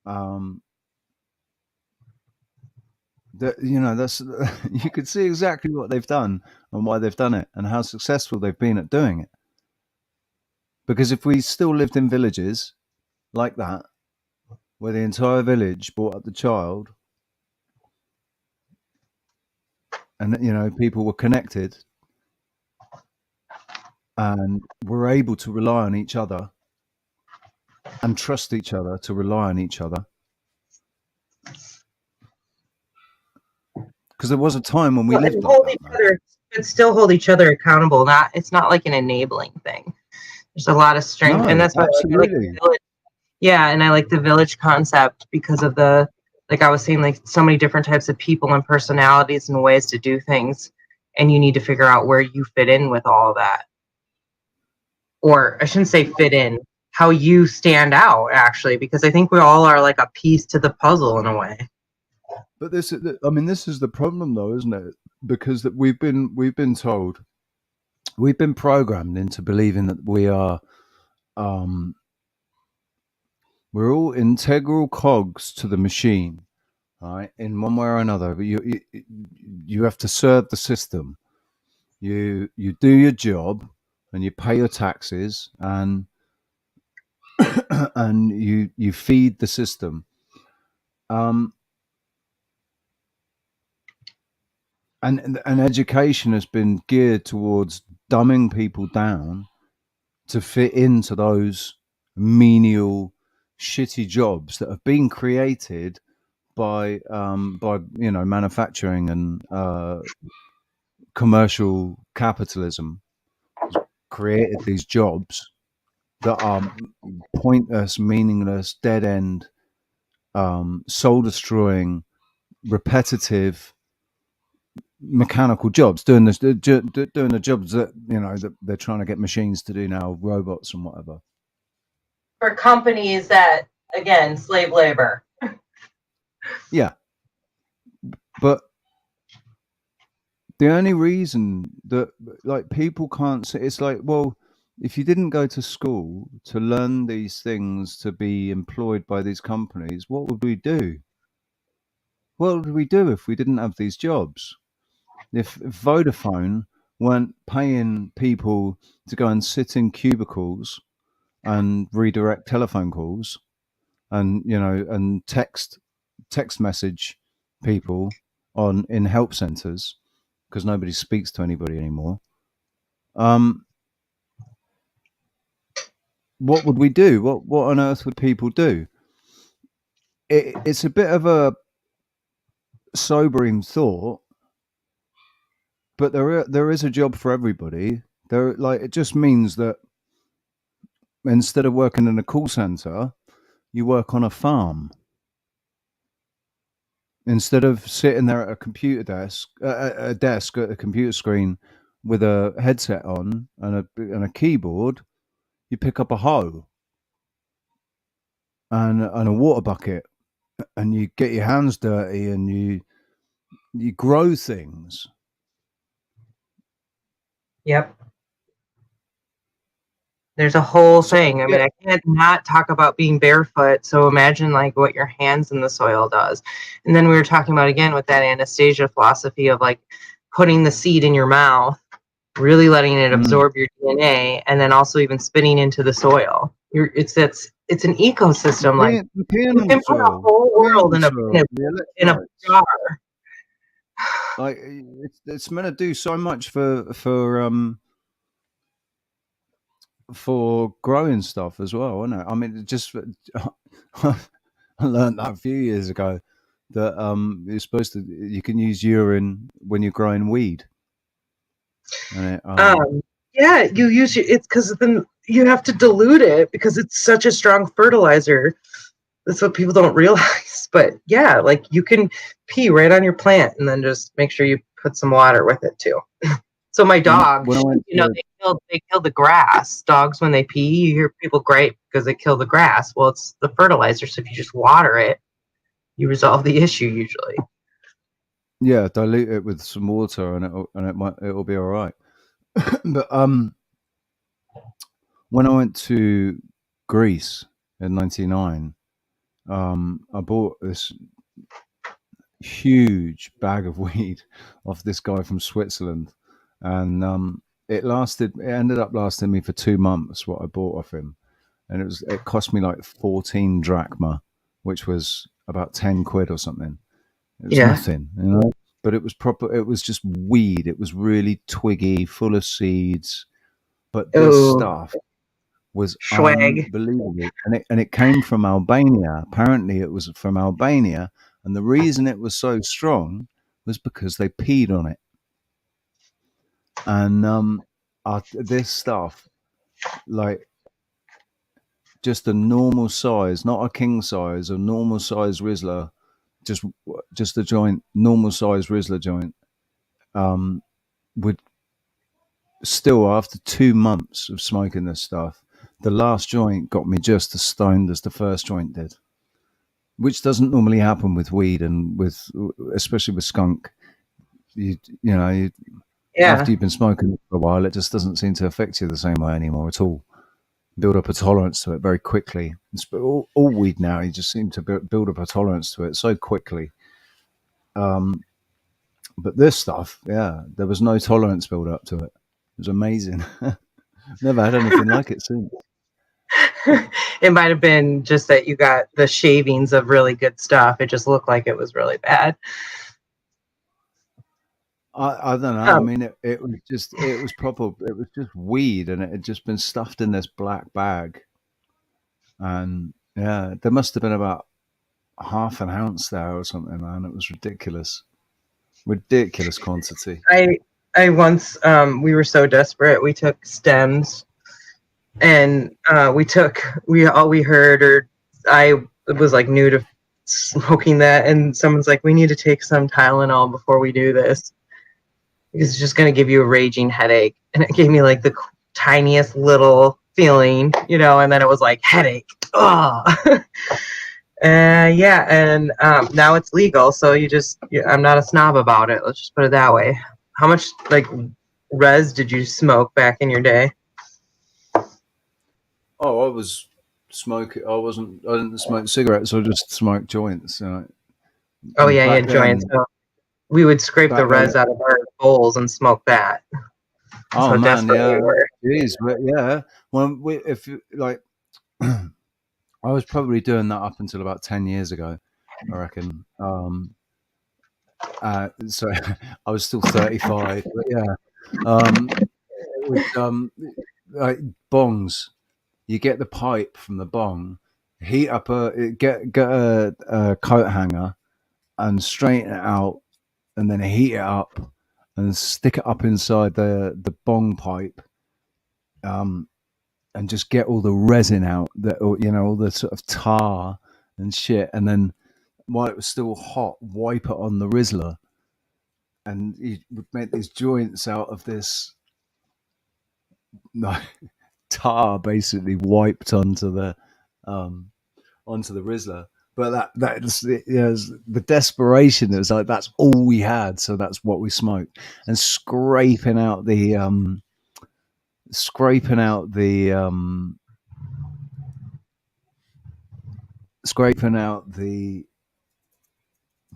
Um, that that's you could see exactly what they've done and why they've done it and how successful they've been at doing it. Because if we still lived in villages like that, where the entire village brought up the child, and people were connected and were able to rely on each other and trust each other to rely on each other. Because there was a time when we well, lived and like hold that, each man. other, but still hold each other accountable. It's not like an enabling thing. There's a lot of strength, and No, that's why I like absolutely. the village. Yeah, and I like the village concept because of the like I was saying, like so many different types of people and personalities and ways to do things, and you need to figure out where you fit in with all of that. Or I shouldn't say fit in, how you stand out actually, because I think we all are like a piece to the puzzle in a way. But I mean, this is the problem, though, isn't it? Because that we've been told, we've been programmed into believing that um, we're all integral cogs to the machine, right? In one way or another, but you have to serve the system. You do your job, and you pay your taxes, and and you feed the system. Um, and education has been geared towards dumbing people down to fit into those menial, shitty jobs that have been created by manufacturing and commercial capitalism has created these jobs, that are pointless, meaningless, dead end, soul destroying, repetitive, mechanical jobs, doing the jobs that that they're trying to get machines to do now, robots and whatever. For companies that, again, slave labor. Yeah, but the only reason that like people can't say, it's like, well, if you didn't go to school to learn these things to be employed by these companies, what would we do? What would we do if we didn't have these jobs? If Vodafone weren't paying people to go and sit in cubicles and redirect telephone calls and and text message people in help centers because nobody speaks to anybody anymore, what would we do? What on earth would people do? It's a bit of a sobering thought, but there is a job for everybody. It just means that instead of working in a call center, you work on a farm. Instead of sitting there at a computer desk, a desk at a computer screen with a headset on and a keyboard, you pick up a hoe and a water bucket, and you get your hands dirty and you grow things. Yep. There's a whole thing. I Yeah, mean, I can't not talk about being barefoot. So imagine like what your hands in the soil does. And then we were talking about again with that Anastasia philosophy of like putting the seed in your mouth, really letting it absorb your DNA, and then also even spitting into the soil. It's an ecosystem. Like peeing you on the can put a soil, whole world in a the in a electrolytes. jar. Like it's meant to do so much for growing stuff as well, isn't it? I mean, I learned that a few years ago that you can use urine when you're growing weed, and Yeah, it's because then you have to dilute it because it's such a strong fertilizer. That's what people don't realize. But yeah, like you can pee right on your plant and then just make sure you put some water with it too. So my dog, when I went to, they kill the grass. Dogs, when they pee, you hear people gripe because they kill the grass. Well, it's the fertilizer. So if you just water it, you resolve the issue usually. yeah, dilute it with some water and it'll be all right. But when I went to Greece in '99, I bought this huge bag of weed off this guy from Switzerland, and it ended up lasting me for 2 months what I bought off him, and it cost me like 14 drachma, which was about 10 quid or something. It was nothing, but it was proper. It was just weed. It was really twiggy, full of seeds, but this stuff was Swag. unbelievable, and it came from Albania. Apparently, it was from Albania, and the reason it was so strong was because they peed on it. And this stuff, like just a normal size, not a king size, a normal size Rizzler, just a joint, normal size Rizzler joint, would still, after 2 months of smoking this stuff, the last joint got me just as stoned as the first joint did, which doesn't normally happen with weed and especially with skunk. After you've been smoking for a while, it just doesn't seem to affect you the same way anymore at all. Build up a tolerance to it very quickly. All weed now, you just seem to build up a tolerance to it so quickly. But this stuff, yeah, there was no tolerance build up to it. It was amazing. Never had anything like it since. It might have been just that you got the shavings of really good stuff. It just looked like it was really bad. I don't know. I mean, it was just weed, and it had just been stuffed in this black bag. And yeah, there must have been about half an ounce there or something, man. It was ridiculous quantity. I once we were so desperate we took stems and we heard, or I was like new to smoking that, and someone's like, we need to take some Tylenol before we do this because it's just going to give you a raging headache. And it gave me like the tiniest little feeling, and then it was like headache. Oh. Yeah, and now it's legal, so I'm not a snob about it. Let's just put it that way. How much like res did you smoke back in your day? Oh, I was smoking. I didn't smoke cigarettes. I just smoked joints. Oh yeah, yeah, Back then, joints. So we would scrape the back then. res out of our bowls and smoke that. That's Oh how man, desperate yeah, we were. jeez, but yeah. When we, if you- like, I was probably doing that up until about 10 years ago, I reckon. So I was still 35, but yeah. It was like bongs. You get the pipe from the bong, heat up get a coat hanger and straighten it out, and then heat it up and stick it up inside the bong pipe, um, and just get all the resin out, all the sort of tar and shit, and then while it was still hot, wipe it on the Rizzler, and you would make these joints out of this like, tar basically wiped um, onto the Rizzler. But that's the desperation. It was like that's all we had, so that's what we smoked, and scraping out the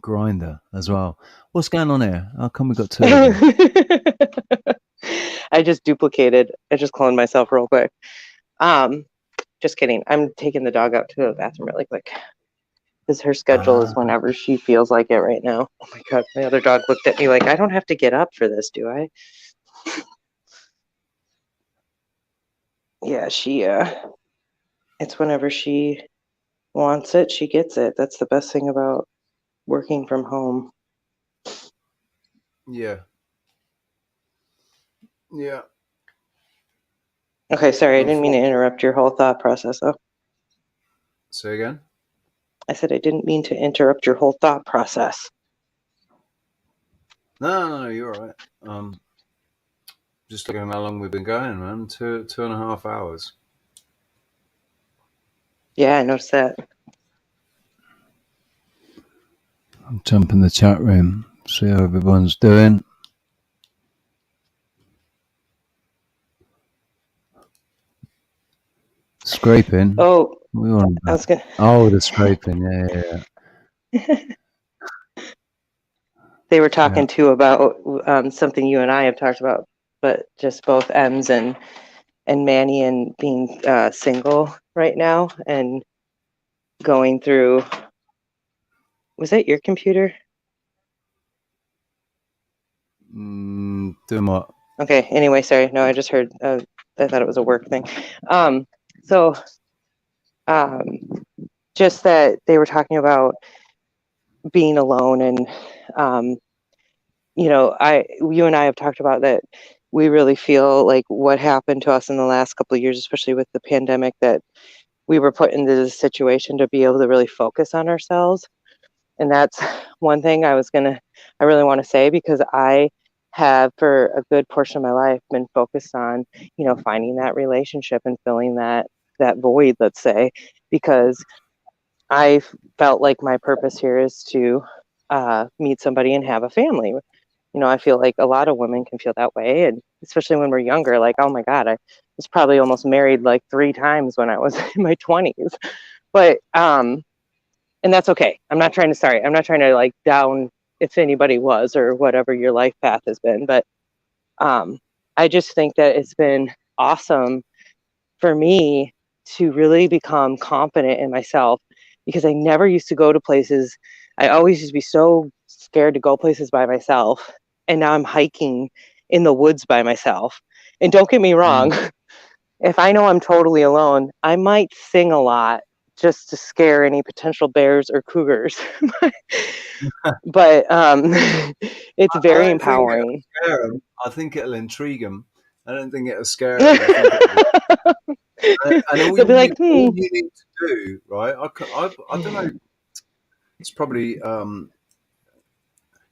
grinder as well. What's going on here? How come we got two of you? I just duplicated. I just cloned myself real quick. Just kidding. I'm taking the dog out to the bathroom really quick because her schedule is whenever she feels like it right now. Oh my god, my other dog looked at me like, I don't have to get up for this, do I? Yeah, it's whenever she wants it, she gets it. That's the best thing about working from home. Yeah. Yeah. Okay, sorry, I didn't mean to interrupt your whole thought process, though. Say again? I said I didn't mean to interrupt your whole thought process. No, you're all right. Just looking at how long we've been going, man. 2.5 hours. Yeah, I noticed that. I'll jump in the chat room, see how everyone's doing. Scraping. Oh, we want I was gonna. Oh, the scraping. Yeah. They were talking too about something you and I have talked about, but just both Ems and Manny and being single right now and going through. Was that your computer? Doing what? Okay. Anyway, sorry. No, I just heard. I thought it was a work thing. So, just that they were talking about being alone, and you and I have talked about that. We really feel like what happened to us in the last couple of years, especially with the pandemic, that we were put into this situation to be able to really focus on ourselves. And that's one thing I really want to say, because I have for a good portion of my life been focused on, finding that relationship and filling that void, let's say, because I felt like my purpose here is to meet somebody and have a family. I feel like a lot of women can feel that way, and especially when we're younger, like, oh my God, I was probably almost married like 3 times when I was in my 20s. But and that's okay. I'm not trying to like down if anybody was or whatever your life path has been, but I just think that it's been awesome for me to really become confident in myself, because I never used to go to places. I always used to be so scared to go places by myself. And now I'm hiking in the woods by myself. And don't get me wrong, if I know I'm totally alone, I might sing a lot just to scare any potential bears or cougars. But it's very empowering. I think it'll intrigue them. I don't think it'll scare them. And all They'll be like, you need to do, right? I don't know. It's probably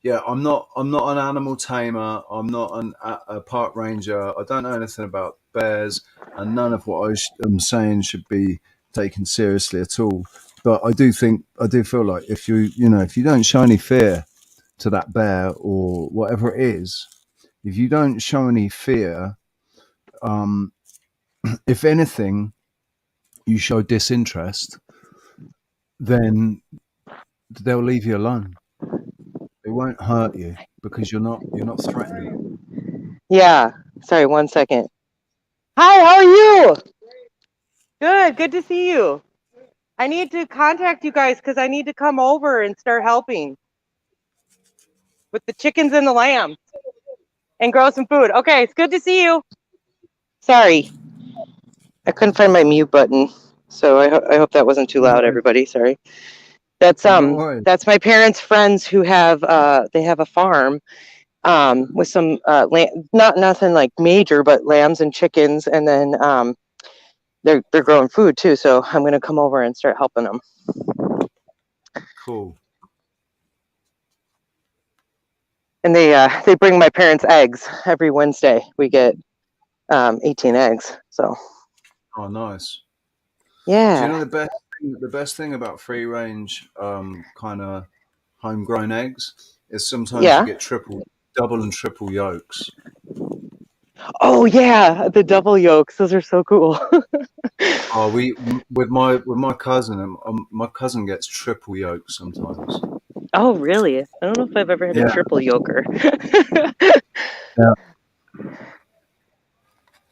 yeah. I'm not an animal tamer. I'm not a park ranger. I don't know anything about bears, and none of what am saying should be taken seriously at all. But I do feel like if if you don't show any fear to that bear or whatever it is, if you don't show any fear, um, if anything, you show disinterest, then they'll leave you alone. It won't hurt you because you're not threatening. yeah. Sorry, 1 second. Hi, how are you? Good to see you. I need to contact you guys because I need to come over and start helping with the chickens and the lambs and grow some food. Okay, it's good to see you. Sorry, I couldn't find my mute button, so I hope that wasn't too loud, everybody. Sorry. That's my parents' friends who have they have a farm with some not nothing like major, but lambs and chickens, and then they're growing food too. So I'm gonna come over and start helping them. Cool. And they bring my parents eggs every Wednesday. We get 18 eggs. So. Oh, nice. Yeah. Do you know the best thing about free range kind of homegrown eggs is sometimes you get double and triple yolks. Oh yeah, the double yolks. Those are so cool. Oh, with my cousin, my cousin gets triple yolks sometimes. Oh really? I don't know if I've ever had a triple yoker. Yeah.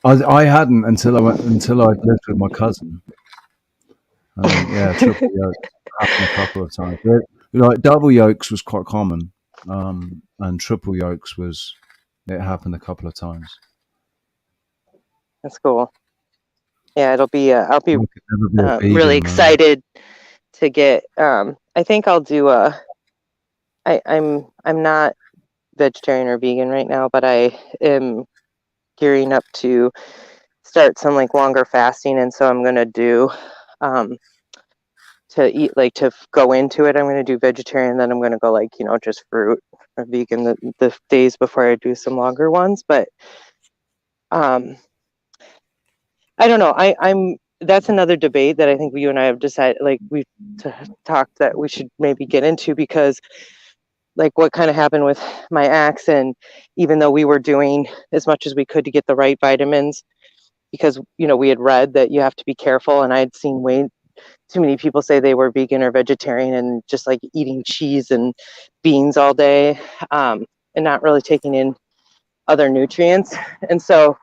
I hadn't until I lived with my cousin. Yeah, triple yolks happened a couple of times. Like double yolks was quite common, and triple yolks it happened a couple of times. That's cool. Yeah, I'll be really excited to get. I think I'll do I'm not vegetarian or vegan right now, but I am gearing up to start some like longer fasting, and so I'm gonna do to eat to go into it. I'm gonna do vegetarian, then I'm gonna go just fruit or vegan the days before I do some longer ones. But I don't know. I'm that's another debate that I think you and I have decided, we've talked that we should maybe get into, because what kind of happened with my ex, and even though we were doing as much as we could to get the right vitamins, because we had read that you have to be careful, and I had seen way too many people say they were vegan or vegetarian and just eating cheese and beans all day, and not really taking in other nutrients. And so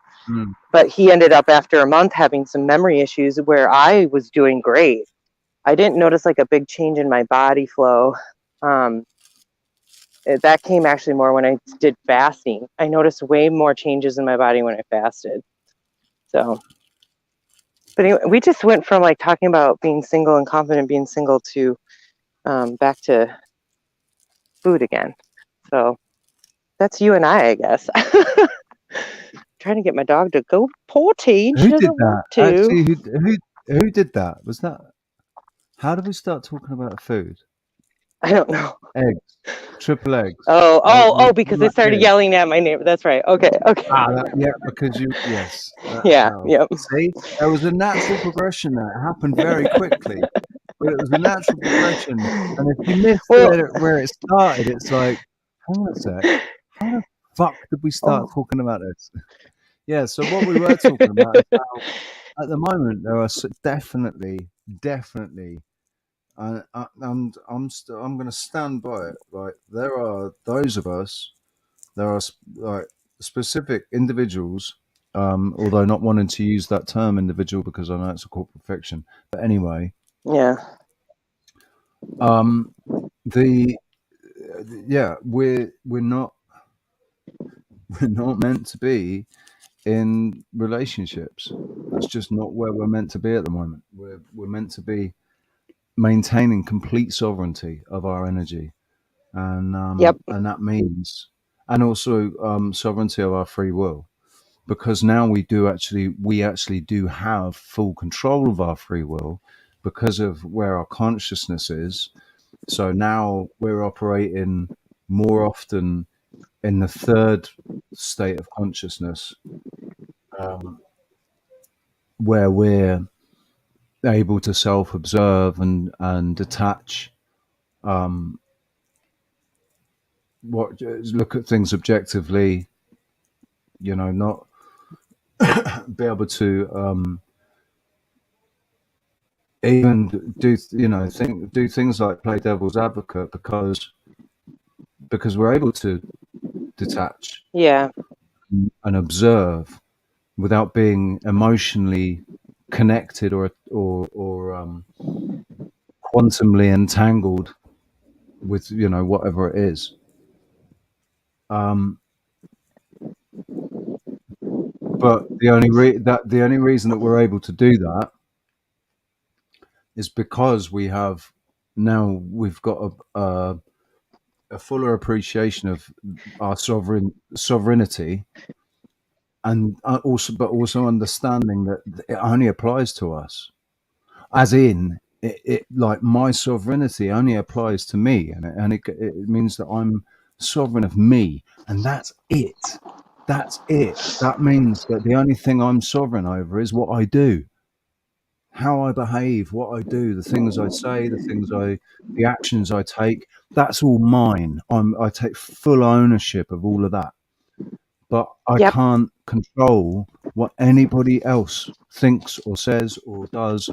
but he ended up after a month having some memory issues where I was doing great. I didn't notice a big change in my body flow. That came actually more when I did fasting. I noticed way more changes in my body when I fasted. So, but anyway, we just went from talking about being single and confident being single to back to food again. So that's you and I guess. Trying to get my dog to go potty. Who did that? Actually, who did that? Was that? How did we start talking about food? I don't know. Eggs, triple eggs. Oh! Because they started yelling at my neighbor. That's right. Okay. Yeah, because yes. Yeah. See, there was a natural progression there. It happened very quickly, but it was a natural progression. And if you missed where it started, it's like, hang on a sec, how the fuck did we start talking about this? Yeah. So what we were talking about is how, at the moment, there are definitely. And I'm going to stand by it. There are those of us. There are specific individuals, although not wanting to use that term individual because I know it's a corporate fiction. But anyway, yeah. We're not meant to be in relationships. That's just not where we're meant to be at the moment. We're meant to be maintaining complete sovereignty of our energy, and and that means, and also sovereignty of our free will. because now we actually do have full control of our free will because of where our consciousness is. So now we're operating more often in the third state of consciousness, um, where we're able to self-observe and detach, um, what look at things objectively, not be able to, even do things like play devil's advocate, because we're able to detach Yeah. and observe without being emotionally connected or quantumly entangled with whatever it is. Um, but the only reason that we're able to do that is because we've got a fuller appreciation of our sovereignty, and also understanding that it only applies to us, as in it like my sovereignty only applies to me, and it means that I'm sovereign of me, and that's it. That means that the only thing I'm sovereign over is what I do, how I behave, what I do, the things I say, the actions I take. That's all mine. I take full ownership of all of that, but I Yep. can't control what anybody else thinks or says or does,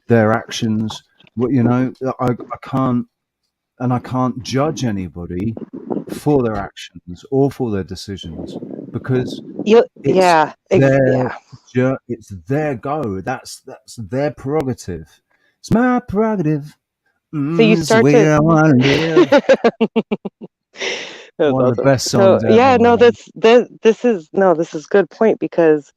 their actions. I can't, and I can't judge anybody for their actions or for their decisions, because You. it's Yeah. their Yeah. it's their go. That's their prerogative. It's my prerogative. So you It's the start way to. I want to live. That's One of the awesome. best So songs ever, yeah, no, man. this is no, this is good point, because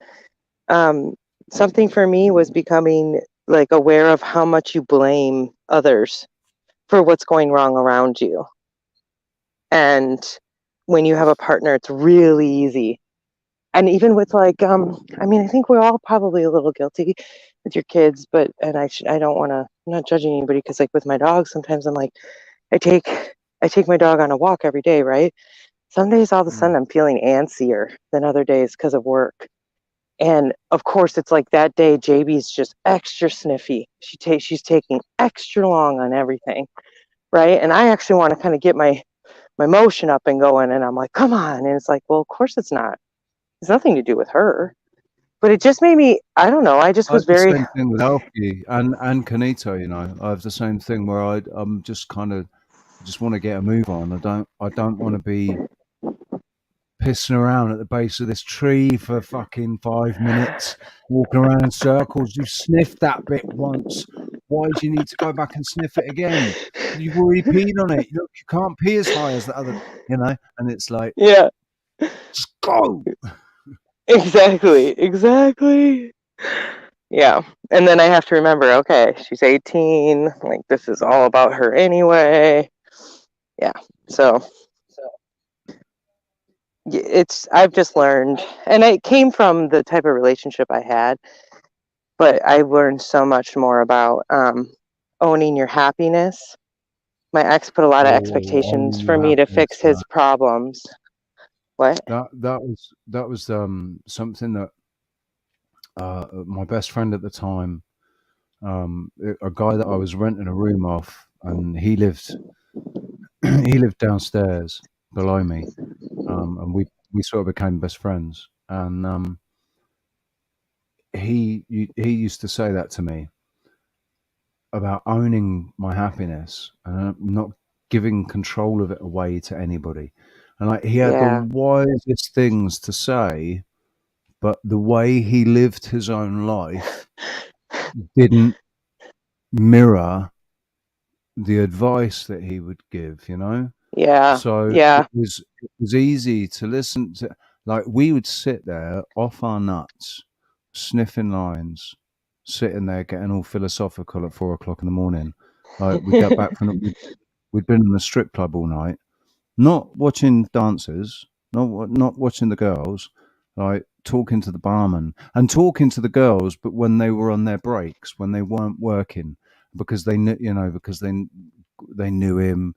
um something for me was becoming like aware of how much you blame others for what's going wrong around you. And when you have a partner, it's really easy. And even with like, I mean, I think we're all probably a little guilty with your kids, but and I don't want to, I'm not judging anybody, because like with my dog, sometimes I'm like, I take I take my dog on a walk every day, right? Some days all of a sudden Mm. I'm feeling antsier than other days because of work. And of course, it's like that day, JB's just extra sniffy. She's taking extra long on everything, right? And I actually want to kind of get my motion up and going, and I'm like, come on. And it's like, well, of course it's not. It's nothing to do with her. But it just made me, I don't know, I just I have was the very, same thing with Alfie and Kanito. I have the same thing where I'm just kind of just want to get a move on. I don't want to be pissing around at the base of this tree for fucking 5 minutes, walking around in circles. You sniffed that bit once. Why do you need to go back and sniff it again? You've already peed on it. Look, you can't pee as high as the other, And it's like, yeah, just go. exactly. Yeah. And then I have to remember, okay, she's 18. Like, this is all about her anyway. Yeah. So I've just learned, and it came from the type of relationship I had, but I learned so much more about owning your happiness. My ex put a lot of Oh, expectations owning for your me to happiness, fix man. his problems. What? That was something that my best friend at the time, a guy that I was renting a room off, and he lived he lived downstairs below me, and we sort of became best friends. And he used to say that to me about owning my happiness and not giving control of it away to anybody. And he had the Yeah. wisest things to say, but the way he lived his own life didn't mirror the advice that he would give. Yeah. So Yeah. it was easy to listen to. Like, we would sit there off our nuts, sniffing lines, sitting there getting all philosophical at 4 o'clock in the morning. Like, we got back from we'd been in the strip club all night, not watching dancers, not watching the girls, like talking to the barman and talking to the girls, but when they were on their breaks, when they weren't working, because they knew, because they knew him,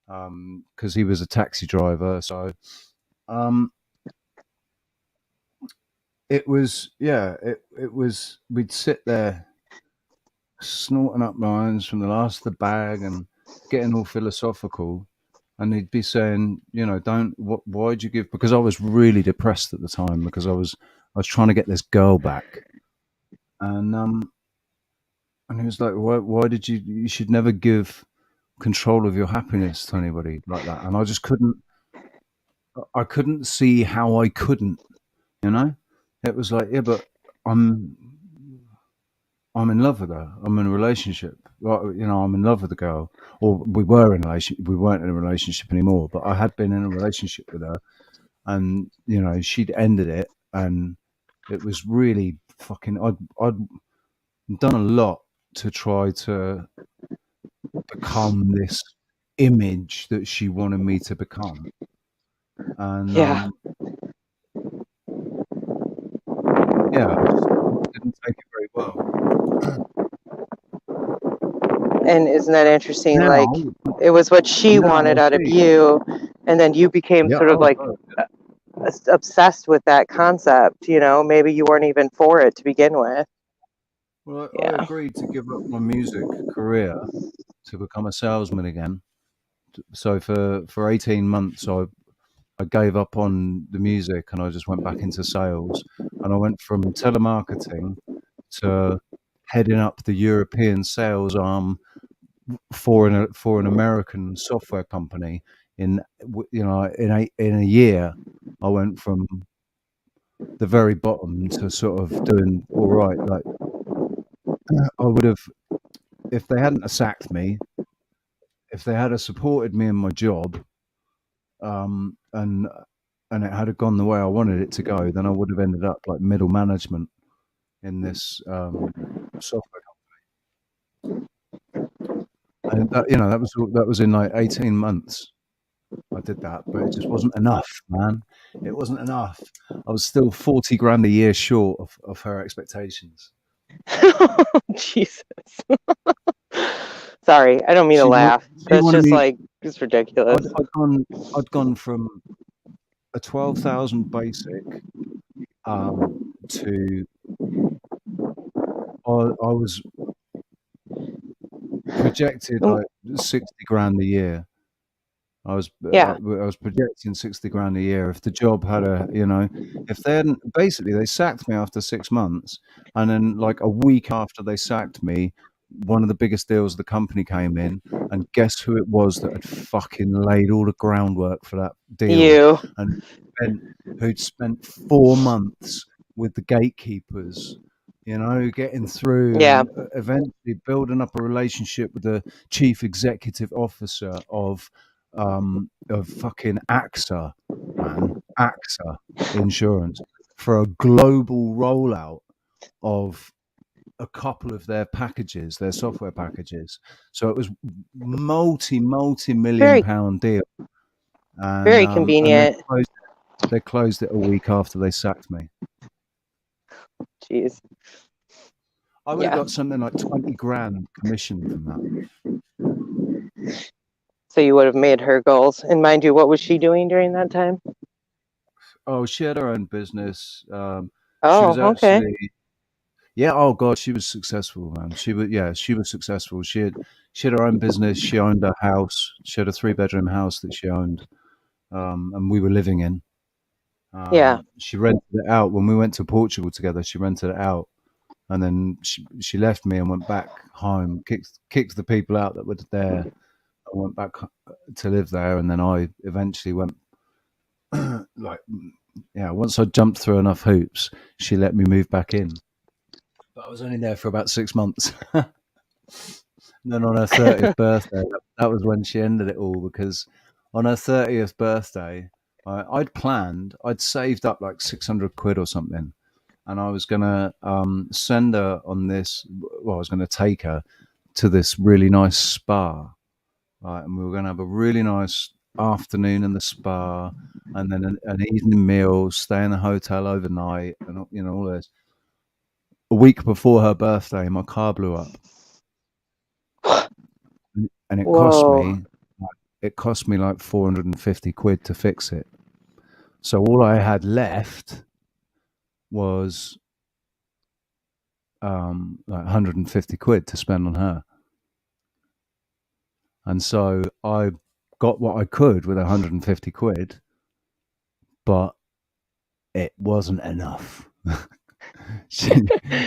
because he was a taxi driver. So um, it was, it was. We'd sit there snorting up lines from the last of the bag and getting all philosophical. And he'd be saying, why'd you give? Because I was really depressed at the time because I was trying to get this girl back, and he was like, why did you should never give control of your happiness to anybody like that. And I couldn't see how I couldn't, you know. It was like, yeah, but I'm I'm in love with her. I'm in a relationship. Well, I'm in love with the girl, or we were in a relationship. We weren't in a relationship anymore, but I had been in a relationship with her, and she'd ended it, and it was really fucking. I'd done a lot to try to become this image that she wanted me to become, and Yeah. yeah, I just didn't take it very well. And isn't that interesting? Like, Now, it was what she now wanted I out of see. you, and then you became Yeah, sort of oh like god, obsessed with that concept. Maybe you weren't even for it to begin with. well, I Yeah. agreed to give up my music career to become a salesman again. So for 18 months, I gave up on the music and I just went back into sales. And I went from telemarketing to heading up the European sales arm for an American software company. In a year, I went from the very bottom to sort of doing all right. Like I would have, if they hadn't have sacked me, if they had have supported me in my job, and it had have gone the way I wanted it to go, then I would have ended up like middle management in this software company. And that was in like 18 months. I did that, but it just wasn't enough, man. It wasn't enough. I was still 40 grand a year short of her expectations. Jesus. Sorry, I don't mean to She wa- laugh. she That's wanted just me. like, it's ridiculous. I'd gone from a 12,000 basic to I was projected Mm, like 60 grand a year. I yeah. was projecting 60 grand a year. If the job had if they hadn't, basically they sacked me after 6 months, and then like a week after they sacked me, one of the biggest deals of the company came in, and guess who it was that had fucking laid all the groundwork for that deal, You. and spent, who'd spent 4 months with the gatekeepers, getting through Yeah. and eventually building up a relationship with the chief executive officer of fucking AXA, man, AXA insurance, for a global rollout of a couple of their packages, their software packages. So it was multi-million Very, pound deal, and very convenient. they closed it a week after they sacked me. Jeez. I would have Yeah. got something like 20 grand commission from that. So you would have made her goals. And mind you, what was she doing during that time? Oh, she had her own business. She was Oh, okay. actually, yeah. Oh God, she was successful, man. She was successful. She had her own business. She owned a house. She had a 3-bedroom house that she owned, and we were living in. Yeah. She rented it out when we went to Portugal together. She rented it out, and then she left me and went back home. Kicked the people out that were there. I went back to live there, and then I eventually went like, yeah. Once I jumped through enough hoops, she let me move back in. But I was only there for about 6 months. And then on her 30th birthday, that was when she ended it all, because on her 30th birthday, I'd saved up like 600 quid or something. And I was going to send her on this, well, I was going to take her to this really nice spa. Right, and we were going to have a really nice afternoon in the spa, and then an evening meal, stay in the hotel overnight, and all this. A week before her birthday, my car blew up, and Whoa. it cost me like 450 quid to fix it. So all I had left was like 150 quid to spend on her. And so I got what I could with 150 quid, but it wasn't enough. she,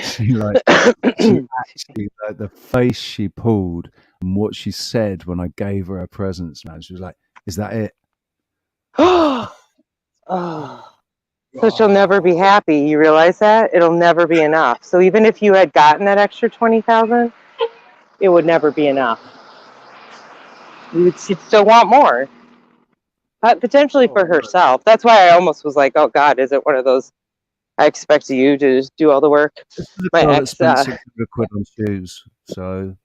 she actually, like, the face she pulled and what she said when I gave her a presents, man, she was like, "Is that it?" Oh, so she'll never be happy. You realize that? It'll never be enough. So even if you had gotten that extra 20,000, it would never be enough. She'd still want more. Potentially for herself. That's why I almost was like, oh God, is it one of those, I expect you to just do all the work? This is a My girl that ex, spent 600 quid on shoes. So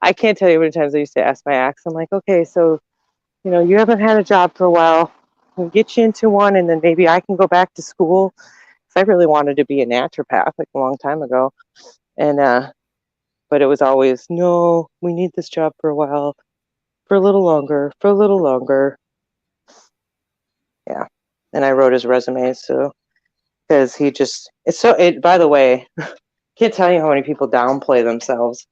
I can't tell you how many times I used to ask my ex, I'm like, okay, so, you haven't had a job for a while. We'll get you into one, and then maybe I can go back to school. Because I really wanted to be a naturopath like a long time ago. And, but it was always, no, we need this job for a while, for a little longer, for a little longer. Yeah. And I wrote his resume, so, because he just, by the way, can't tell you how many people downplay themselves,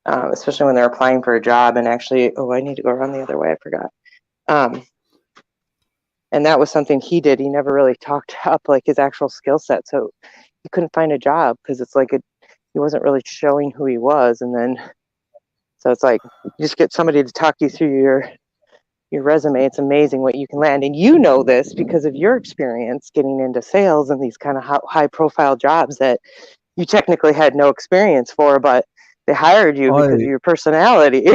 especially when they're applying for a job and actually, I need to go around the other way, I forgot. And that was something he did. He never really talked up like his actual skill set. So he couldn't find a job because it's like he wasn't really showing who he was. And then, so it's like, you just get somebody to talk you through your resume. It's amazing what you can land. And you know this because of your experience getting into sales and these kind of high profile jobs that you technically had no experience for, but they hired you because of your personality.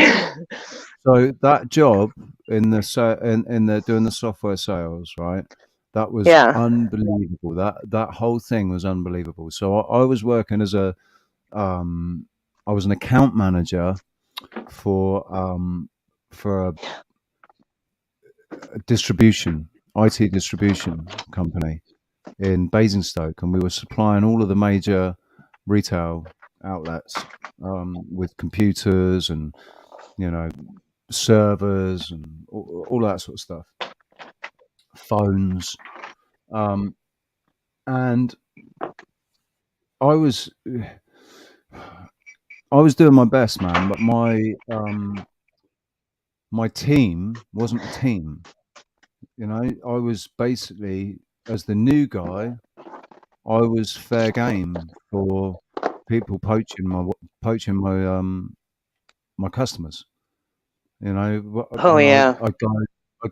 So that job in the doing the software sales, right? That was unbelievable. That whole thing was unbelievable. So I was working as I was an account manager for a distribution, IT distribution company in Basingstoke, and we were supplying all of the major retail outlets with computers and servers and all that sort of stuff, phones, and I was doing my best, man, but my team wasn't a team. I was basically, as the new guy, I was fair game for people poaching my customers. I'd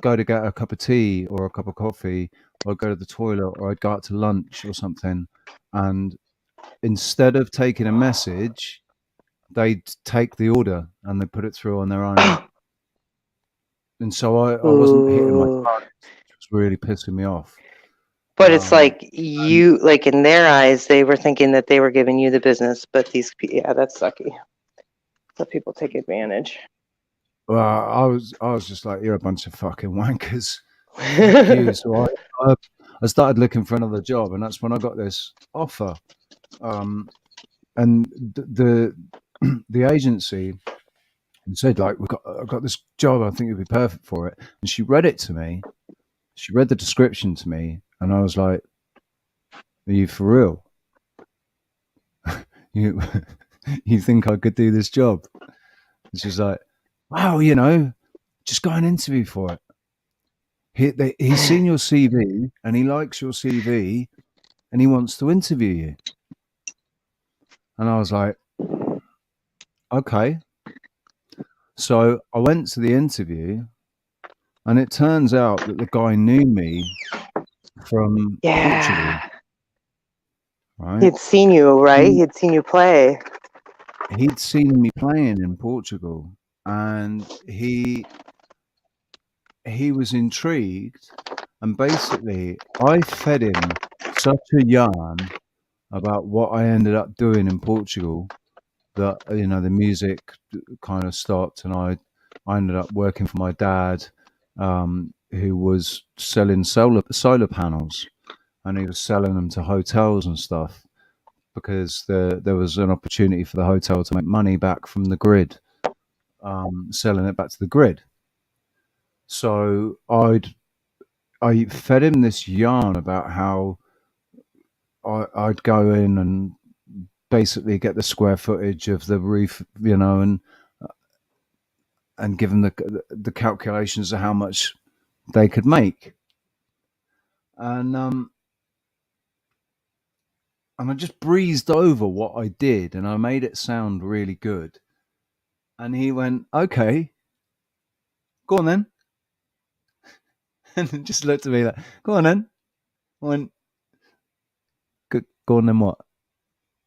go to get a cup of tea or a cup of coffee, or I'd go to the toilet, or I'd go out to lunch or something, and instead of taking a message, they'd take the order and they put it through on their own. And so I wasn't hitting my targets, which was really pissing me off. But it's like like in their eyes, they were thinking that they were giving you the business, but that's sucky. So people take advantage. Well, I was just like, you're a bunch of fucking wankers. Fuck you. So I started looking for another job, and that's when I got this offer. And the agency said, like, I've got this job, I think you'd be perfect for it. And she read it to me. She read the description to me, and I was like, are you for real? you think I could do this job? And she's like, wow, just go and interview for it. He's seen your CV and he likes your CV and he wants to interview you. And I was like, okay. So I went to the interview, and it turns out that the guy knew me from Portugal. Right? He'd seen you, right? He'd seen you play. He'd seen me playing in Portugal, and he was intrigued, and basically I fed him such a yarn about what I ended up doing in Portugal that the music kind of stopped, and I I ended up working for my dad, who was selling solar panels, and he was selling them to hotels and stuff because there was an opportunity for the hotel to make money back from the grid, selling it back to the grid. So I fed him this yarn about how I'd go in and basically get the square footage of the roof, and give them the calculations of how much they could make, and I just breezed over what I did, and I made it sound really good. And he went, "Okay, go on then," and just looked at me like, "Go on then." I went, "Go on then what?"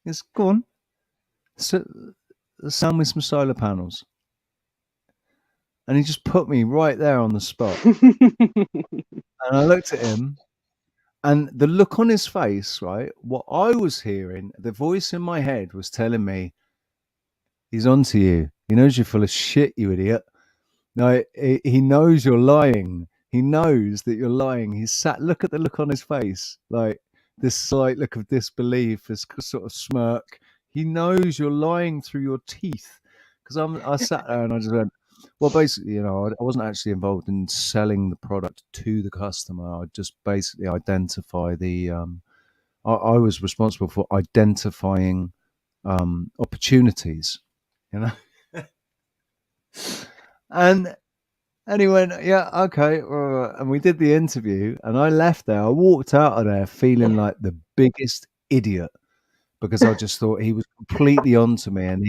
He goes, "Go on, so, sell me some solar panels." And he just put me right there on the spot. And I looked at him, and the look on his face, right? What I was hearing, the voice in my head was telling me, "He's onto you. He knows you're full of shit, you idiot. No, he knows you're lying. He knows that you're lying." He's sat. Look at the look on his face, like this slight look of disbelief, this sort of smirk. He knows you're lying through your teeth. Because I sat there and I just went, well, basically, I wasn't actually involved in selling the product to the customer. I just basically identify the. I was responsible for identifying opportunities, you know. And he went, "Yeah, okay." And we did the interview, and I left there. I walked out of there feeling like the biggest idiot because I just thought he was completely onto me, and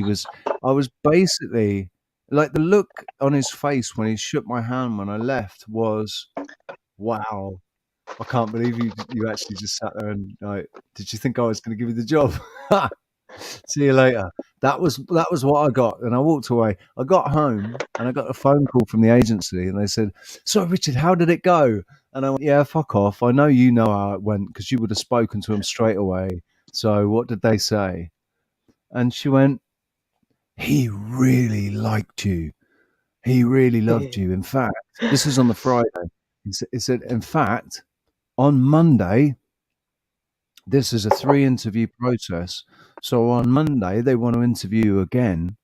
I was basically like the look on his face when he shook my hand when I left was, "Wow, I can't believe you actually just sat there and like, did you think I was going to give you the job?" See you later. That was what I got, and I walked away. I got home and I got a phone call from the agency, and they said, "So, Richard, how did it go?" And I went, "Yeah, fuck off. I know you know how it went because you would have spoken to him straight away. So, what did they say?" And she went, "He really liked you. He really loved you. In fact, this is on the Friday." He said, "In fact, on Monday, this is a 3 interview process. So on Monday, they want to interview you again.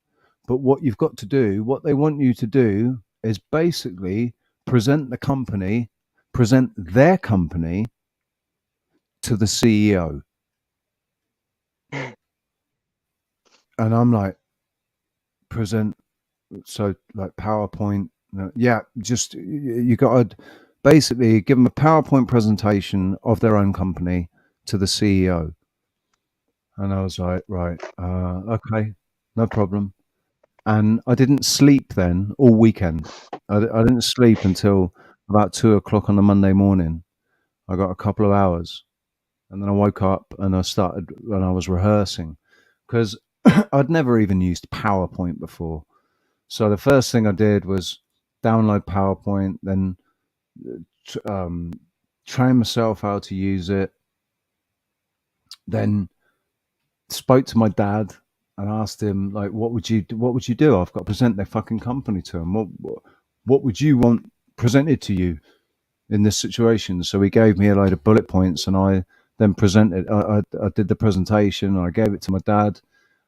But what they want you to do is basically present their company to the CEO." And I'm like, present, so like PowerPoint. Yeah, just you got to basically give them a PowerPoint presentation of their own company to the CEO. And I was like, right, okay, no problem. And I didn't sleep then all weekend. I didn't sleep until about 2 o'clock on the Monday morning. I got a couple of hours, and then I woke up and I was rehearsing because I'd never even used PowerPoint before. So the first thing I did was download PowerPoint, then train myself how to use it, then spoke to my dad and asked him, like, what would you do? I've got to present their fucking company to him. What would you want presented to you in this situation? So he gave me a load of bullet points, and I then presented. I did the presentation. I gave it to my dad,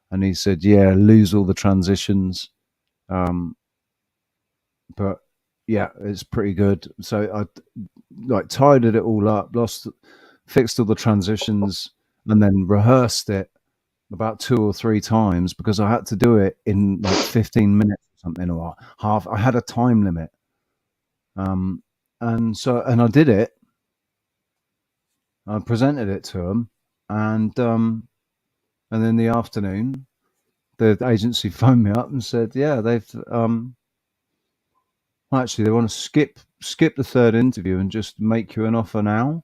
and he said, "Yeah, lose all the transitions, but yeah, it's pretty good." So I like tidied it all up, fixed all the transitions, and then rehearsed it about 2 or 3 times because I had to do it in like 15 minutes or something, or half. I had a time limit. And I did it. I presented it to them, and in the afternoon, the agency phoned me up and said, "Yeah, they've actually they want to skip the third interview and just make you an offer now."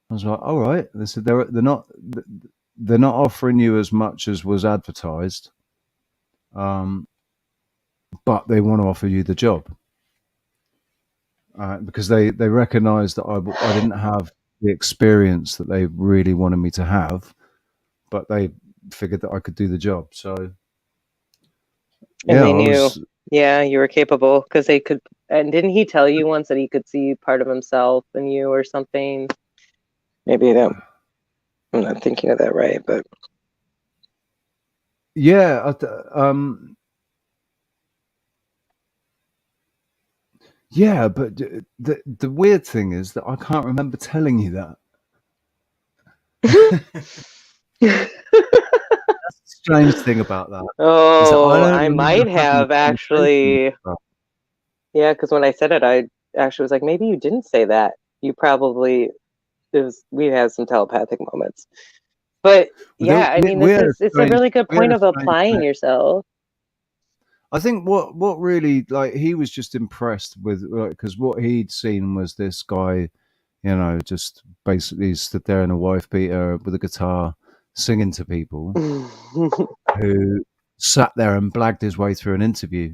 I was like, "All right." They said they're not offering you as much as was advertised, but they want to offer you the job because they recognised that I didn't have the experience that they really wanted me to have, but they figured that I could do the job. So And they knew. Yeah, you were capable because they could. And didn't he tell you once that he could see part of himself in you or something? Maybe that I'm not thinking of that right, but Yeah, yeah, but the weird thing is that I can't remember telling you that. That's the strange thing about that is that I oh, don't I remember might having a have conversation. actually. Yeah, because when I said it, I actually was like, maybe you didn't say that. You probably we had some telepathic moments. But yeah, I mean, We had a it's a strange, really good we had point a of strange applying connection. yourself. I think what really, like, he was just impressed with, because what he'd seen was this guy, just basically stood there in a wife beater with a guitar singing to people who sat there and blagged his way through an interview.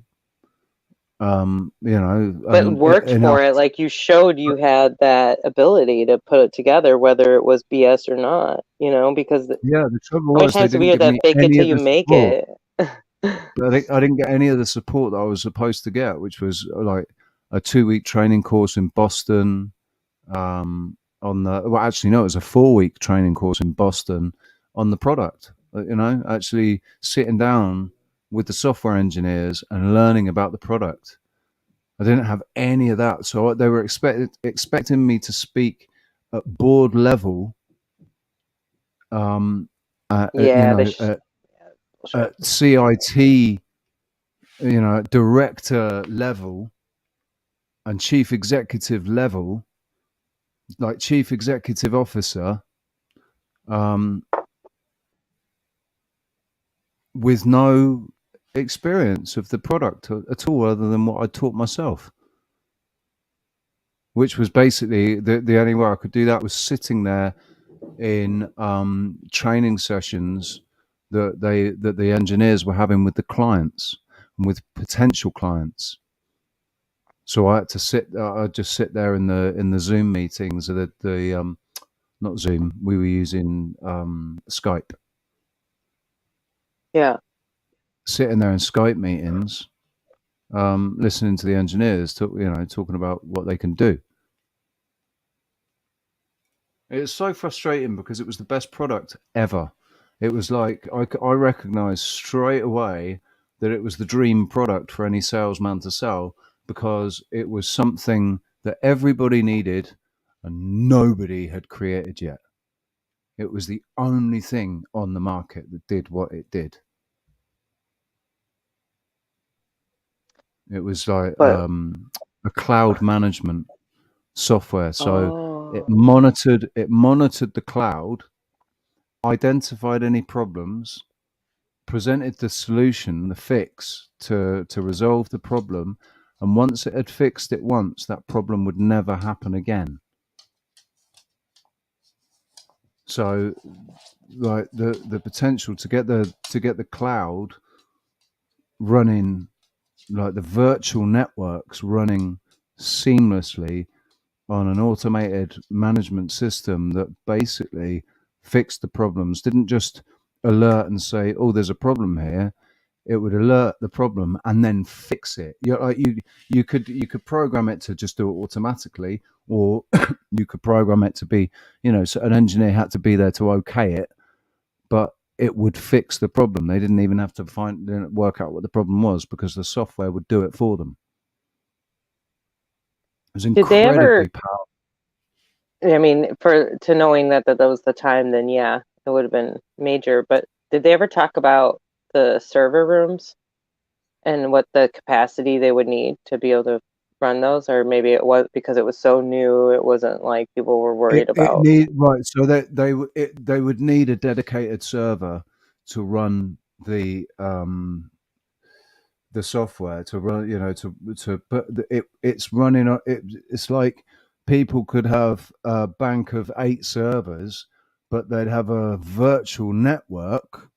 But And worked for it. Like you showed you had that ability to put it together, whether it was BS or not, because yeah, the trouble how many was they times do we didn't hear give that me fake it any till of you the make support. it? But I didn't get any of the support that I was supposed to get, which was like a 2-week training course in Boston. Actually, no, it was a 4-week training course in Boston on the product. Actually sitting down with the software engineers and learning about the product. I didn't have any of that, so they were expecting me to speak at board level, um, Yeah, at CIT, director level and chief executive level, like chief executive officer, um, with no experience of the product at all, other than what I taught myself. Which was basically the only way I could do that was sitting there in training sessions that the engineers were having with the clients and with potential clients. So I had to I'd just sit there in the Zoom meetings, or the not Zoom. We were using Skype. yeah. Sitting there in Skype meetings, listening to the engineers talking about what they can do. It's so frustrating because it was the best product ever. It was like I recognized straight away that it was the dream product for any salesman to sell, because it was something that everybody needed and nobody had created yet. It was the only thing on the market that did what it did. It was like But a cloud management software. So it oh, monitored the cloud, identified any problems, presented the solution, the fix to resolve the problem, and once it had fixed it once, that problem would never happen again. So, like the potential to get the cloud running, like the virtual networks running seamlessly on an automated management system that basically fixed the problems, didn't just alert and say, "Oh, there's a problem here." It would alert the problem and then fix it. You could program it to just do it automatically, or you could program it to be, so an engineer had to be there to okay it, but it would fix the problem. They didn't even have to work out what the problem was, because the software would do it for them. It was did they ever? incredibly powerful. I mean, to knowing that was the time, then yeah, it would have been major. But did they ever talk about the server rooms and what the capacity they would need to be able to run those? Or maybe it was because it was so new, it wasn't like people were worried It about. need right, so they would need a dedicated server to run the software, to run, but it's running it's like people could have a bank of 8 servers, but they'd have a virtual network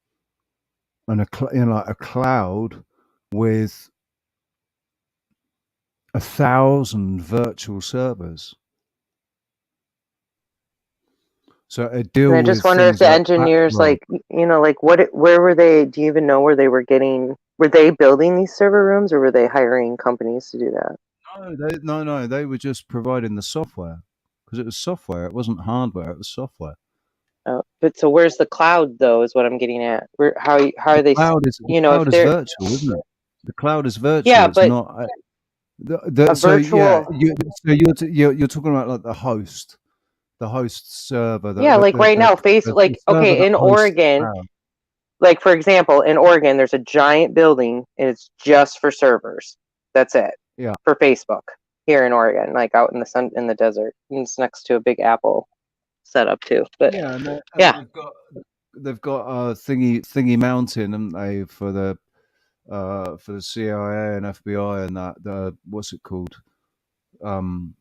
and like a cloud with 1,000 virtual servers. So I And deal I just with wonder if things the like engineers, backlog. like, where were they? Do you even know where they were getting Were they building these server rooms, or were they hiring companies to do that? No, they were just providing the software because it was software. It wasn't hardware. It was software. Oh, but so where's the cloud though? Is what I'm getting at. How The are they? the If cloud is they're virtual, isn't it? The cloud is virtual. yeah, It's but not. a So yeah, virtual you're talking about like the host server, yeah, like right now, the server okay, that in hosts the Oregon, cloud. like for example, in Oregon, there's a giant building and it's just for servers. That's it Yeah, for Facebook here in Oregon, like out in the sun in the desert. And it's next to a big Apple setup too. But yeah, and yeah, they've got thingy mountain, haven't they, for the CIA and FBI and that the what's it called, um,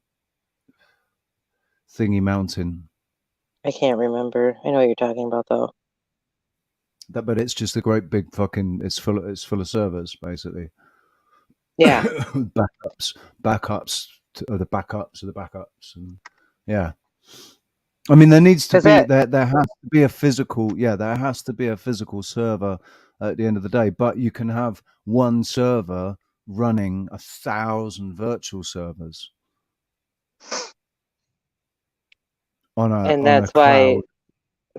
thingy mountain. I can't remember. I know what you're talking about though. That, but it's just a great big fucking. It's full of servers basically. Yeah, Backups are the backups of the backups, and yeah. I mean, there needs to because be that there has to be a physical, yeah, there has to be a physical server at the end of the day. But you can have one server running 1,000 virtual servers and on a that's why cloud.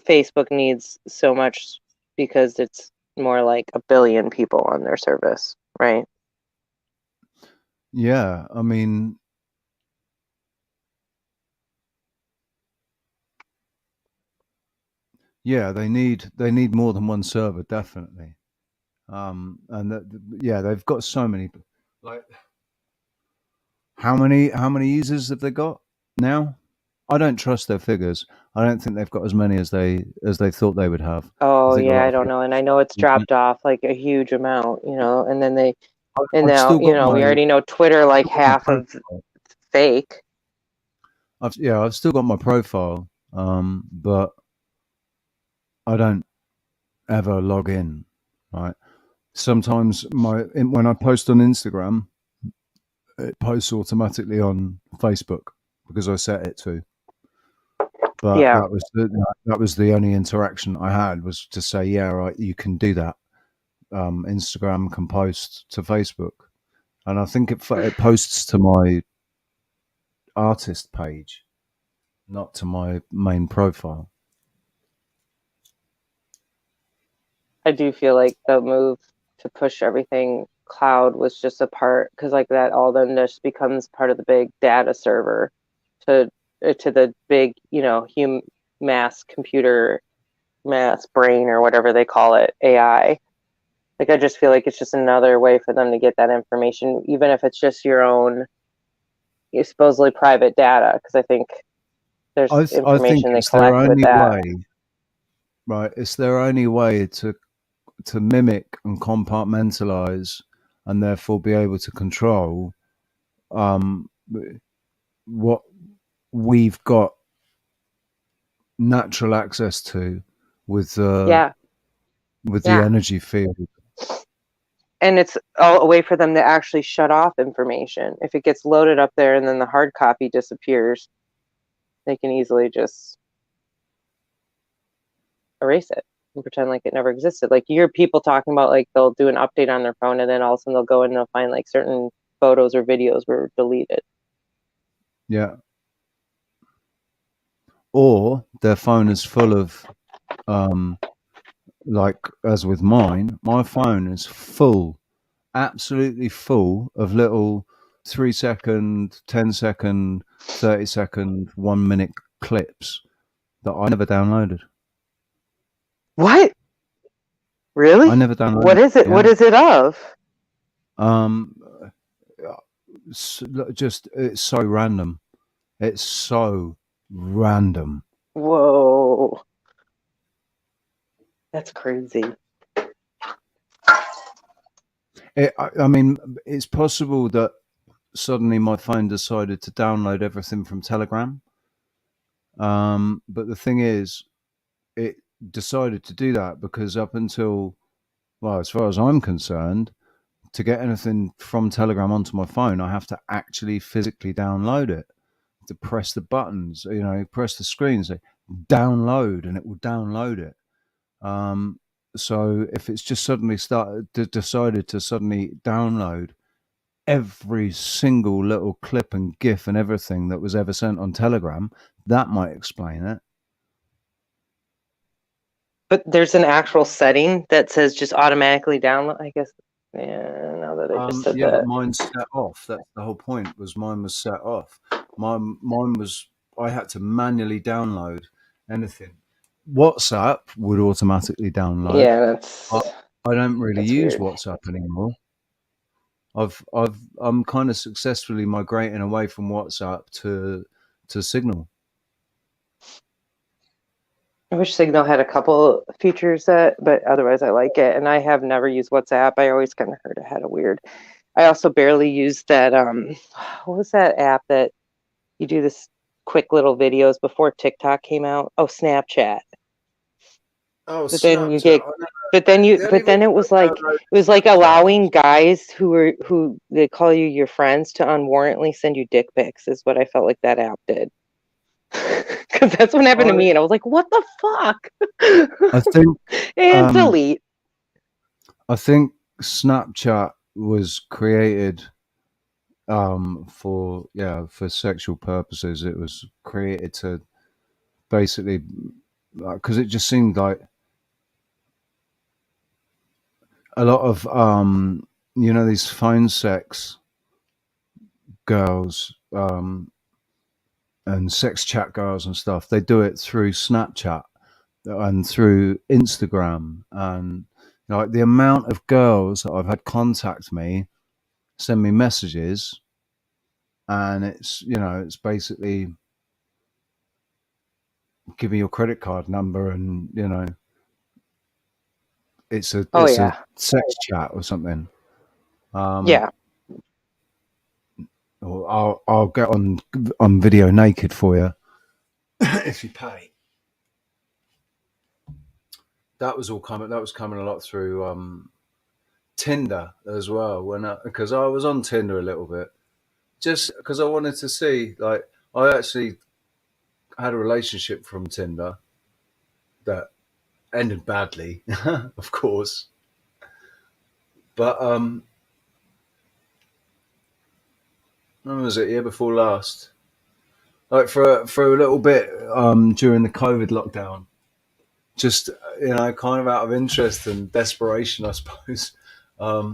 Facebook needs so much because it's more like a billion people on their service, right? Yeah, I mean, yeah, they need more than one server, definitely. And yeah, they've got so many. Like, how many users have they got now? I don't trust their figures. I don't think they've got as many as they thought they would have. I Oh think a yeah, lot I of don't know, and I know it's people. dropped off like a huge amount, and then and I've now still got we my already know Twitter like still got my half of profile. fake. I've still got my profile, but I don't ever log in. Right. Sometimes when I post on Instagram, it posts automatically on Facebook because I set it to. But Yeah, that was the only interaction I had was to say, yeah, right, you can do that. Instagram can post to Facebook, and I think it posts to my artist page, not to my main profile. I do feel like the move to push everything cloud was just a part because like that all then just becomes part of the big data server to to the big mass computer mass brain or whatever they call it AI. Like I just feel like it's just another way for them to get that information, even if it's just your own supposedly private data. Because I think there's I think information they it's their collect with only that. way, right? It's their only way to mimic and compartmentalize, and therefore be able to control um, what we've got natural access to with Yeah, the yeah. energy field. And it's all a way for them to actually shut off information. If it gets loaded up there and then the hard copy disappears, they can easily just erase it and pretend like it never existed. Like you hear people talking about like they'll do an update on their phone and then all of a sudden they'll go in and they'll find like certain photos or videos were deleted. Yeah. Or their phone is full of, um, like as with mine, my phone is full, absolutely full of little 3 second, 10 second, 30 second, 1 minute clips that I never downloaded. What? I Really? never What downloaded. is it? What Yeah. is it of? Um, just it's so random. It's so random. Whoa. That's crazy. I mean, it's possible that suddenly my phone decided to download everything from Telegram. But the thing is, it decided to do that because up until, well, as far as I'm concerned, to get anything from Telegram onto my phone, I have to actually physically download it. To press the buttons, press the screen, say download, and it will download it. Um, So if it's just suddenly decided to suddenly download every single little clip and GIF and everything that was ever sent on Telegram, that might explain it. But there's an actual setting that says just automatically download, I guess. Yeah, now that I just said Yeah, but that. mine's set off. That's the whole point. Was mine was set off. Mine was. I had to manually download anything. WhatsApp would automatically download. Yeah, I don't really that's use weird. WhatsApp anymore. I'm kind of successfully migrating away from WhatsApp to Signal. I wish Signal had a couple features but otherwise I like it. And I have never used WhatsApp. I always kind of heard it had a weird. I also barely used that. What was that app that you do this quick little videos before TikTok came out? Oh, Snapchat. Oh, But then you Snapchat. get, but then it was like allowing guys who they call you your friends to unwarrantedly send you dick pics is what I felt like that app did. Because that's what happened to me, and I was like, "What the fuck?" I think and delete. I think Snapchat was created for sexual purposes. It was created to basically because it just seemed like a lot of these phone sex girls and sex chat girls and stuff. They do it through Snapchat and through Instagram, and like the amount of girls that I've had contact me, send me messages, and it's basically give me your credit card number, and it's a sex chat or something. Yeah. Or I'll get on video naked for you if you pay. That was coming a lot through Tinder as well. Because I was on Tinder a little bit, just because I wanted to see. Like, I actually had a relationship from Tinder that ended badly, of course. But when was it? Year before last. Like for a little bit during the COVID lockdown, just kind of out of interest and desperation, I suppose. I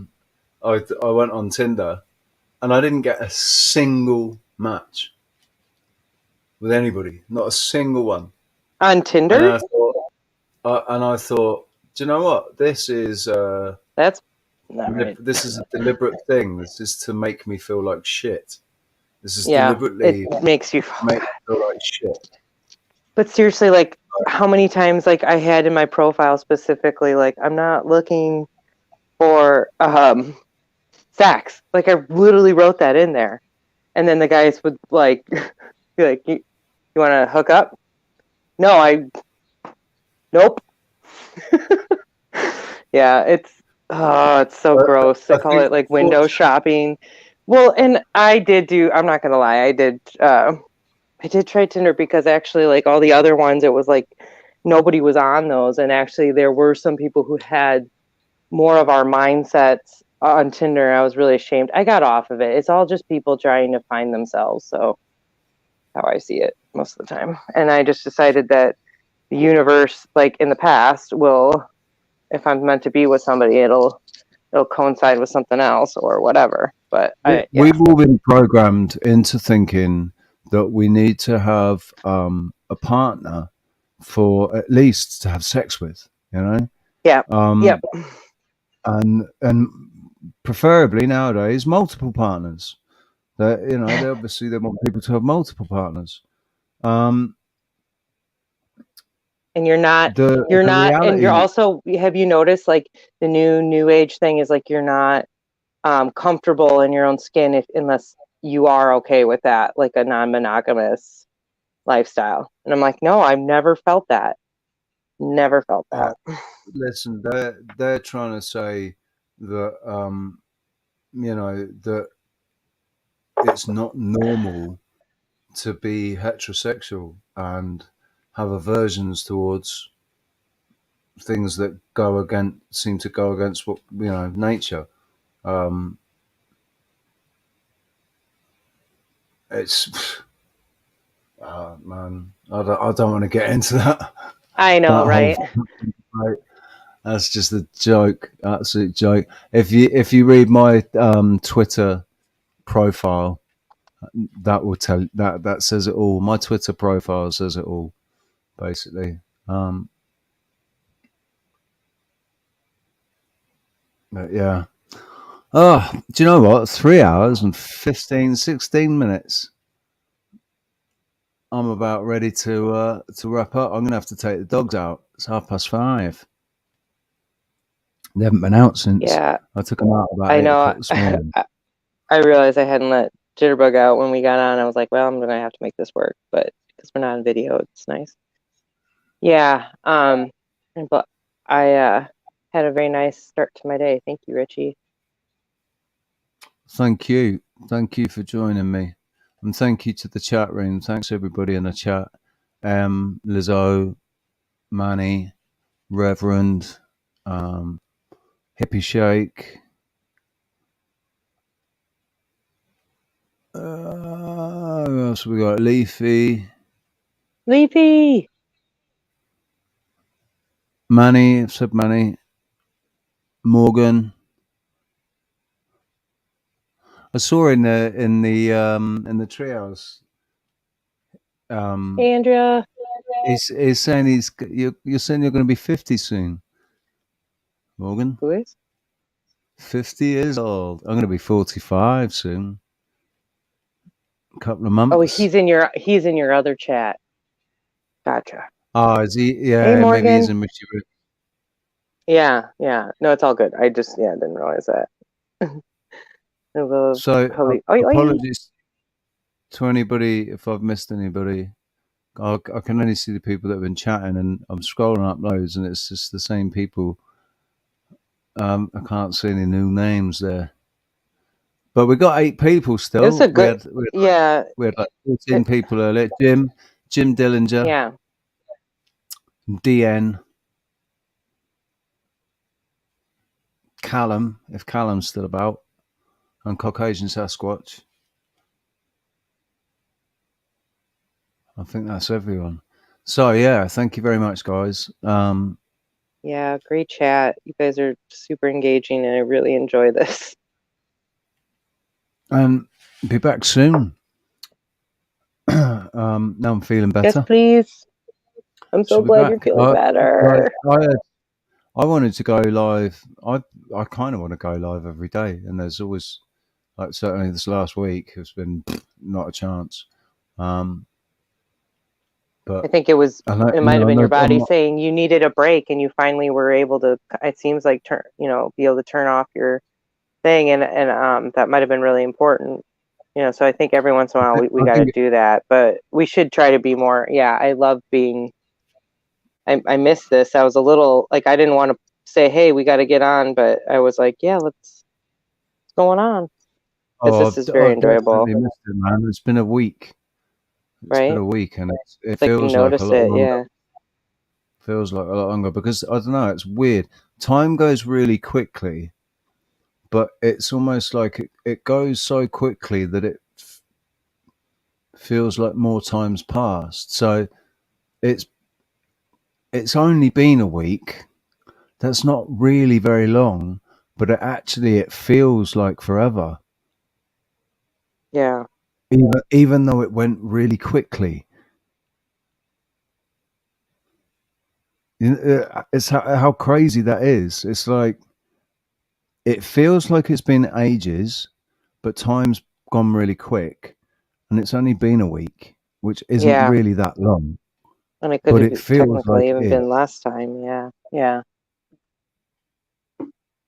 went on Tinder, and I didn't get a single match with anybody, not a single one. On Tinder? And I thought, do you know what? This is that's not right. This is a deliberate thing. This is to make me feel like shit. This is deliberately it makes you make me feel like shit. But seriously, like, how many times, like, I had in my profile specifically, like, I'm not looking for sex. Like, I literally wrote that in there, and then the guys would like be like, "You want to hook up?" No, nope. Yeah, it's so gross. They call it like window shopping. Well, and I'm not gonna lie, I did try Tinder because actually, like all the other ones, it was like nobody was on those, and actually there were some people who had more of our mindsets on Tinder. I was really ashamed. I got off of it. It's all just people trying to find themselves. So how I see it most of the time. And I just decided that the universe, like in the past, will, if I'm meant to be with somebody, it'll coincide with something else or whatever. But we've all been programmed into thinking that we need to have a partner for at least to have sex with, Yeah. Yep. And preferably nowadays multiple partners. That they obviously they want people to have multiple partners. And you're not, and you're also, have you noticed like the new age thing is like you're not comfortable in your own skin unless you are okay with that, like a non-monogamous lifestyle. And I'm like, no, I've never felt that. Never felt that. Listen, they're trying to say that that it's not normal to be heterosexual and have aversions towards things that seem to go against what nature. It's man, I don't want to get into that. I know, That whole right? thing, right? That's just a joke, absolute joke. If you read my Twitter profile, that will tell that says it all. My Twitter profile says it all, basically. But yeah. Oh, do you know what? 3 hours and 15, 16 minutes. I'm about ready to wrap up. I'm gonna have to take the dogs out. It's 5:30. They haven't been out since Yeah, I took them out about I 8 o'clock know. this morning. I realized I hadn't let Jitterbug out when we got on. I was like, well, I'm gonna have to make this work, but because we're not on video, it's nice. Yeah. But I had a very nice start to my day. Thank you, Richie. Thank you for joining me, and thank you to the chat room. Thanks everybody in the chat. Lizzo, Manny, Reverend, Hippie Shake. Who else we got? Leafy, Manny. I've said Manny. Morgan. I saw in the treehouse. Hey, Andrea. He's saying you're saying you're going to be 50 soon, Morgan. Who is? 50 years old. I'm going to be 45 soon. A couple of months. Oh, he's in your other chat. Gotcha. Oh, is he? Yeah, Hey, maybe he's Morgan. in Michigan. Yeah. No, it's all good. I just didn't realize that. So Oi. apologies to anybody if I've missed anybody. I can only see the people that have been chatting, and I'm scrolling up loads, and it's just the same people. I can't see any new names there, but we got 8 people still. It's a good. Yeah. We had like 14 people earlier. Jim Dillinger, Yeah. DN, Callum, if Callum's still about, and Caucasian Sasquatch. I think that's everyone. So yeah, thank you very much, guys. Yeah, great chat. You guys are super engaging, and I really enjoy this. And be back soon. Now I'm feeling better. Yes, please. I'm so glad you're feeling better. I wanted to go live. I kind of want to go live every day, and there's always, like, certainly this last week has been not a chance. But I think it might have been your body saying you needed a break, and you finally were able to. It seems like be able to turn off your thing, and that might have been really important. So I think every once in a while we got to do that, but we should try to be more. Yeah, I love being. I miss this. I was a little like I didn't want to say, "Hey, we got to get on," but I was like, "Yeah, what's going on?" This is very enjoyable. Definitely missed it, man. It's been a week. It's been a week, and it feels like a lot longer. Yeah. Feels like a lot longer because I don't know. It's weird. Time goes really quickly, but it's almost like it goes so quickly that it feels like more time's passed. So it's only been a week. That's not really very long, but it feels like forever. Yeah. Even though it went really quickly. It's how crazy that is. It's like it feels like it's been ages, but time's gone really quick, and it's only been a week, which isn't really that long. And it could have technically even been last time. Yeah. Yeah.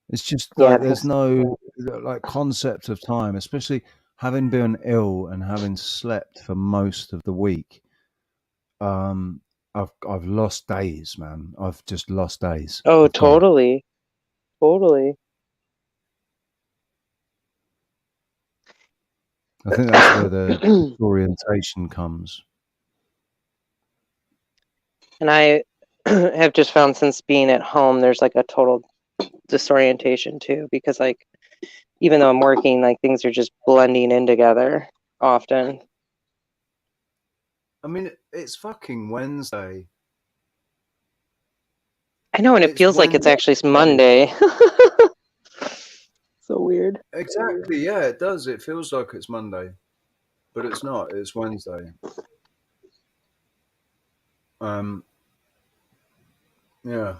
It's just like there's no like concept of time, especially having been ill and having slept for most of the week. I've lost days, man. I've just lost days. Oh, totally. Totally. I think that's where the orientation comes. And I have just found since being at home, there's like a total disorientation too, because like even though I'm working, like things are just blending in together often. I mean, it's fucking Wednesday. I know, and it It's feels like it's Wednesday. actually Monday. So weird. Exactly, yeah, it does. It feels like it's Monday, but it's not. It's Wednesday. Yeah.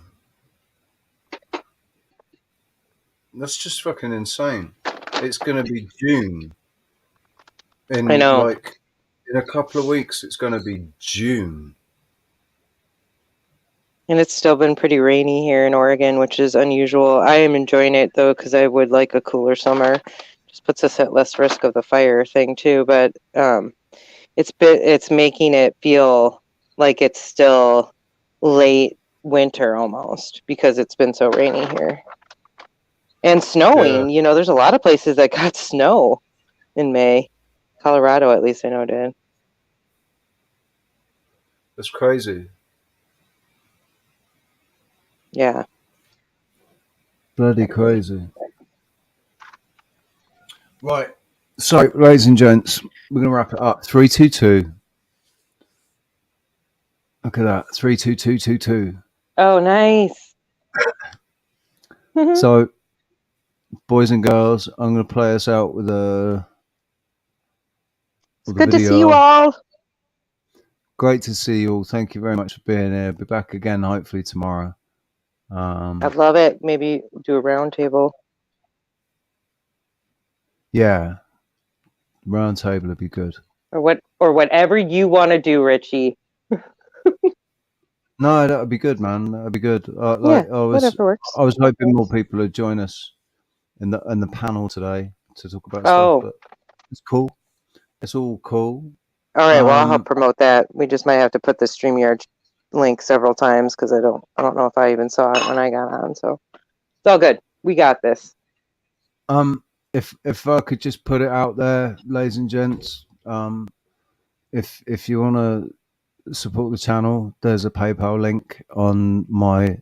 That's just fucking insane. It's going to be June. I In know. in a couple of weeks, it's going to be June. And it's still been pretty rainy here in Oregon, which is unusual. I am enjoying it though, because I would like a cooler summer. Just puts us at less risk of the fire thing too. But it's making it feel like it's still late winter almost, because it's been so rainy here. And snowing, there's a lot of places that got snow in May. Colorado, at least I know, did. That's crazy. Yeah. Bloody crazy. Right. So, ladies and gents, we're going to wrap it up. 322. Look at that. 32222. Oh, nice. So, boys and girls, I'm going to play us out with a. It's good to see you all. Great to see you all. Thank you very much for being here. Be back again, hopefully, tomorrow. I'd love it. Maybe do a round table. Yeah. Round table would be good. Or whatever you want to do, Richie. No, that would be good, man. That would be good. Whatever works. I was hoping more people would join us in the panel today to talk about stuff, but it's cool. It's all cool. All right, well, I'll help promote that. We just might have to put the StreamYard link several times, because I don't know if I even saw it when I got on. So it's all good. We got this. If I could just put it out there, ladies and gents, if you want to support the channel, there's a PayPal link on my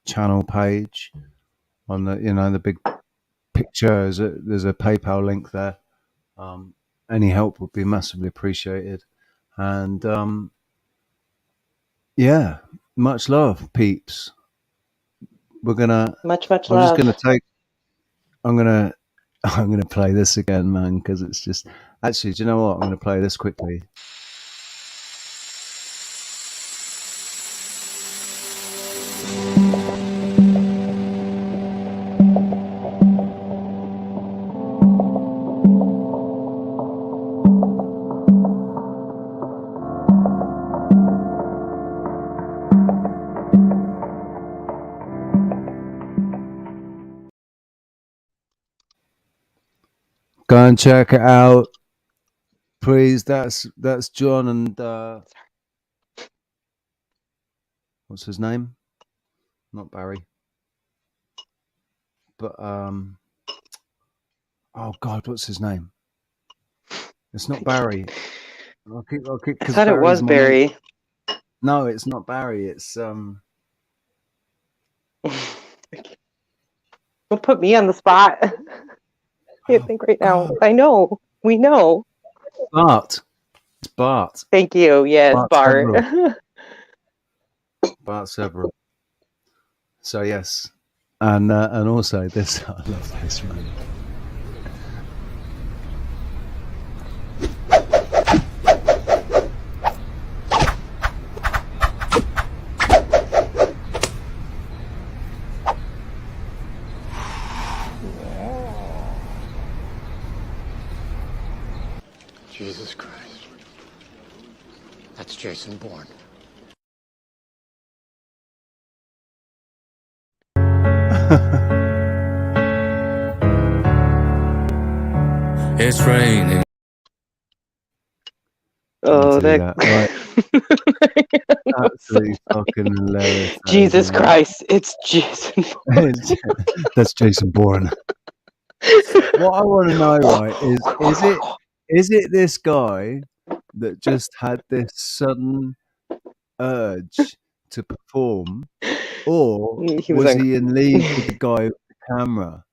channel page. On the big picture, there's a PayPal link there. Any help would be massively appreciated. And yeah, much love, peeps. We're gonna much love. I'm gonna play this again, man, because it's just actually. Do you know what? I'm gonna play this quickly. Go and check it out, please. That's John and what's his name? Not Barry, but oh God, what's his name? It's not Barry. I'll keep. I thought it was Barry. No, it's not Barry. It's Don't put me on the spot. I can't think right now. God. I know. We know. Bart. It's Bart. Thank you. Yes, Bart. Bart Several. So yes, and also this. I love this, man. Jesus Christ. That's Jason Bourne. It's raining. Oh, that right. Absolutely fucking hilarious. Jesus Christ, it's Jason Bourne. That's Jason Bourne. What I want to know, right, is it this guy that just had this sudden urge to perform, or He was was on. he in league with the guy with the camera?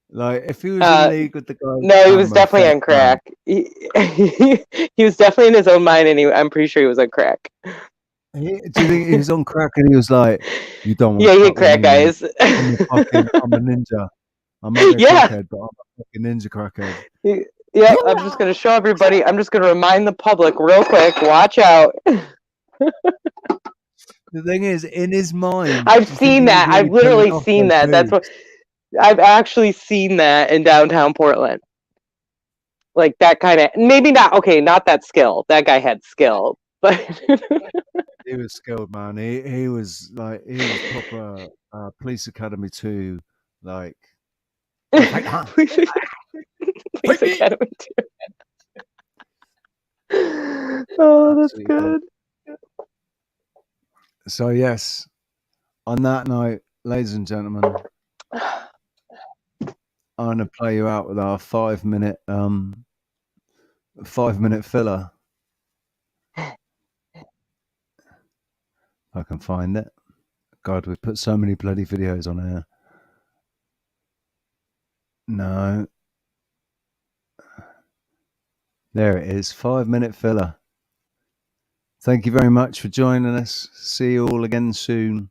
Like, if he was in league with the guy with No, the he was camera, definitely fair on play. crack. He was definitely in his own mind, and I'm pretty sure he was on crack. Do you think he was on crack and he was like, "You don't want Yeah, to he fuck had with crack me, mate. eyes. I'm a ninja. I'm not a Yeah. crackhead, but I'm a fucking ninja crackhead." Yeah, I'm just gonna show everybody. I'm just gonna remind the public real quick. Watch out. The thing is, in his mind, I've do you think seen he was that. really I've pulling literally off seen those that. That's what moves? I've actually seen that in downtown Portland. Like that kind of, maybe not. Okay, not that skill. That guy had skill, but He was skilled, man. He was proper police academy 2, like. Fight, huh? Police Fight me! Academy too. Oh, that's Absolutely good. So yes, on that note, ladies and gentlemen, I'm gonna play you out with our 5-minute filler. If I can find it. God, we put so many bloody videos on here. No. There it is, 5-minute filler. Thank you very much for joining us. See you all again soon.